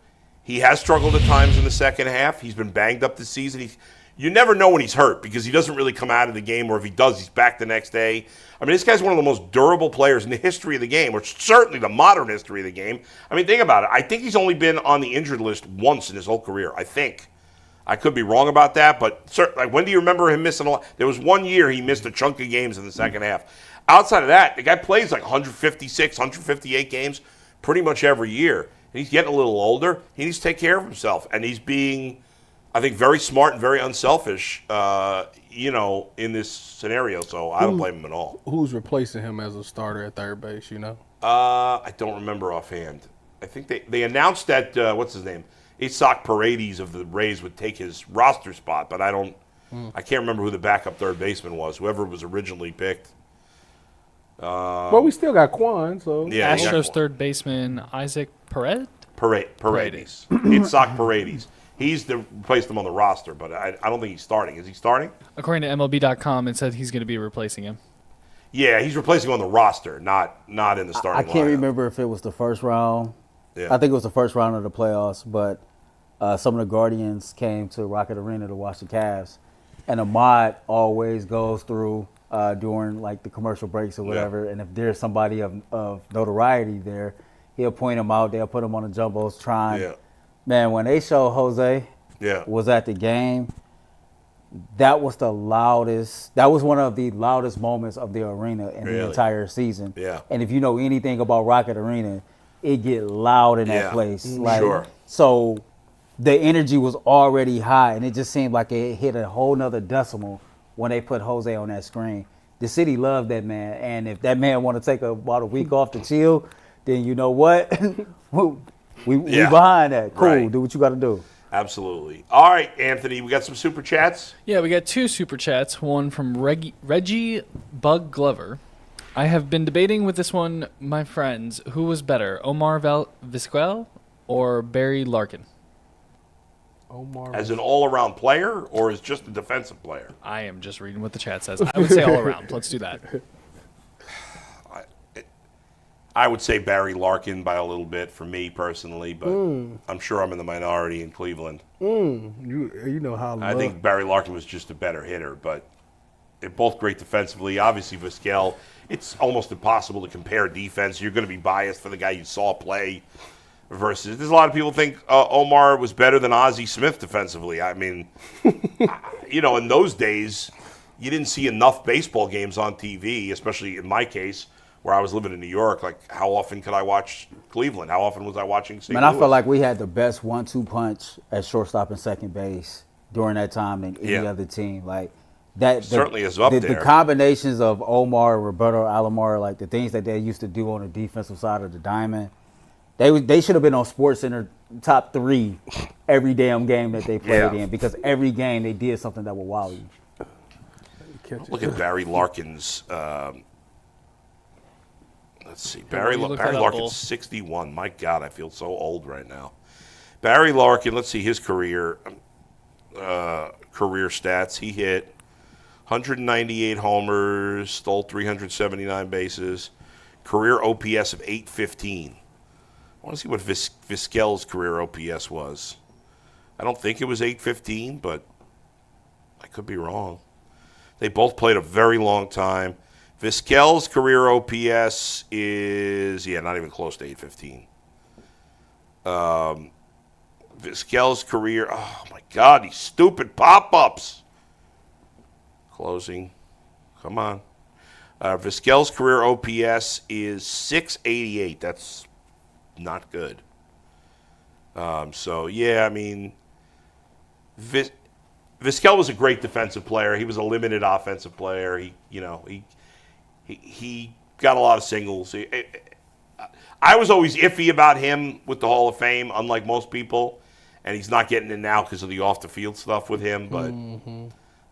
he has struggled at times in the second half. He's been banged up this season. You never know when he's hurt because he doesn't really come out of the game, or if he does, he's back the next day. I mean, this guy's one of the most durable players in the history of the game, or certainly the modern history of the game. I mean, think about it. I think he's only been on the injured list once in his whole career, I think. I could be wrong about that, but like, when do you remember him missing a lot? There was 1 year he missed a chunk of games in the second half. Outside of that, the guy plays like 156, 158 games pretty much every year. And he's getting a little older. He needs to take care of himself, and he's being, I think, very smart and very unselfish, in this scenario. So I don't blame him at all. Who's replacing him as a starter at third base, you know? I don't remember offhand. I think they announced that, what's his name? Isaac Paredes of the Rays would take his roster spot, but I can't remember who the backup third baseman was, whoever was originally picked. Well, we still got Kwan, so. Yeah, Astros third baseman Isaac Paredes? Paredes. Isaac Paredes. He's replaced him on the roster, but I don't think he's starting. Is he starting? According to MLB.com, it said he's going to be replacing him. Yeah, he's replacing him on the roster, not in the starting lineup. I can't remember if it was the first round. Yeah. I think it was the first round of the playoffs, but some of the Guardians came to Rocket Arena to watch the Cavs. And Ahmad always goes through during like the commercial breaks or whatever, and if there's somebody of notoriety there, he'll point him out. They'll put him on the jumbotron. Man, when they showed Jose was at the game, that was the loudest. That was one of the loudest moments of the arena in the entire season. Yeah. And if you know anything about Rocket Arena, it get loud in that place. Sure. So the energy was already high, and it just seemed like it hit a whole nother decimal when they put Jose on that screen. The city loved that man, and if that man want to take about a week off to chill, then you know what? we behind that. Cool. Right. Do what you got to do. Absolutely. All right, Anthony, we got some super chats? Yeah, we got 2 super chats. One from Reggie Bug Glover. I have been debating with this one, my friends, who was better, Omar Vizquel or Barry Larkin? Omar as an all-around player or as just a defensive player? I am just reading what the chat says. I would say all around. Let's do that. I would say Barry Larkin by a little bit for me personally, but I'm sure I'm in the minority in Cleveland. You know how I think Barry Larkin was just a better hitter, but they're both great defensively. Obviously, Vizquel, it's almost impossible to compare defense. You're going to be biased for the guy you saw play versus. There's a lot of people think Omar was better than Ozzie Smith defensively. I mean, in those days, you didn't see enough baseball games on TV, especially in my case, where I was living in New York. Like, how often could I watch Cleveland? How often was I watching St. Louis? Man, I felt like we had the best 1-2 punch at shortstop and second base during that time than any other team. Like that certainly is up there. The combinations of Omar, Roberto Alomar, like the things that they used to do on the defensive side of the diamond, they should have been on SportsCenter top 3 every damn game that they played in, because every game they did something that would wow you. Look at Barry Larkin's. Let's see. Barry Larkin's 61. My God, I feel so old right now. Barry Larkin, let's see his career stats. He hit 198 homers, stole 379 bases, career OPS of 815. I want to see what Vizquel's career OPS was. I don't think it was 815, but I could be wrong. They both played a very long time. Vizquel's career OPS is, not even close to 815. Vizquel's career, oh my God, these stupid pop-ups. Closing. Come on. Vizquel's career OPS is 688. That's not good. Vizquel was a great defensive player. He was a limited offensive player. He got a lot of singles. I was always iffy about him with the Hall of Fame, unlike most people, and he's not getting in now because of the off-the-field stuff with him. But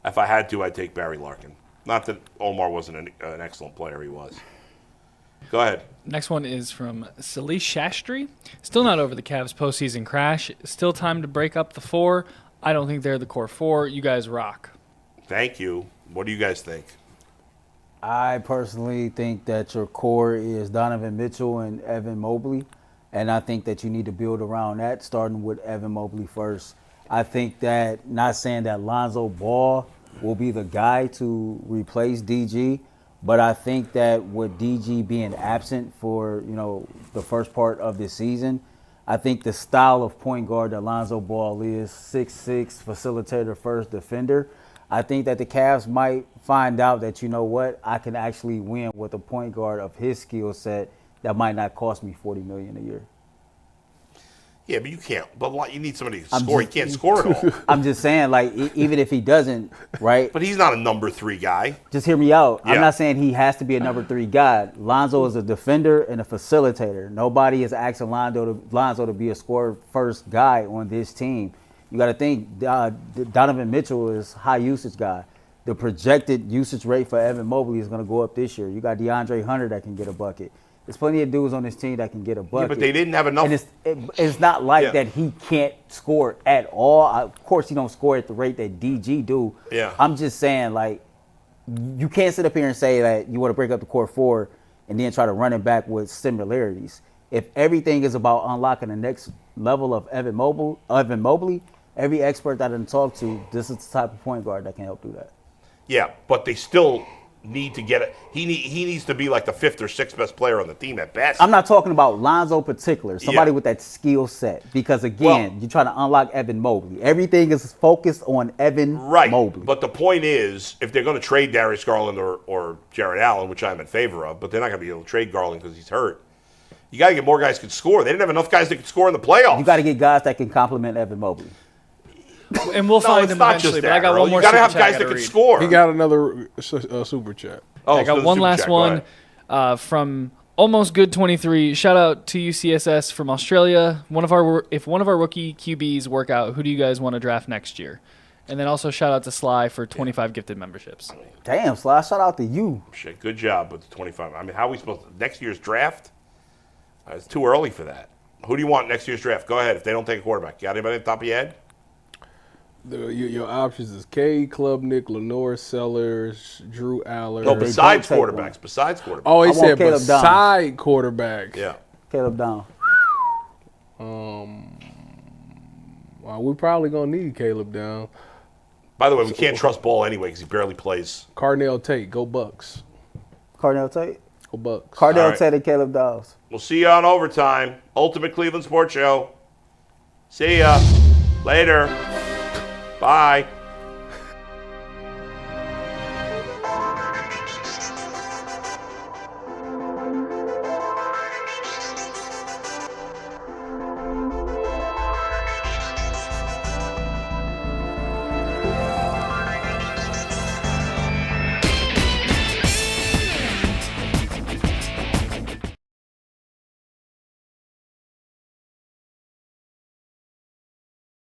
if I had to, I'd take Barry Larkin. Not that Omar wasn't an excellent player. He was. Go ahead. Next one is from Salish Shastri. Still not over the Cavs' postseason crash. Still time to break up the 4. I don't think they're the core 4. You guys rock. Thank you. What do you guys think? I personally think that your core is Donovan Mitchell and Evan Mobley, and I think that you need to build around that, starting with Evan Mobley first. I think that, not saying that Lonzo Ball will be the guy to replace DG, but I think that with DG being absent for, the first part of this season, I think the style of point guard that Lonzo Ball is, 6'6", facilitator first, defender, I think that the Cavs might find out that, I can actually win with a point guard of his skill set that might not cost me $40 million a year. Yeah, but you can't. But you need somebody to score. He can't score at all. I'm just saying, even if he doesn't, right? But he's not a number 3 guy. Just hear me out. Yeah. I'm not saying he has to be a number 3 guy. Lonzo is a defender and a facilitator. Nobody is asking Lonzo to be a score first guy on this team. You got to think Donovan Mitchell is a high usage guy. The projected usage rate for Evan Mobley is going to go up this year. You got DeAndre Hunter that can get a bucket. There's plenty of dudes on this team that can get a bucket. Yeah, but they didn't have enough. And it's not like that he can't score at all. Of course, he don't score at the rate that DG do. Yeah. I'm just saying, you can't sit up here and say that you want to break up the core 4 and then try to run it back with similarities. If everything is about unlocking the next level of Evan Mobley, every expert that I done talked to, this is the type of point guard that can help do that. Yeah, but they still need to get it. He needs to be like the 5th or 6th best player on the team at best. I'm not talking about Lonzo particular, somebody with that skill set. Because again, you're trying to unlock Evan Mobley. Everything is focused on Evan Mobley. But the point is, if they're going to trade Darius Garland or Jared Allen, which I'm in favor of, but they're not going to be able to trade Garland because he's hurt. You got to get more guys who can score. They didn't have enough guys that could score in the playoffs. You got to get guys that can complement Evan Mobley. And we'll find them eventually. But I got one more. You got to have guys that can score. He got another super chat. I got one last one from Almost Good 23. Shout out to UCSS from Australia. If one of our rookie QBs work out, who do you guys want to draft next year? And then also shout out to Sly for 25 gifted memberships. Damn, Sly, shout out to you. Shit, good job with the 25. I mean, how are we supposed to next year's draft? It's too early for that. Who do you want next year's draft? Go ahead. If they don't take a quarterback, you got anybody at the top of your head? Your options is K, Klubnik, Lenore, Sellers, Drew Aller. No, besides quarterbacks. Besides quarterbacks. Oh, he said beside quarterbacks. Yeah. Caleb Down. Well, we're probably going to need Caleb Down. By the way, we can't trust Ball anyway because he barely plays. Carnell Tate, go Bucks. Carnell Tate? Go Bucks. Carnell Tate and Caleb Dawes. We'll see you on Overtime. Ultimate Cleveland Sports Show. See ya. Later. Bye.